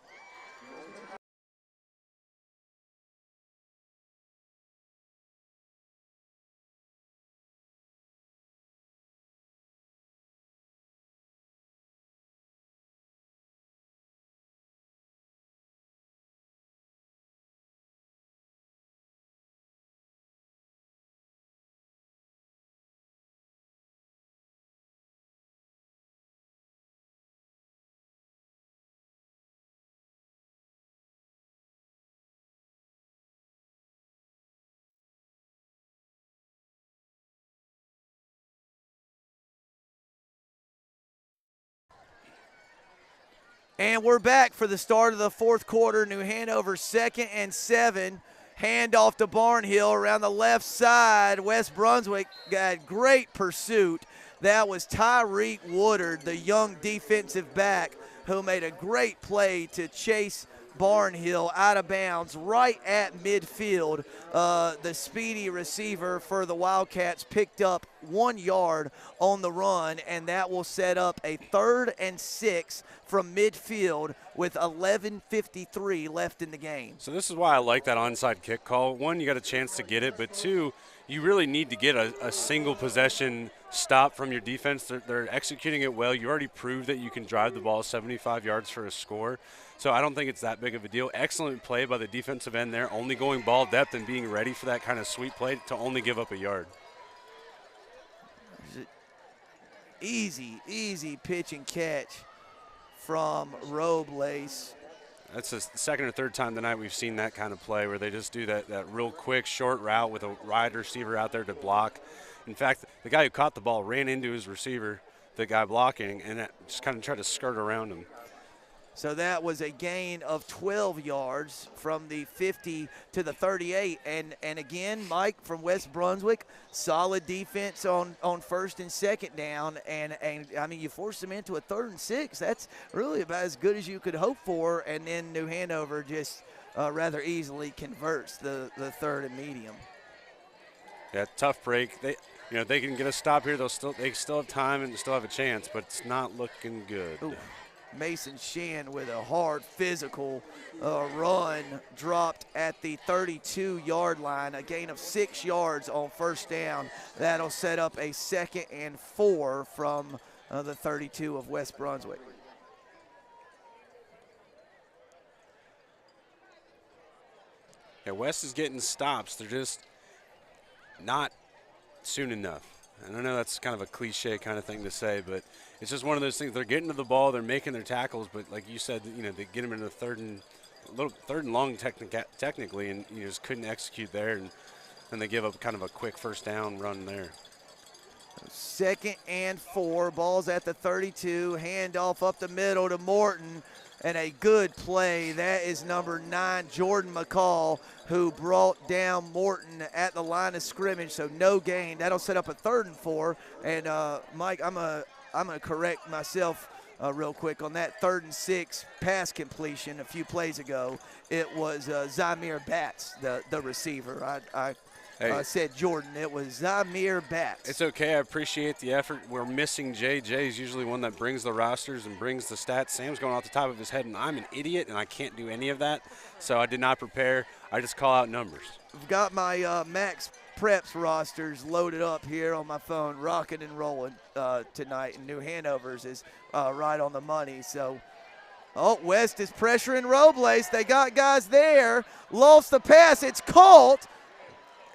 And we're back for the start of the fourth quarter. New Hanover 2nd and 7. Handoff to Barnhill around the left side. West Brunswick got great pursuit. That was Tyreek Woodard, the young defensive back, who made a great play to chase Barnhill out of bounds right at midfield. The speedy receiver for the Wildcats picked up 1 yard on the run, and that will set up a 3rd and 6 from midfield with 11:53 left in the game. So this is why I like that onside kick call. 1, you got a chance to get it, but 2, you really need to get a single possession stop from your defense. They're executing it well. You already proved that you can drive the ball 75 yards for a score. So I don't think it's that big of a deal. Excellent play by the defensive end there, only going ball depth and being ready for that kind of sweep play to only give up a yard. Easy pitch and catch from Robles. That's the second or third time tonight we've seen that kind of play where they just do that real quick short route with a wide receiver out there to block. In fact, the guy who caught the ball ran into his receiver, the guy blocking and just kind of try to skirt around him. So that was a gain of 12 yards from the 50 to the 38. And again, Mike, from West Brunswick, solid defense on first and second down. And I mean, you force them into a 3rd and 6. That's really about as good as you could hope for. And then New Hanover just rather easily converts the 3rd and medium. Yeah, tough break. They can get a stop here. They still have time and still have a chance, but it's not looking good. Ooh. Mason Shan with a hard physical run, dropped at the 32-yard line, a gain of 6 yards on first down. That'll set up a 2nd and 4 from the 32 of West Brunswick. Yeah, West is getting stops. They're just not soon enough. And I know that's kind of a cliche kind of thing to say, but it's just one of those things. They're getting to the ball, they're making their tackles, but like you said, they get them into third and long technically, and you just couldn't execute there, and they give up kind of a quick first down run there. 2nd and 4, ball's at the 32, handoff up the middle to Morton, and a good play. That is number 9, Jordan McCall, who brought down Morton at the line of scrimmage, so no gain. That'll set up a 3rd and 4. And Mike, I'm gonna correct myself real quick on that 3rd and 6 pass completion a few plays ago. It was Zamir Batts, the receiver. I said Jordan. It was Zamir Batts. It's okay. I appreciate the effort. We're missing Jay. Jay's usually one that brings the rosters and brings the stats. Sam's going off the top of his head, and I'm an idiot, and I can't do any of that. So I did not prepare. I just call out numbers. I've got my Max Preps rosters loaded up here on my phone, rocking and rolling tonight, and New Hanover's is right on the money. So, West is pressuring Robles. They got guys there. Lost the pass. It's caught.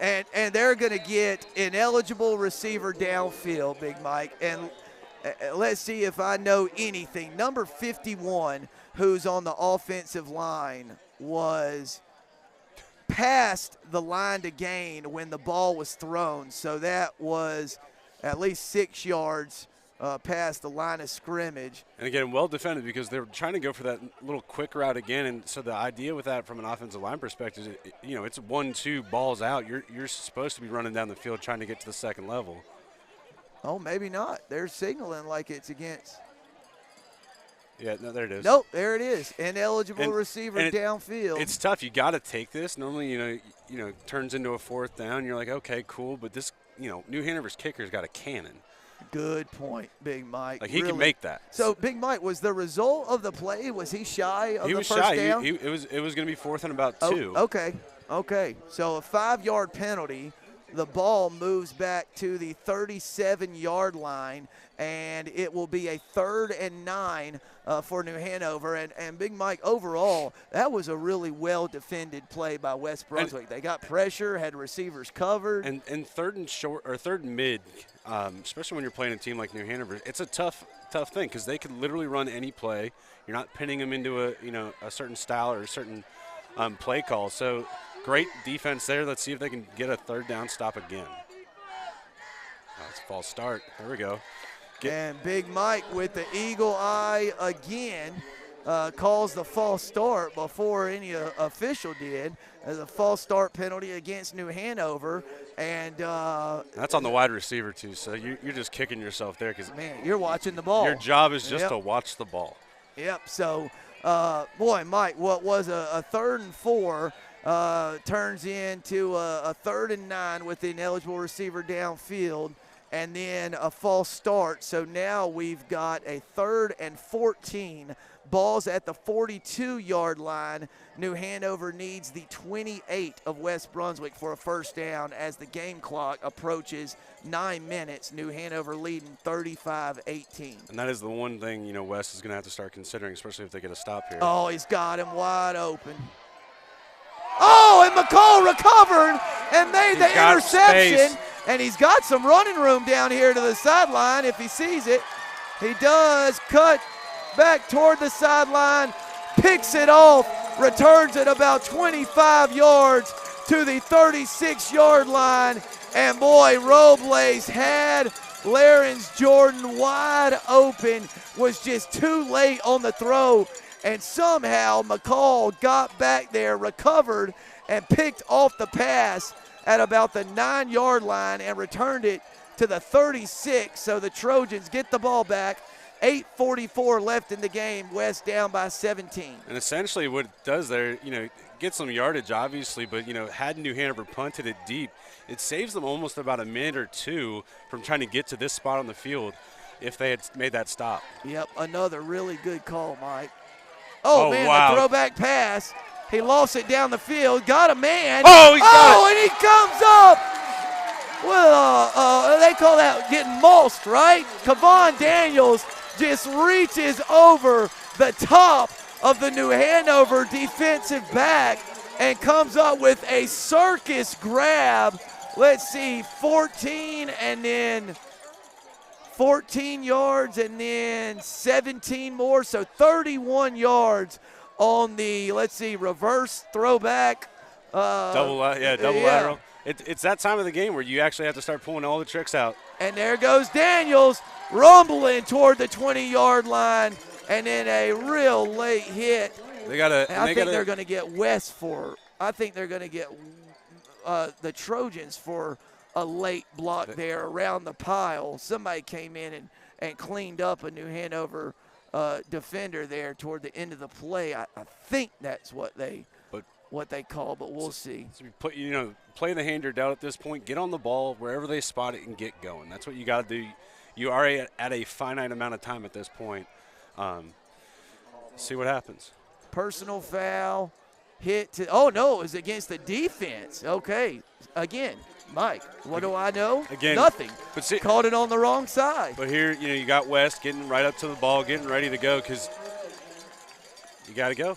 And they're going to get ineligible receiver downfield, Big Mike. And let's see if I know anything. Number 51, who's on the offensive line, was past the line to gain when the ball was thrown. So that was at least 6 yards past the line of scrimmage. And again, well defended because they were trying to go for that little quick route again. And so the idea with that from an offensive line perspective is, it's 1-2 balls out. You're supposed to be running down the field trying to get to the second level. Oh, maybe not. They're signaling like it's against. Yeah, no, there it is. Nope, there it is. Ineligible receiver downfield. It's tough. You got to take this. Normally, turns into a 4th down. You're like, okay, cool. But this, New Hanover's kicker's got a cannon. Good point, Big Mike. Like, he can make that. So, Big Mike, was the result of the play, was he shy of the first down? It was going to be 4th and about 2. Okay. So a 5-yard penalty. The ball moves back to the 37-yard line, and it will be a 3rd and 9 for New Hanover. And Big Mike, overall, that was a really well-defended play by West Brunswick. They got pressure, had receivers covered. And 3rd and short or 3rd and mid, especially when you're playing a team like New Hanover, it's a tough thing because they could literally run any play. You're not pinning them into a certain style or a certain play call. So great defense there. Let's see if they can get a 3rd down stop again. It's a false start. There we go. And Big Mike with the eagle eye again calls the false start before any official did. As a false start penalty against New Hanover. And that's on the wide receiver too, so you're just kicking yourself there because you're watching the ball. Your job is just to watch the ball. Yep. So, boy, Mike, what was a 3rd and 4 turns into a 3rd and 9 with the ineligible receiver downfield, and then a false start. So now we've got a 3rd and 14. Ball's at the 42-yard line. New Hanover needs the 28 of West Brunswick for a first down as the game clock approaches 9 minutes. New Hanover leading 35-18. And that is the one thing, West is going to have to start considering, especially if they get a stop here. Oh, he's got him wide open. Oh, and McCall recovered and made the interception. And he's got some running room down here to the sideline if he sees it. He does cut back toward the sideline, picks it off, returns it about 25 yards to the 36-yard line, And boy, Robles had Laren's Jordan wide open, was just too late on the throw, and somehow McCall got back there, recovered, and picked off the pass at about the 9-yard line and returned it to the 36. So the Trojans get the ball back. 8:44 left in the game. West down by 17. And essentially what it does there, get some yardage obviously, but, had New Hanover punted it deep, it saves them almost about a minute or two from trying to get to this spot on the field if they had made that stop. Yep, another really good call, Mike. Oh man, wow. The throwback pass. He lost it down the field, got a man. Oh, he's got it. And he comes up. Well, they call that getting mulched, right? Kavon Daniels just reaches over the top of the New Hanover defensive back and comes up with a circus grab. Let's see, 14 and then 14 yards and then 17 more, so 31 yards on the, reverse throwback. Double lateral. It's that time of the game where you actually have to start pulling all the tricks out. And there goes Daniels, rumbling toward the 20-yard line, and then a real late hit. I think they're going to get West for. I think they're going to get the Trojans for a late block there around the pile. Somebody came in and cleaned up a New Hanover defender there toward the end of the play. I think that's what they call, but we'll see. So you play the hand you're dealt at this point. Get on the ball wherever they spot it and get going. That's what you got to do. You are at a finite amount of time at this point. See what happens. Personal foul, hit to. Oh no, it was against the defense. Okay, again, Mike. What do I know? Again, nothing. But see, called it on the wrong side. But here, you got West getting right up to the ball, getting ready to go because you got to go.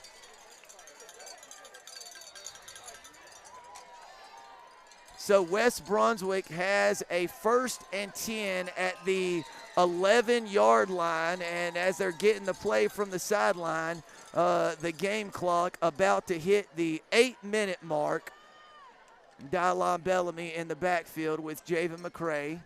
So West Brunswick has a 1st and 10 at the 11-yard line, and as they're getting the play from the sideline, the game clock about to hit the 8-minute mark. Dylon Bellamy in the backfield with Javen McCray.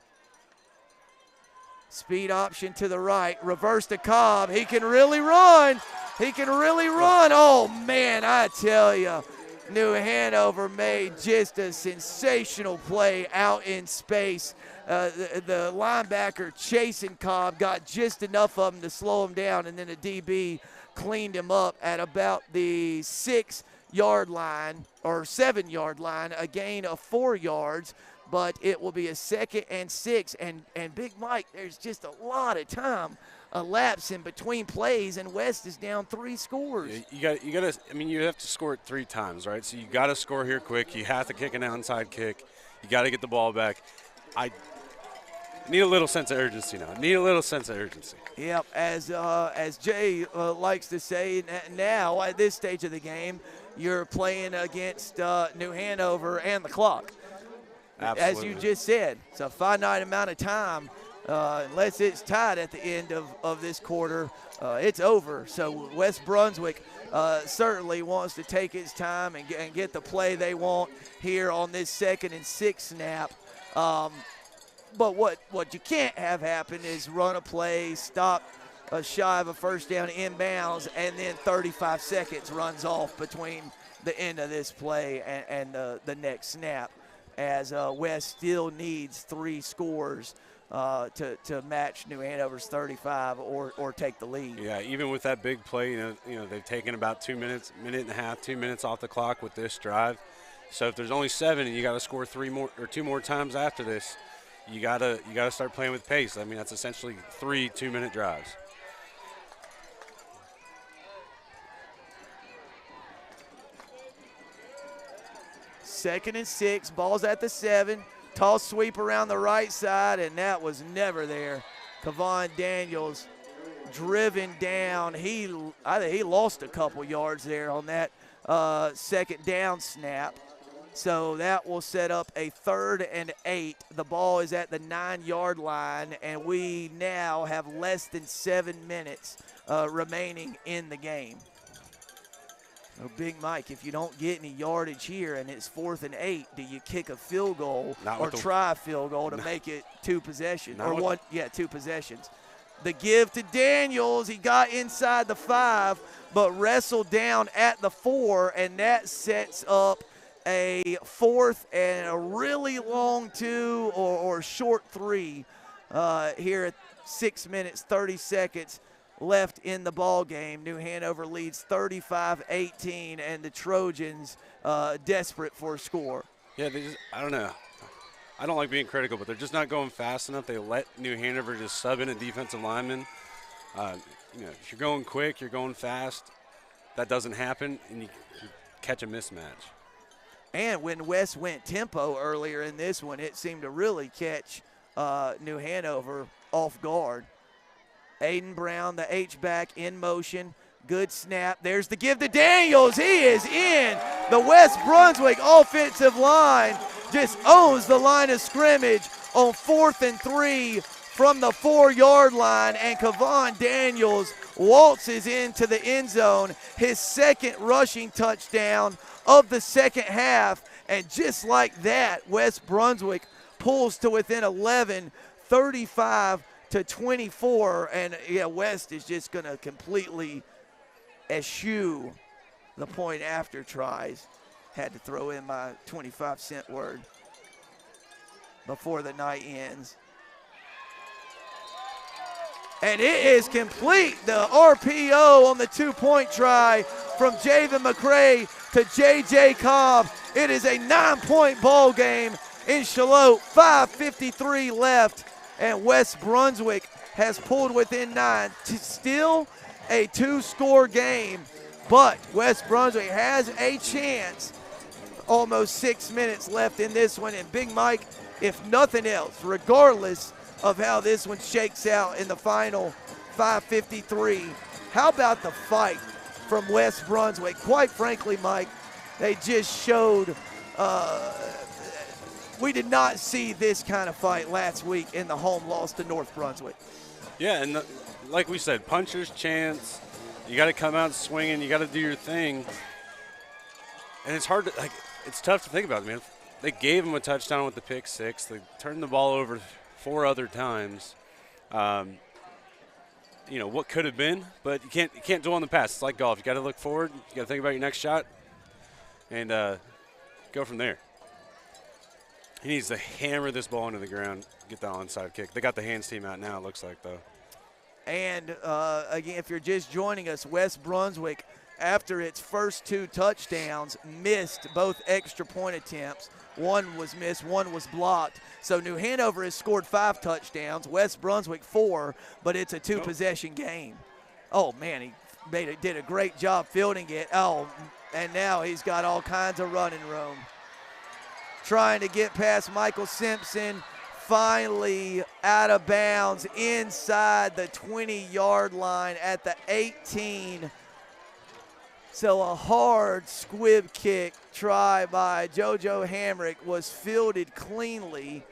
Speed option to the right, reverse to Cobb. He can really run. Oh, man, I tell you. New Hanover made just a sensational play out in space. The linebacker chasing Cobb got just enough of him to slow him down, and then the DB cleaned him up at about the 6-yard line or 7-yard line, a gain of 4 yards, but it will be a 2nd and 6. And Big Mike, there's just a lot of time elapsing between plays, and West is down 3 scores. You got to. I mean, you have to score it 3 times, right? So you got to score here quick. You have to kick an onside kick. You got to get the ball back. I need a little sense of urgency now. Yep, as Jay likes to say, now at this stage of the game, you're playing against New Hanover and the clock. Absolutely. As you just said, it's a finite amount of time. Unless it's tied at the end of this quarter, it's over. So West Brunswick certainly wants to take its time and get the play they want here on this 2nd and 6 snap. But what you can't have happen is run a play, stop shy of a first down inbounds, and then 35 seconds runs off between the end of this play and the next snap, as West still needs 3 scores to match New Hanover's 35 or take the lead. Yeah, even with that big play, you know they've taken about 2 minutes, minute and a half, 2 minutes off the clock with this drive. So if there's only 7 and you got to score 3 more or 2 more times after this, you gotta start playing with pace. I mean, that's essentially 3 2-minute drives. Second and 6, ball's at the 7. Toss sweep around the right side, and that was never there. Kavon Daniels driven down. I think he lost a couple yards there on that 2nd down snap. So that will set up a 3rd and 8. The ball is at the 9-yard line, and we now have less than 7 minutes remaining in the game. Oh, Big Mike, if you don't get any yardage here and it's 4th and 8, do you kick a field goal or try a field goal to make it 2 possessions? Or one, 2 possessions. The give to Daniels. He got inside the 5, but wrestled down at the 4, and that sets up a 4th and a really long 2 or short 3 here at 6 minutes, 30 seconds left in the ball game. New Hanover leads 35-18, and the Trojans desperate for a score. Yeah, I don't know. I don't like being critical, but they're just not going fast enough. They let New Hanover just sub in a defensive lineman. If you're going quick, you're going fast. That doesn't happen, and you catch a mismatch. And when West went tempo earlier in this one, it seemed to really catch New Hanover off guard. Aiden Brown, the H-back, in motion. Good snap. There's the give to Daniels. He is in. The West Brunswick offensive line just owns the line of scrimmage on 4th and 3 from the 4-yard line, and Kevon Daniels waltzes into the end zone, his 2nd rushing touchdown of the 2nd half, and just like that, West Brunswick pulls to within 11, 35-24, and West is just going to completely eschew the point after tries. Had to throw in my 25-cent word before the night ends. And it is complete. The RPO on the 2-point try from Javen McCray to J.J. Cobb. It is a 9-point ball game in Charlotte. 5:53 left, and West Brunswick has pulled within 9. Still a 2-score game, but West Brunswick has a chance. Almost 6 minutes left in this one, and Big Mike, if nothing else, regardless of how this one shakes out in the final 5:53, how about the fight from West Brunswick? Quite frankly, Mike, they just showed we did not see this kind of fight last week in the home loss to North Brunswick. Yeah, and like we said, puncher's chance. You got to come out swinging. You got to do your thing. And it's hard to it's tough to think about, man. They gave him a touchdown with the pick 6. They turned the ball over 4 other times. What could have been, but you can't dwell on the past. It's like golf. You got to look forward. You got to think about your next shot, and go from there. He needs to hammer this ball into the ground, get the onside kick. They got the hands team out now, it looks like, though. And, again, if you're just joining us, West Brunswick, after its first 2 touchdowns, missed both extra point attempts. One was missed, one was blocked. So New Hanover has scored 5 touchdowns, West Brunswick 4, but it's a 2-possession game. Oh, man, he did a great job fielding it. Oh, and now he's got all kinds of running room. Trying to get past Michael Simpson, finally out of bounds inside the 20-yard line at the 18. So a hard squib kick try by JoJo Hamrick was fielded cleanly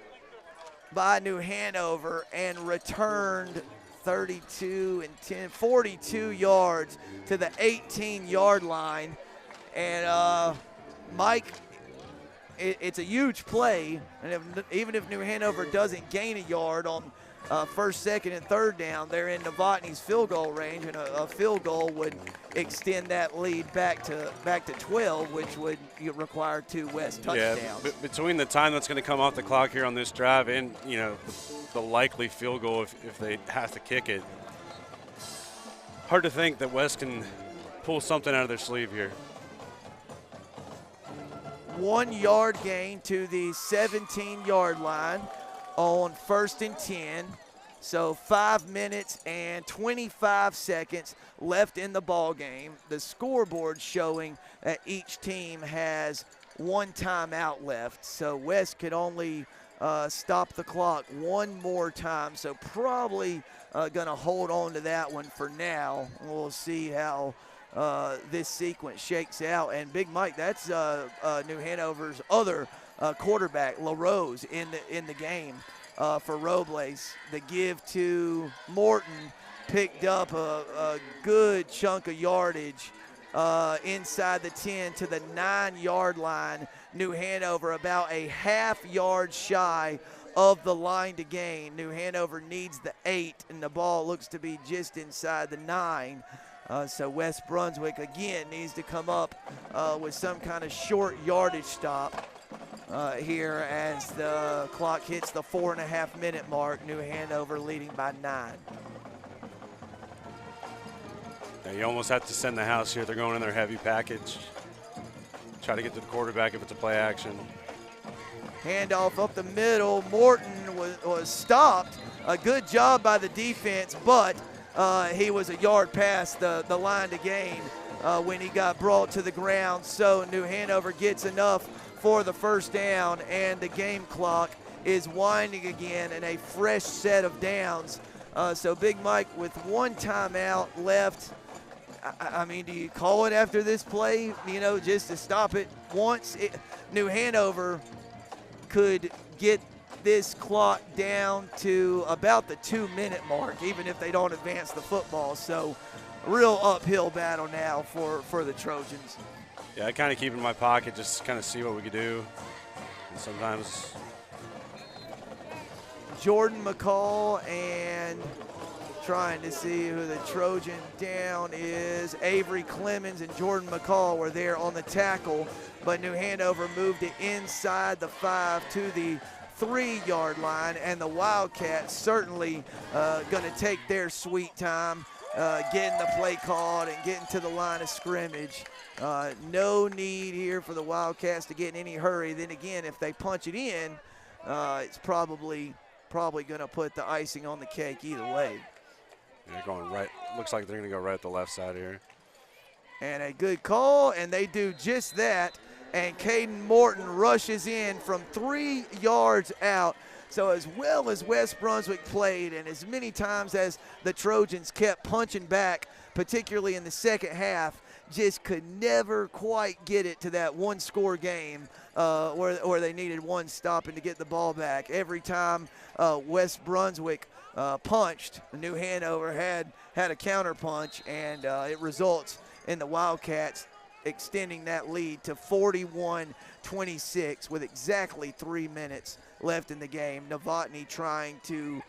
by New Hanover and returned 42 and 10, 42 yards to the 18-yard line. And Mike, it's a huge play, and even if New Hanover doesn't gain a yard on first, second, and third down, they're in Novotny's field goal range, and a field goal would extend that lead back to 12, which would require 2 West touchdowns. Yeah, between the time that's going to come off the clock here on this drive and the likely field goal if they have to kick it, hard to think that West can pull something out of their sleeve here. 1 yard gain to the 17-yard line on 1st and 10. So 5 minutes and 25 seconds left in the ball game. The scoreboard showing that each team has 1 timeout left. So West could only stop the clock 1 more time. So probably going to hold on to that one for now. We'll see how this sequence shakes out. And Big Mike, that's New Hanover's other quarterback, LaRose, in the game for Robles. The give to Morton picked up a good chunk of yardage inside the 10 to the 9-yard line. New Hanover about a half-yard shy of the line to gain. New Hanover needs the 8, and the ball looks to be just inside the 9. So West Brunswick, again, needs to come up with some kind of short yardage stop here as the clock hits the 4.5-minute mark. New Hanover leading by 9. Now you almost have to send the house here. They're going in their heavy package. Try to get to the quarterback if it's a play action. Handoff up the middle. Morton was stopped. A good job by the defense, but he was a yard past the line to gain when he got brought to the ground. So New Hanover gets enough for the first down, and the game clock is winding again in a fresh set of downs. So Big Mike with one timeout left. I mean, do you call it after this play, just to stop it once? New Hanover could get this clock down to about the 2-minute mark, even if they don't advance the football. So real uphill battle now for the Trojans. Yeah, I kind of keep it in my pocket, just kind of see what we could do. And sometimes Jordan McCall and trying to see who the Trojan down is. Avery Clemens and Jordan McCall were there on the tackle, but New Hanover moved it inside the 5 to the 3-yard line, and the Wildcats certainly going to take their sweet time getting the play called and getting to the line of scrimmage. No need here for the Wildcats to get in any hurry. Then again, if they punch it in, it's probably going to put the icing on the cake either way. they're going right. Looks like they're going to go right at the left side here. And a good call, and they do just that. And Caden Morton rushes in from 3 yards out. So as well as West Brunswick played, and as many times as the Trojans kept punching back, particularly in the second half, just could never quite get it to that one-score game where they needed one stopping to get the ball back. Every time West Brunswick punched, New Hanover had a counter punch, and it results in the Wildcats extending that lead to 41-26 with exactly 3 minutes left in the game. Novotny trying to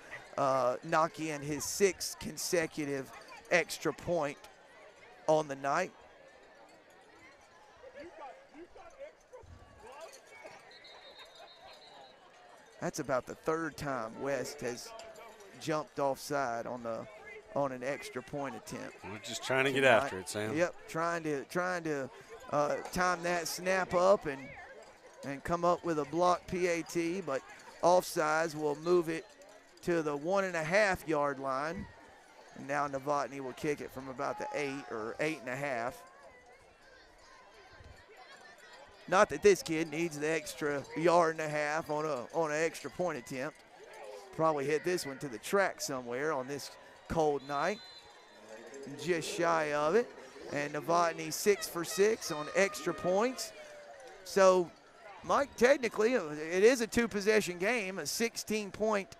knock in his 6th consecutive extra point on the night. That's about the 3rd time West has jumped offside on an extra point attempt. We're just trying to get after it, Sam. Yep, trying to time that snap up and come up with a block PAT, but offsides will move it to the 1.5-yard line. And now Novotny will kick it from about the 8 or 8.5. Not that this kid needs the extra 1.5 yards on an extra point attempt. Probably hit this one to the track somewhere on this cold night. Just shy of it. And Novotny 6 for 6 on extra points. So, Mike, technically it is a 2-possession game, a 16-point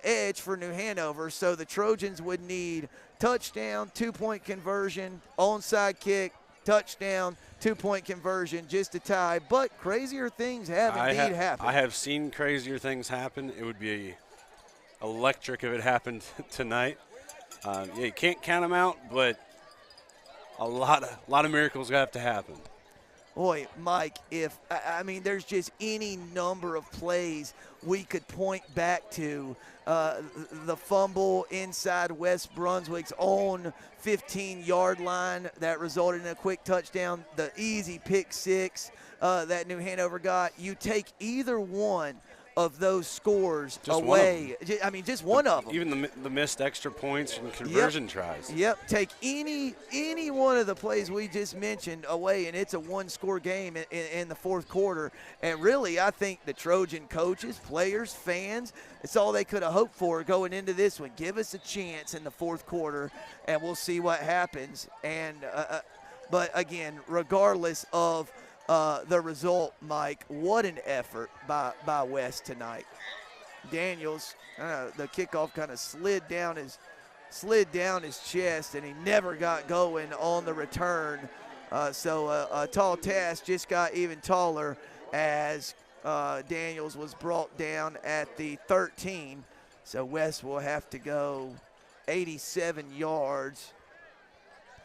edge for New Hanover. So the Trojans would need touchdown, 2-point conversion, onside kick, touchdown, 2-point conversion just to tie. But crazier things have indeed happened. I have seen crazier things happen. It would be electric if it happened tonight. You can't count them out, but a lot of miracles have to happen. Boy, Mike, there's just any number of plays we could point back to. The fumble inside West Brunswick's own 15-yard line that resulted in a quick touchdown, the easy pick 6 that New Hanover got. You take either one of those scores away. Just one of them. Even the missed extra points and conversion tries. Yep. Take any one of the plays we just mentioned away, and it's a one-score game in the fourth quarter. And really, I think the Trojan coaches, players, fans, it's all they could have hoped for going into this one. Give us a chance in the fourth quarter, and we'll see what happens. And but again, regardless of the result, Mike, what an effort by West tonight. Daniels, the kickoff kind of slid down his chest, and he never got going on the return So a tall task just got even taller as Daniels was brought down at the 13. So West will have to go 87 yards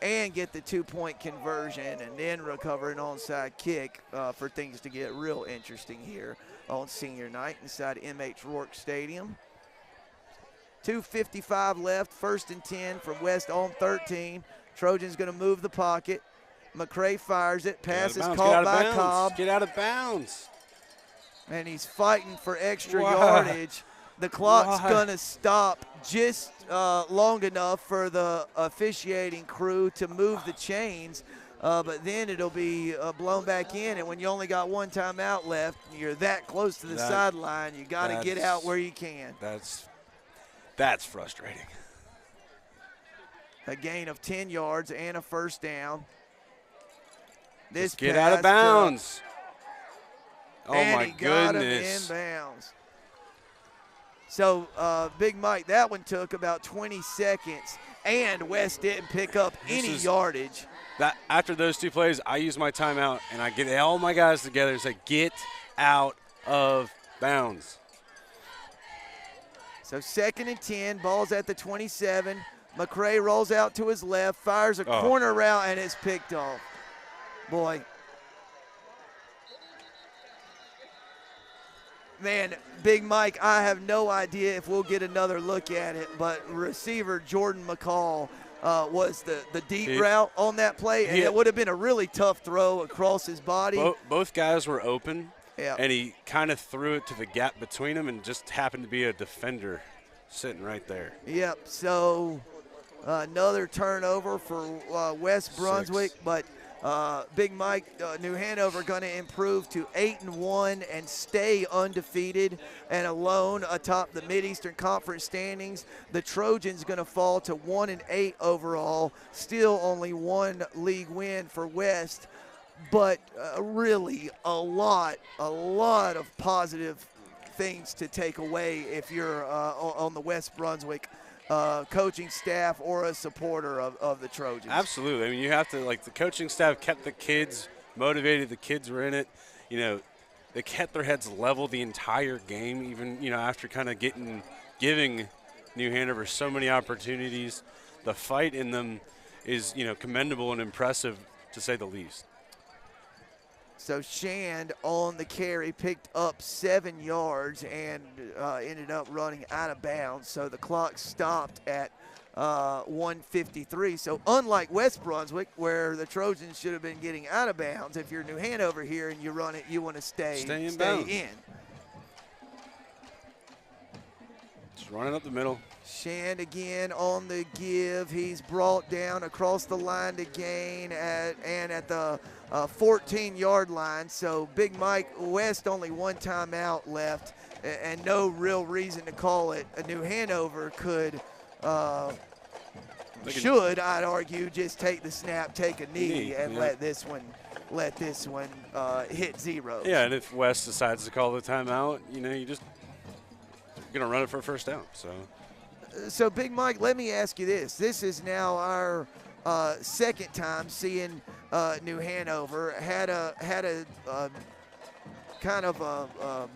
and get the 2-point conversion and then recover an onside kick for things to get real interesting here on senior night inside M.H. Rourke Stadium. 2:55 left, 1st and 10 from West on 13. Trojans going to move the pocket. McCray fires it. Pass is caught by Cobb. Get out of bounds. And he's fighting for extra yardage. The clock's going to stop just long enough for the officiating crew to move the chains, but then it'll be blown back in. And when you only got one timeout left, you're that close to the sideline, you got to get out where you can. That's frustrating. A gain of 10 yards and a 1st down. This Just get out of bounds. Oh, my goodness. Got him in bounds. So, Big Mike, that one took about 20 seconds, and West didn't pick up any yardage. After those two plays, I use my timeout, and I get all my guys together and say, get out of bounds. So 2nd and 10, ball's at the 27. McCray rolls out to his left, fires a corner route, and it's picked off. Boy. Man, Big Mike, I have no idea if we'll get another look at it, but receiver Jordan McCall was the deep route on that play, and it would have been a really tough throw across his body. Both guys were open, yeah, and he kind of threw it to the gap between them and just happened to be a defender sitting right there. Yep, so another turnover for West Brunswick, 6. But Big Mike, New Hanover going to improve to 8-1 and stay undefeated and alone atop the Mid-Eastern Conference standings. The Trojans going to fall to 1-8 overall, still only one league win for West, but really a lot of positive things to take away if you're on the West Brunswick coaching staff or a supporter of the Trojans. Absolutely. I mean, you have to, the coaching staff kept the kids motivated. The kids were in it. They kept their heads level the entire game, even, after kind of giving New Hanover so many opportunities. The fight in them is, commendable and impressive, to say the least. So Shand on the carry picked up 7 yards and ended up running out of bounds. So the clock stopped at 1:53. So unlike West Brunswick, where the Trojans should have been getting out of bounds, if you're New Hanover here and you run it, you want to stay in. Just running up the middle. Shand again on the give. He's brought down across the line to gain at the 14-yard line. So Big Mike, West only one timeout left and no real reason to call it. New Hanover could, I'd argue, just take the snap, take a knee, and let this one hit zero. Yeah, and if West decides to call the timeout, you're going to run it for a 1st down. So, Big Mike, let me ask you this. This is now our 2nd time seeing New Hanover. Had a kind of a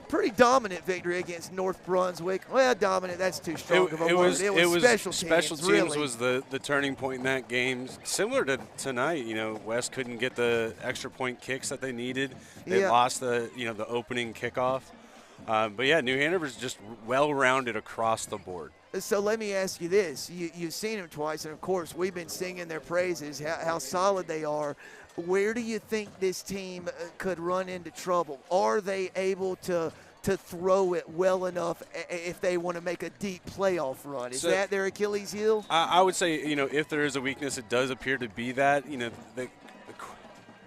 pretty dominant victory against North Brunswick. Well, dominant, that's too strong of a word. It was special teams really. Was the turning point in that game. Similar to tonight, West couldn't get the extra point kicks that they needed. They lost the opening kickoff. But, yeah, New Hanover's just well-rounded across the board. So let me ask you this. You've seen them twice, and, of course, we've been singing their praises, how solid they are. Where do you think this team could run into trouble? Are they able to throw it well enough if they want to make a deep playoff run? Is that their Achilles heel? I would say, if there is a weakness, it does appear to be that.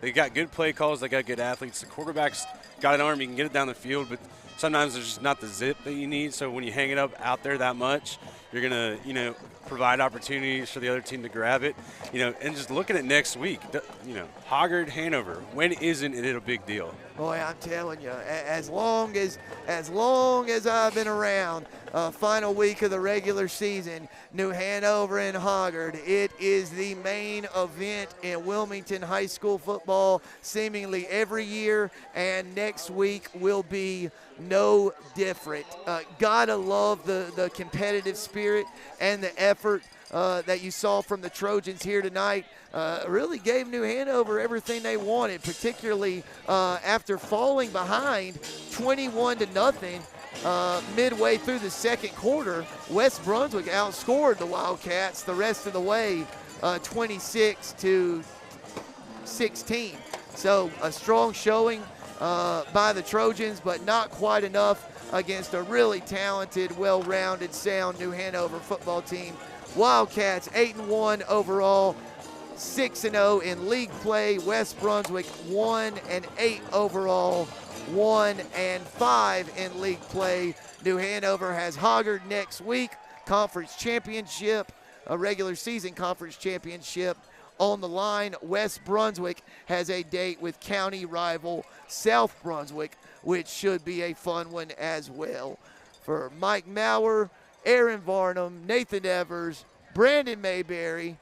They got good play calls. They got good athletes. The quarterback's got an arm. He can get it down the field, but sometimes there's just not the zip that you need. So when you hang it up out there that much, you're going to, provide opportunities for the other team to grab it. And just looking at next week, Hoggard, Hanover, when isn't it a big deal? Boy, I'm telling you, as long as I've been around, final week of the regular season, New Hanover and Hoggard, it is the main event in Wilmington high school football seemingly every year, and next week will be no different. Gotta love the competitive spirit and the effort that you saw from the Trojans here tonight. Really gave New Hanover everything they wanted, particularly after falling behind 21-0 midway through the second quarter. West Brunswick outscored the Wildcats the rest of the way, 26-16. So a strong showing by the Trojans, but not quite enough against a really talented, well-rounded, sound New Hanover football team. Wildcats 8-1 overall, 6-0 in league play. West Brunswick 1-8 overall, 1-5 in league play. New Hanover has Hoggard next week, conference championship, a regular season conference championship on the line. West Brunswick has a date with county rival South Brunswick, which should be a fun one as well. For Mike Maurer, Aaron Varnum, Nathan Evers, Brandon Mayberry,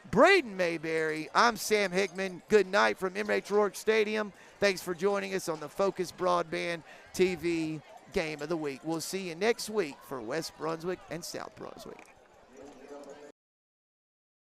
Braden Mayberry, I'm Sam Hickman. Good night from M.H. Rourke Stadium. Thanks for joining us on the Focus Broadband TV Game of the Week. We'll see you next week for West Brunswick and South Brunswick.